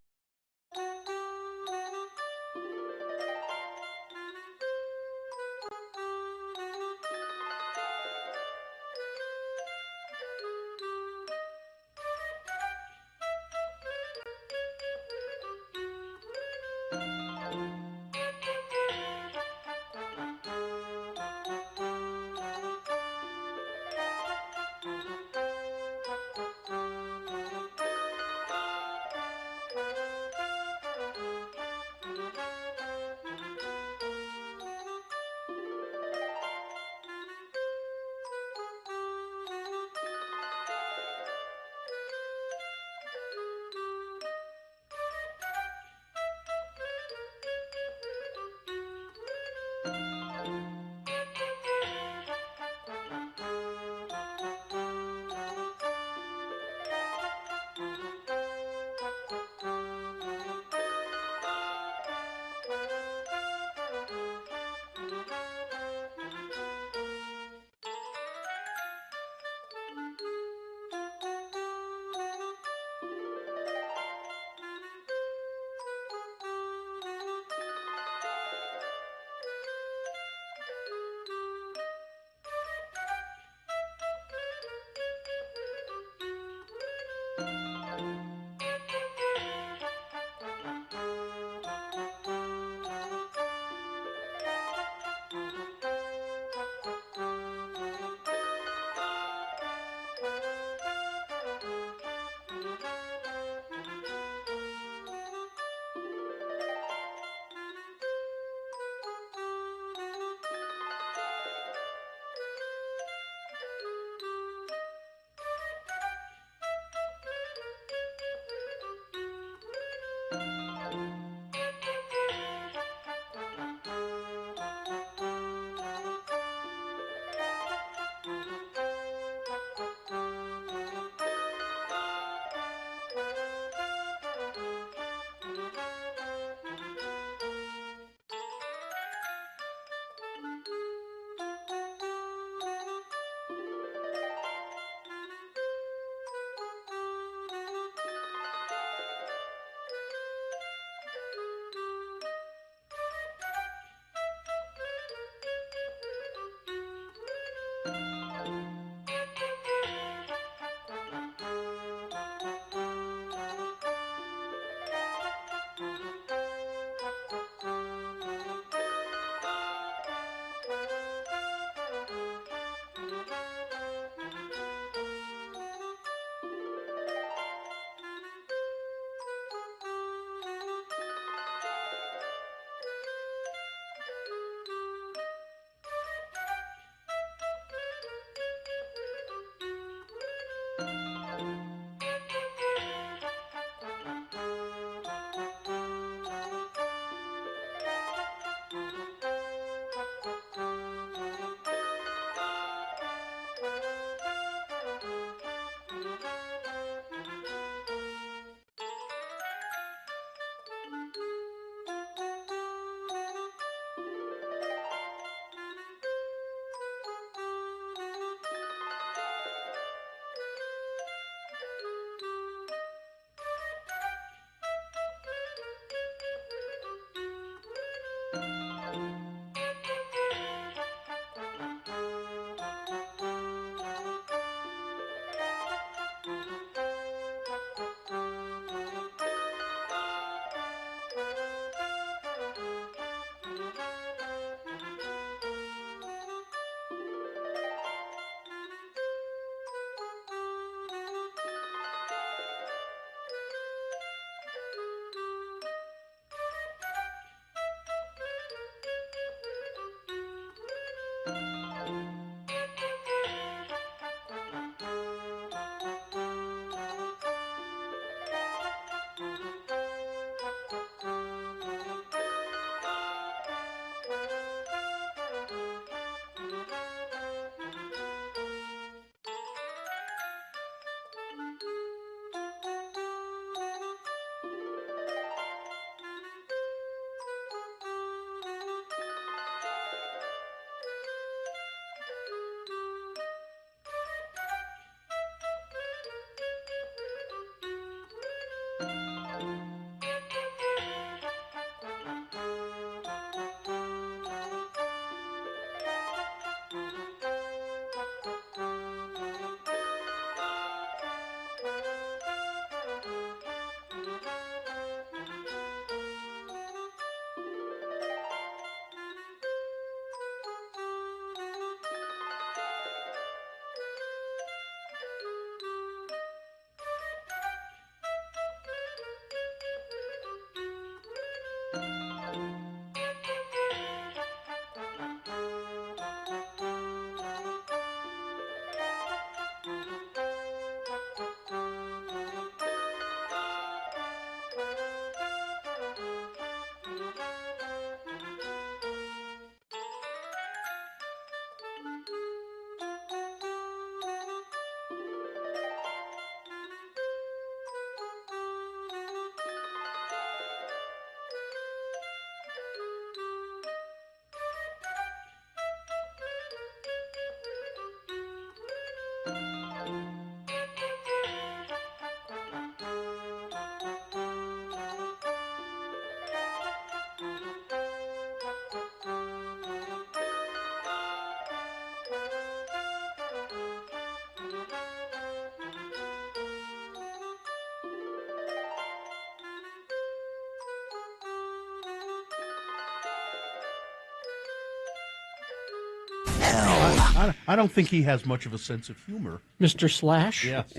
I don't think he has much of a sense of humor. Mr. Slash? Yes.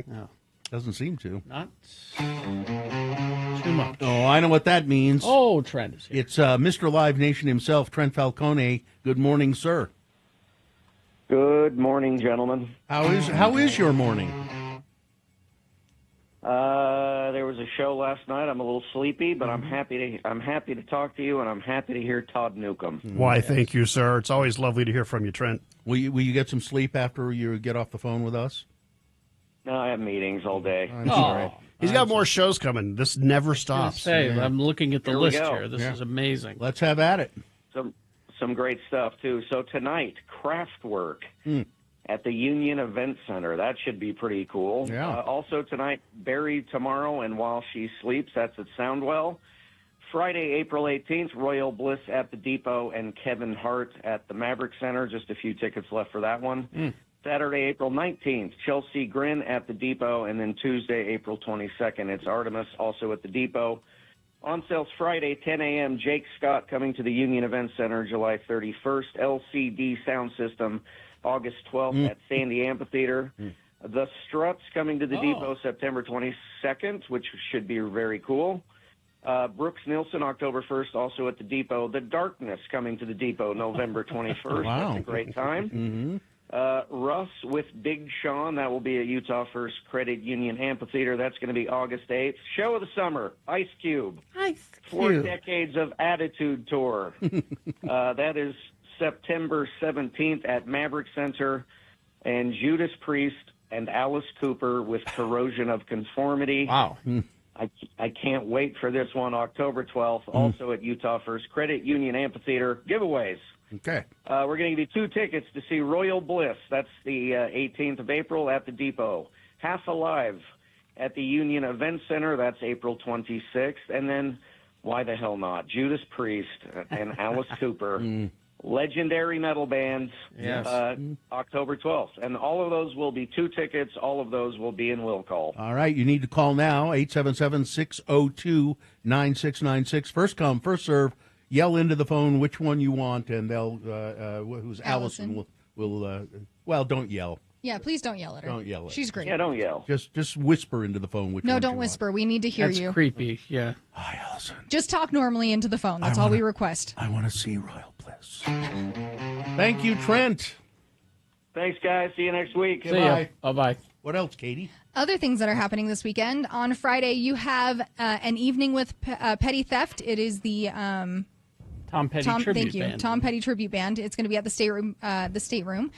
No. Doesn't seem to. Not too much. Oh, I know what that means. Oh, Trent is here. It's Mr. Live Nation himself, Trent Falcone. Good morning, sir. Good morning, gentlemen. How is your morning? There was a show last night. I'm a little sleepy, but I'm happy to talk to you, and I'm happy to hear Todd Newcomb. Why, thank you, sir. It's always lovely to hear from you, Trent. Will you get some sleep after you get off the phone with us? No, I have meetings all day. He's got more shows coming. This never stops. I'm looking at the Here we list go. here. This is amazing. Let's have at it. Some great stuff too. So tonight, Craftwork at the Union Event Center. That should be pretty cool. Yeah. Also tonight, Barry tomorrow, and While She Sleeps. That's at Soundwell. Friday, April 18th, Royal Bliss at the Depot and Kevin Hart at the Maverick Center. Just a few tickets left for that one. Saturday, April 19th, Chelsea Grin at the Depot, and then Tuesday, April 22nd, it's Artemis, also at the Depot. On sales Friday, 10 a.m., Jake Scott coming to the Union Event Center July 31st, LCD Sound System August 12th at Sandy Amphitheater. The Struts coming to the Depot September 22nd, which should be very cool. Brooks Nielsen, October 1st, also at the Depot. The Darkness coming to the Depot November 21st. Wow. That's a great time. Russ with Big Sean, that will be at Utah First Credit Union Amphitheater. That's going to be August 8th. Show of the Summer, Ice Cube. 4 Decades of Attitude Tour. That is September 17th at Maverick Center. And Judas Priest and Alice Cooper with Corrosion of Conformity. Wow. I can't wait for this one, October 12th, also at Utah First Credit Union Amphitheater. Giveaways. Okay. We're going to give you 2 tickets to see Royal Bliss. That's the 18th of April at the Depot. Half Alive at the Union Event Center. That's April 26th. And then, why the hell not, Judas Priest and Alice Cooper. Legendary metal bands. Yes. October 12th. And all of those will be 2 tickets. All of those will be in will call. All right, you need to call now, 877-602-9696. First come, first serve. Yell into the phone which one you want, and they'll, who's Allison will well, don't yell. Yeah, please don't yell at her. Don't yell at her. She's great. Yeah, don't yell. Just whisper into the phone which one No, don't you whisper. We need to hear That's you. creepy, yeah. Hi, Allison. Just talk normally into the phone. That's all we request. I want to see Royal Bliss. Thank you, Trent. Thanks, guys. See you next week. See ya. Bye-bye. What else, Katie? Other things that are happening this weekend. On Friday, you have an evening with Petty Theft. It is the Tom Petty Tribute thank you. Band. Tom Petty Tribute Band. It's going to be at the stateroom.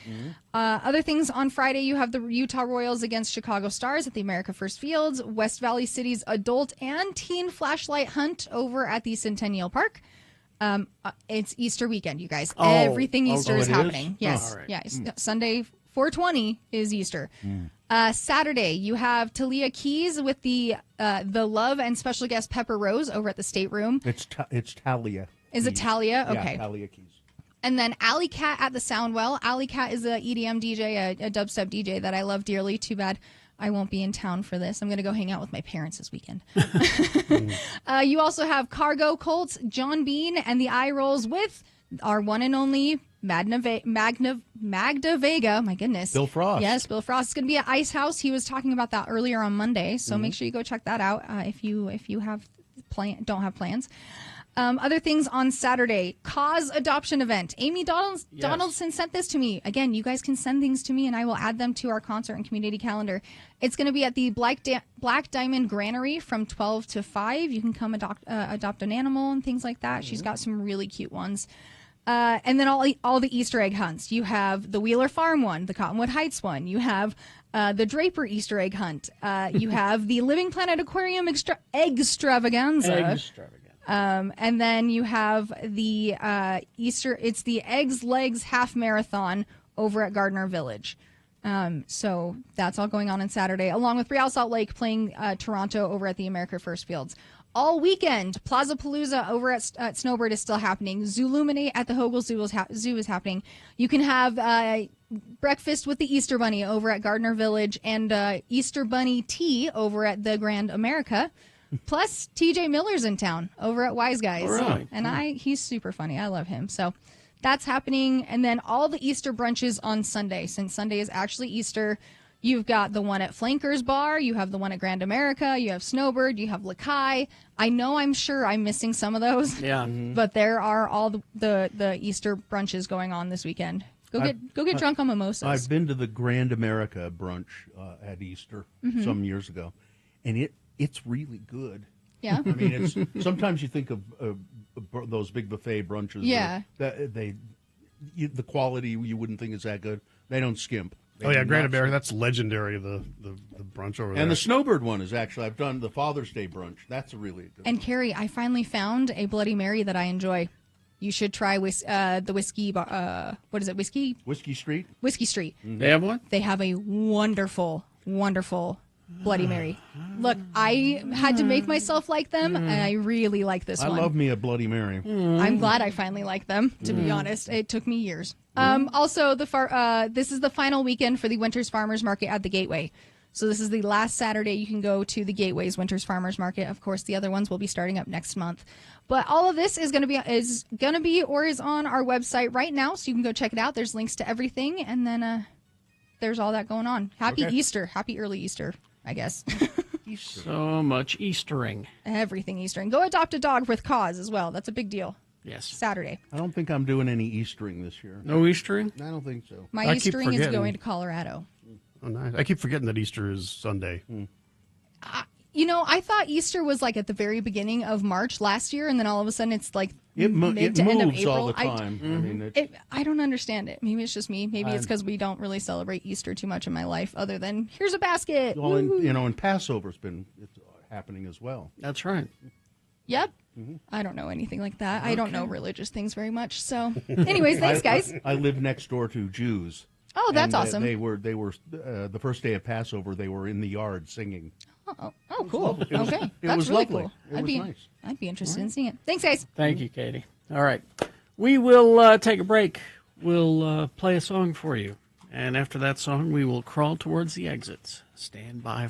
Other things on Friday, you have the Utah Royals against Chicago Stars at the America First Fields. West Valley City's adult and teen flashlight hunt over at the Centennial Park. It's Easter weekend, you guys. Everything Easter is happening. Yes, yes. Sunday 4/20 is Easter. Saturday, you have Talia Keys with the Love and special guest Pepper Rose over at the stateroom. It's Talia. Is it Talia? Okay. Yeah, Talia Keys. And then Alley Cat at the Soundwell. Alley Cat is a EDM DJ, a dubstep DJ that I love dearly. Too bad I won't be in town for this. I'm going to go hang out with my parents this weekend. You also have Cargo Colts, John Bean, and the Eye Rolls with our one and only Magda Vega. My goodness. Bill Frost. Yes, Bill Frost is going to be at Ice House. He was talking about that earlier on Monday, so make sure you go check that out if you have don't have plans. Other things on Saturday, Cause Adoption Event. Amy Donaldson sent this to me. Again, you guys can send things to me and I will add them to our concert and community calendar. It's going to be at the Black Diamond Granary from 12 to 5. You can come adopt an animal and things like that. She's got some really cute ones. And then all the Easter egg hunts. You have the Wheeler Farm one, the Cottonwood Heights one. You have the Draper Easter egg hunt. You have the Living Planet Aquarium Extravaganza. And then you have the it's the Eggs Legs Half Marathon over at Gardner Village. So that's all going on Saturday, along with Real Salt Lake playing Toronto over at the America First Fields. All weekend, Plaza Palooza over at Snowbird is still happening. Zooluminate at the Hogle Zoo is happening. You can have breakfast with the Easter Bunny over at Gardner Village and Easter Bunny tea over at the Grand America. Plus, TJ Miller's in town over at Wise Guys. All right. And he's super funny. I love him. So That's happening. And then all the Easter brunches on Sunday. Since Sunday is actually Easter, you've got the one at Flankers Bar. You have the one at Grand America. You have Snowbird. You have Lakai. I'm sure I'm missing some of those. Yeah. But there are all the Easter brunches going on this weekend. Go get drunk on mimosas. I've been to the Grand America brunch at Easter some years ago, and it's really good. Yeah. I mean, it's sometimes you think of those big buffet brunches. Yeah. The quality you wouldn't think is that good. They don't skimp. Grand America, that's legendary, the brunch over there. And the Snowbird one is actually, I've done the Father's Day brunch. That's a really good And Carrie, I finally found a Bloody Mary that I enjoy. You should try the whiskey. What is it? Whiskey Street. Whiskey Street. Mm-hmm. They have one. They have a wonderful, wonderful Bloody Mary. Look, I had to make myself like them, and I really like this one. I love me a Bloody Mary. I'm glad I finally like them. To be honest, it took me years. Also, this is the final weekend for the Winters Farmers Market at the Gateway. So this is the last Saturday you can go to the Gateway's Winters Farmers Market. Of course, the other ones will be starting up next month. But all of this is going to be or is on our website right now, so you can go check it out. There's links to everything, and then there's all that going on. Happy Easter. Happy early Easter, I guess. So much Eastering. Everything Eastering. Go adopt a dog with cause as well. That's a big deal. Yes. Saturday. I don't think I'm doing any Eastering this year. No Eastering? I don't think so. My Eastering is going to Colorado. Oh, nice. I keep forgetting that Easter is Sunday. I thought Easter was like at the very beginning of March last year, and then all of a sudden it's like it mid to end of moves April. all the time. I mean, I don't understand it. Maybe it's just me. Maybe it's because we don't really celebrate Easter too much in my life, other than here's a basket. Well, and Passover's it's happening as well. That's right. Yep. I don't know anything like that. I don't know religious things very much. So, anyways, thanks, guys. I live next door to Jews. Oh, that's awesome. They were the first day of Passover. They were in the yard singing. Oh, cool. Okay, it that's was really lovely. cool. It was nice. I'd be interested in seeing it. Thanks, guys. Thank you, Katie. All right, we will take a break. We'll play a song for you, and after that song, we will crawl towards the exits. Stand by.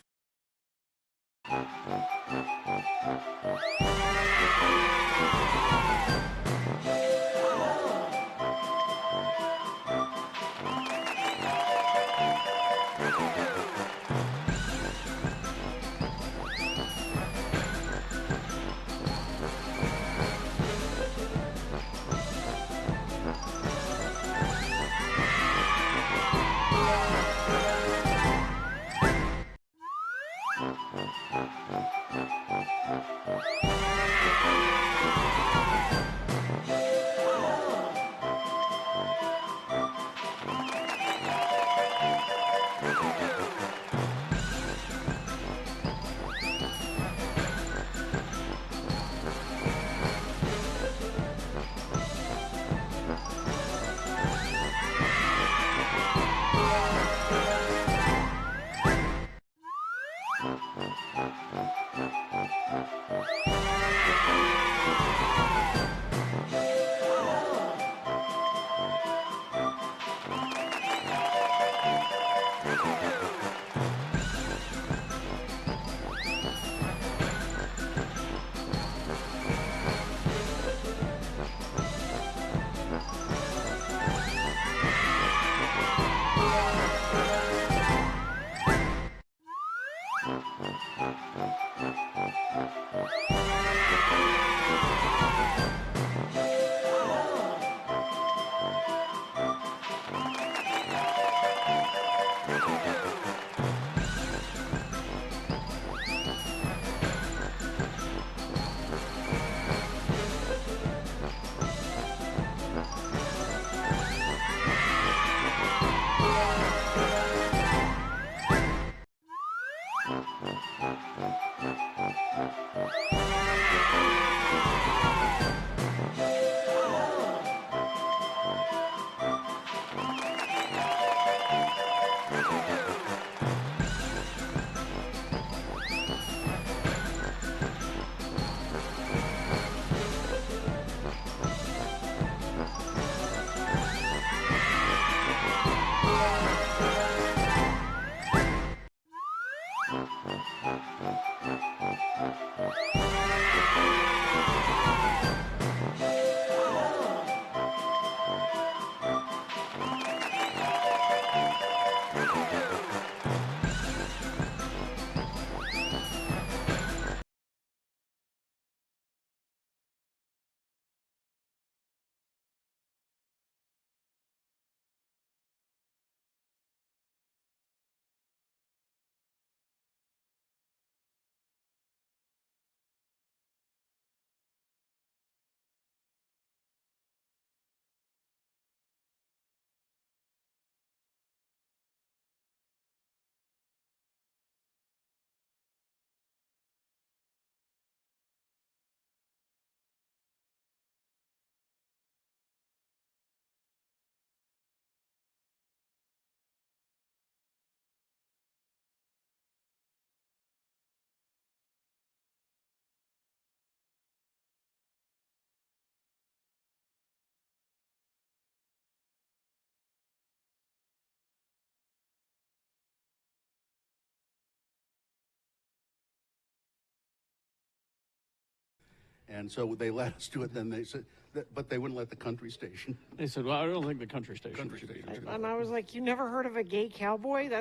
And so they let us do it. Then they said, but they wouldn't let the country station. They said, well, I don't think the country station should be. And I was like, you never heard of a gay cowboy? You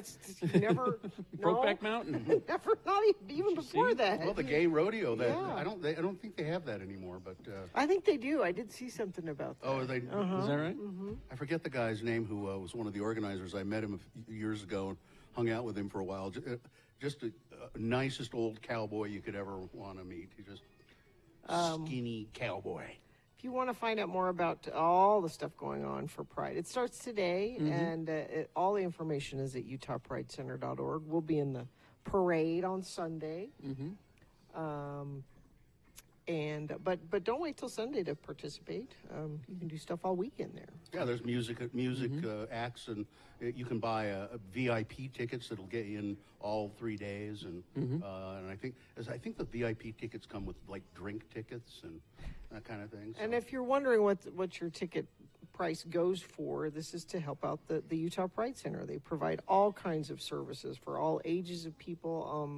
never. Brokeback Mountain. Never, not even before that. Well, the gay rodeo. Yeah. I don't think they have that anymore. But I think they do. I did see something about that. oh, they. Is that right? Mm-hmm. I forget the guy's name who was one of the organizers. I met him a few years ago and hung out with him for a while. Just the nicest old cowboy you could ever want to meet. He's just skinny cowboy. If you want to find out more about all the stuff going on for Pride, it starts today, and all the information is at utahpridecenter.org. We'll be in the parade on Sunday. But don't wait till Sunday to participate. You can do stuff all weekend there. Yeah, there's music acts, and you can buy VIP tickets that'll get you in all 3 days, and I think the VIP tickets come with like drink tickets and that kind of thing. So. And if you're wondering what your ticket price goes for, this is to help out the Utah Pride Center. They provide all kinds of services for all ages of people.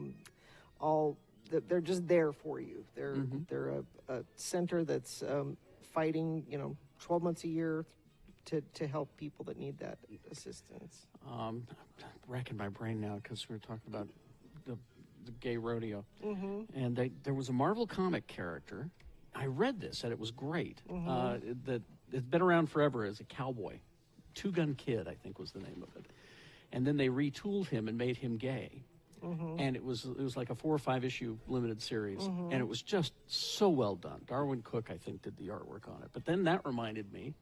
They're just there for you. They're a center that's fighting, 12 months a year to help people that need that assistance. I'm racking my brain now because we were talking about the gay rodeo, and there was a Marvel comic character. I read this and it was great. That it's been around forever as a cowboy. Two Gun Kid, I think, was the name of it. And then they retooled him and made him gay. And it was like a 4 or 5 issue limited series, and it was just so well done. Darwin Cook, I think, did the artwork on it. But then that reminded me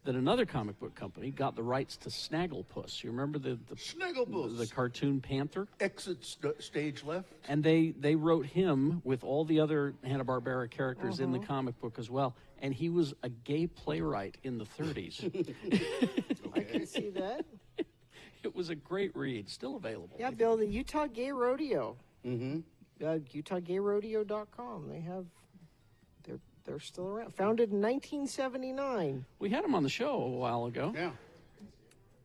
that another comic book company got the rights to Snagglepuss. You remember the Snagglepuss, the cartoon panther? Exit stage left. And they wrote him with all the other Hanna-Barbera characters in the comic book as well. And he was a gay playwright in the 30s. I can see that. It was a great read, still available. Yeah, Bill, the Utah Gay Rodeo. UtahGayRodeo.com. They're still around. Founded in 1979. We had them on the show a while ago. Yeah.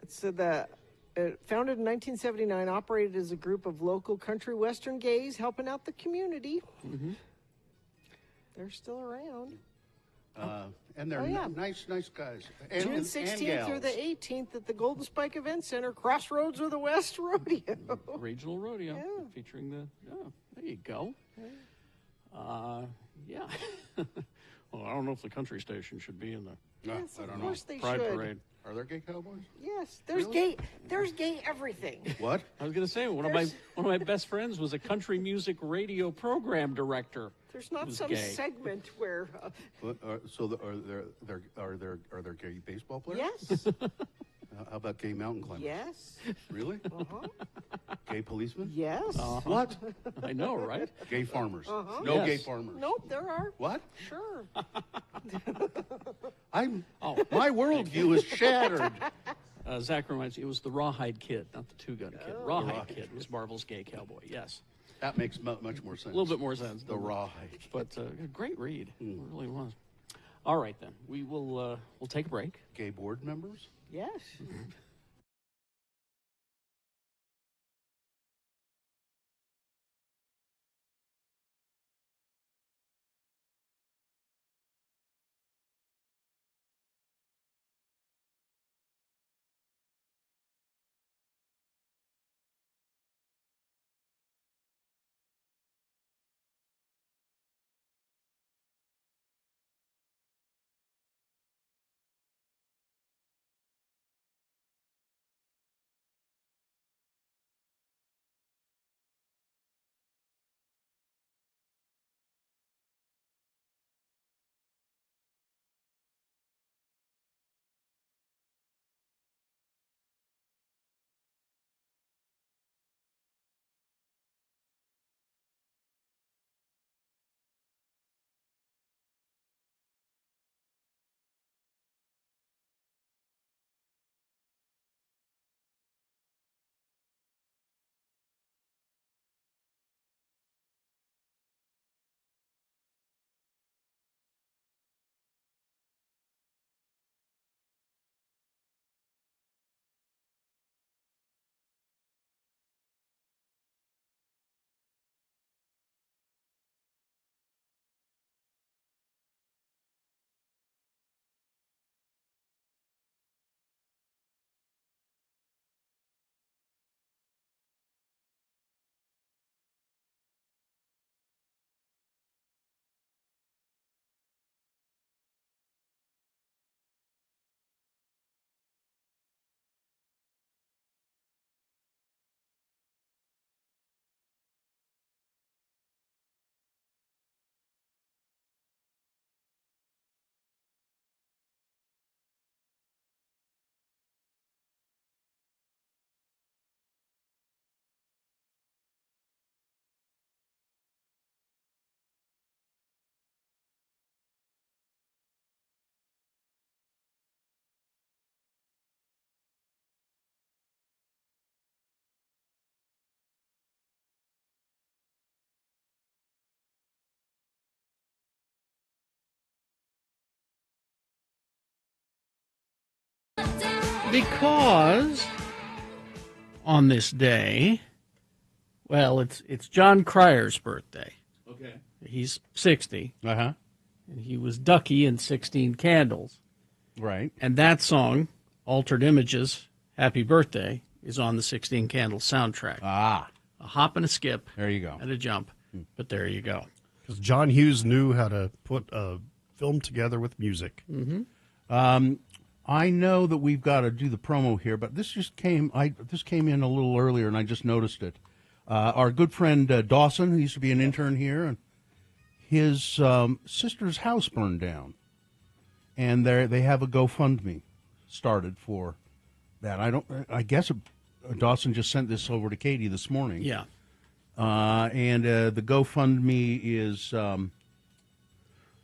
It's founded in 1979, operated as a group of local country western gays helping out the community. They're still around. And they're nice guys. And, June 16th through the 18th at the Golden Spike Event Center, Crossroads of the West Rodeo. Regional rodeo featuring there you go. Yeah. Well, I don't know if the country station should be in the Yes, I don't of know. course they Pride should. Parade. Are there gay cowboys? Yes, there's Really? There's gay everything. What? I was going to say one of my best friends was a country music radio program director. There's not Who's some gay. segment where. Are there gay baseball players? Yes. How about gay mountain climbers? Yes. Really? Gay policemen? Yes. What? I know, right? Gay farmers? No Yes. gay farmers. Nope, there are. What? Sure. My worldview is shattered. Zach reminds me, it was the Rawhide Kid, not the Two Gun Kid. Rawhide Kid was Marvel's gay cowboy. Yes. That makes much more sense. A little bit more sense. The Rawhide Kid. But a great read. It really was. All right, then. We'll take a break. Gay board members? Yes. Because on this day, well, it's John Cryer's birthday. Okay. He's 60. Uh-huh. And he was Ducky in 16 Candles. Right. And that song, Altered Images, Happy Birthday, is on the 16 Candles soundtrack. Ah. A hop and a skip. There you go. And a jump. But there you go. Because John Hughes knew how to put a film together with music. Mm-hmm. I know that we've got to do the promo here, but this just came. This came in a little earlier, and I just noticed it. Our good friend Dawson, who used to be an intern here, and his sister's house burned down, and they have a GoFundMe started for that. I guess Dawson just sent this over to Katie this morning. Yeah. And the GoFundMe is.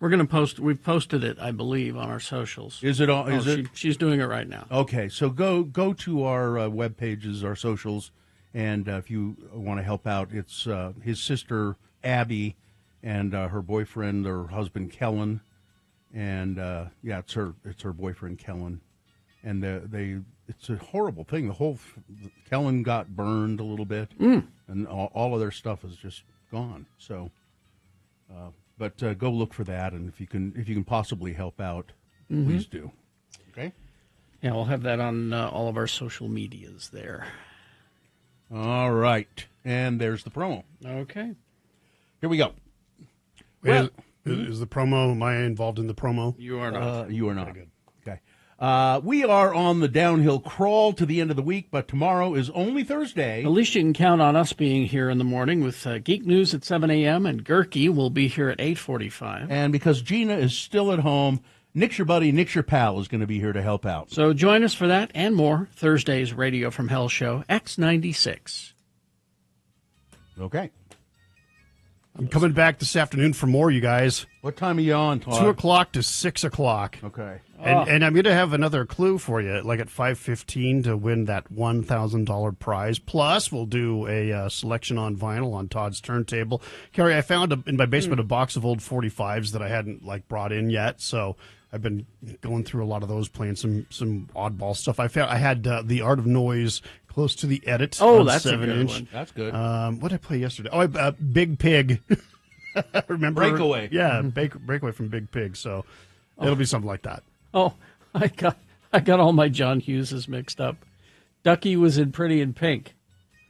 We're going to post. We've posted it, I believe, on our socials. Is it all? Is it? She's doing it right now. Okay, so go to our web pages, our socials, and if you want to help out, it's his sister Abby and her boyfriend or husband Kellen, and it's her boyfriend Kellen, and it's a horrible thing. The whole Kellen got burned a little bit, and all of their stuff is just gone. So. But go look for that, and if you can possibly help out, please do. Okay. Yeah, we'll have that on all of our social medias there. All right, and there's the promo. Okay. Here we go. Is the promo? Am I involved in the promo? You are not. You are not. Good. Okay. We are on the downhill crawl to the end of the week, but tomorrow is only Thursday. At least you can count on us being here in the morning with Geek News at 7 a.m. and Gerke will be here at 8:45. And because Gina is still at home, Nick's your buddy, Nick's your pal is going to be here to help out. So join us for that and more. Thursday's Radio from Hell show, X96. Okay. I'm coming back this afternoon for more, you guys. What time are you on, Todd? 2 o'clock to 6 o'clock. Okay. And I'm going to have another clue for you, like at 5:15 to win that $1,000 prize. Plus, we'll do a selection on vinyl on Todd's turntable. Carrie, I found in my basement a box of old 45s that I hadn't brought in yet, so I've been going through a lot of those, playing some oddball stuff. I had The Art of Noise close to the edit. Oh, that's a 7-inch. good one. That's good. What did I play yesterday? Oh, Big Pig. Remember? Breakaway. Yeah, Breakaway from Big Pig. So it'll be something like that. Oh, I got all my John Hugheses mixed up. Ducky was in Pretty in Pink.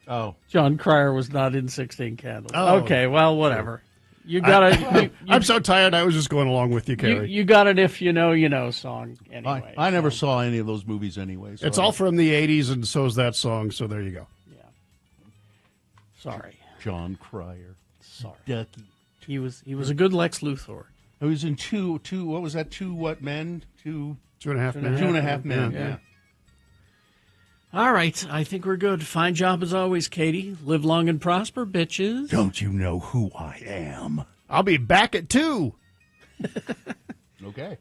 Oh. John Cryer was not in 16 Candles. Oh. Okay, well, whatever. You got it. I'm so tired. I was just going along with you, Carrie. You got it. If you know, you know song. Anyway, I never saw any of those movies anyway. So it's all from the 80s, and so is that song, so there you go. Yeah. Sorry. John Cryer. Sorry. Ducky. He was a good Lex Luthor. He was in two. What was that? Two what men? Two and a half men. 2.5 men. Yeah. All right. I think we're good. Fine job as always, Katie. Live long and prosper, bitches. Don't you know who I am? I'll be back at 2. Okay.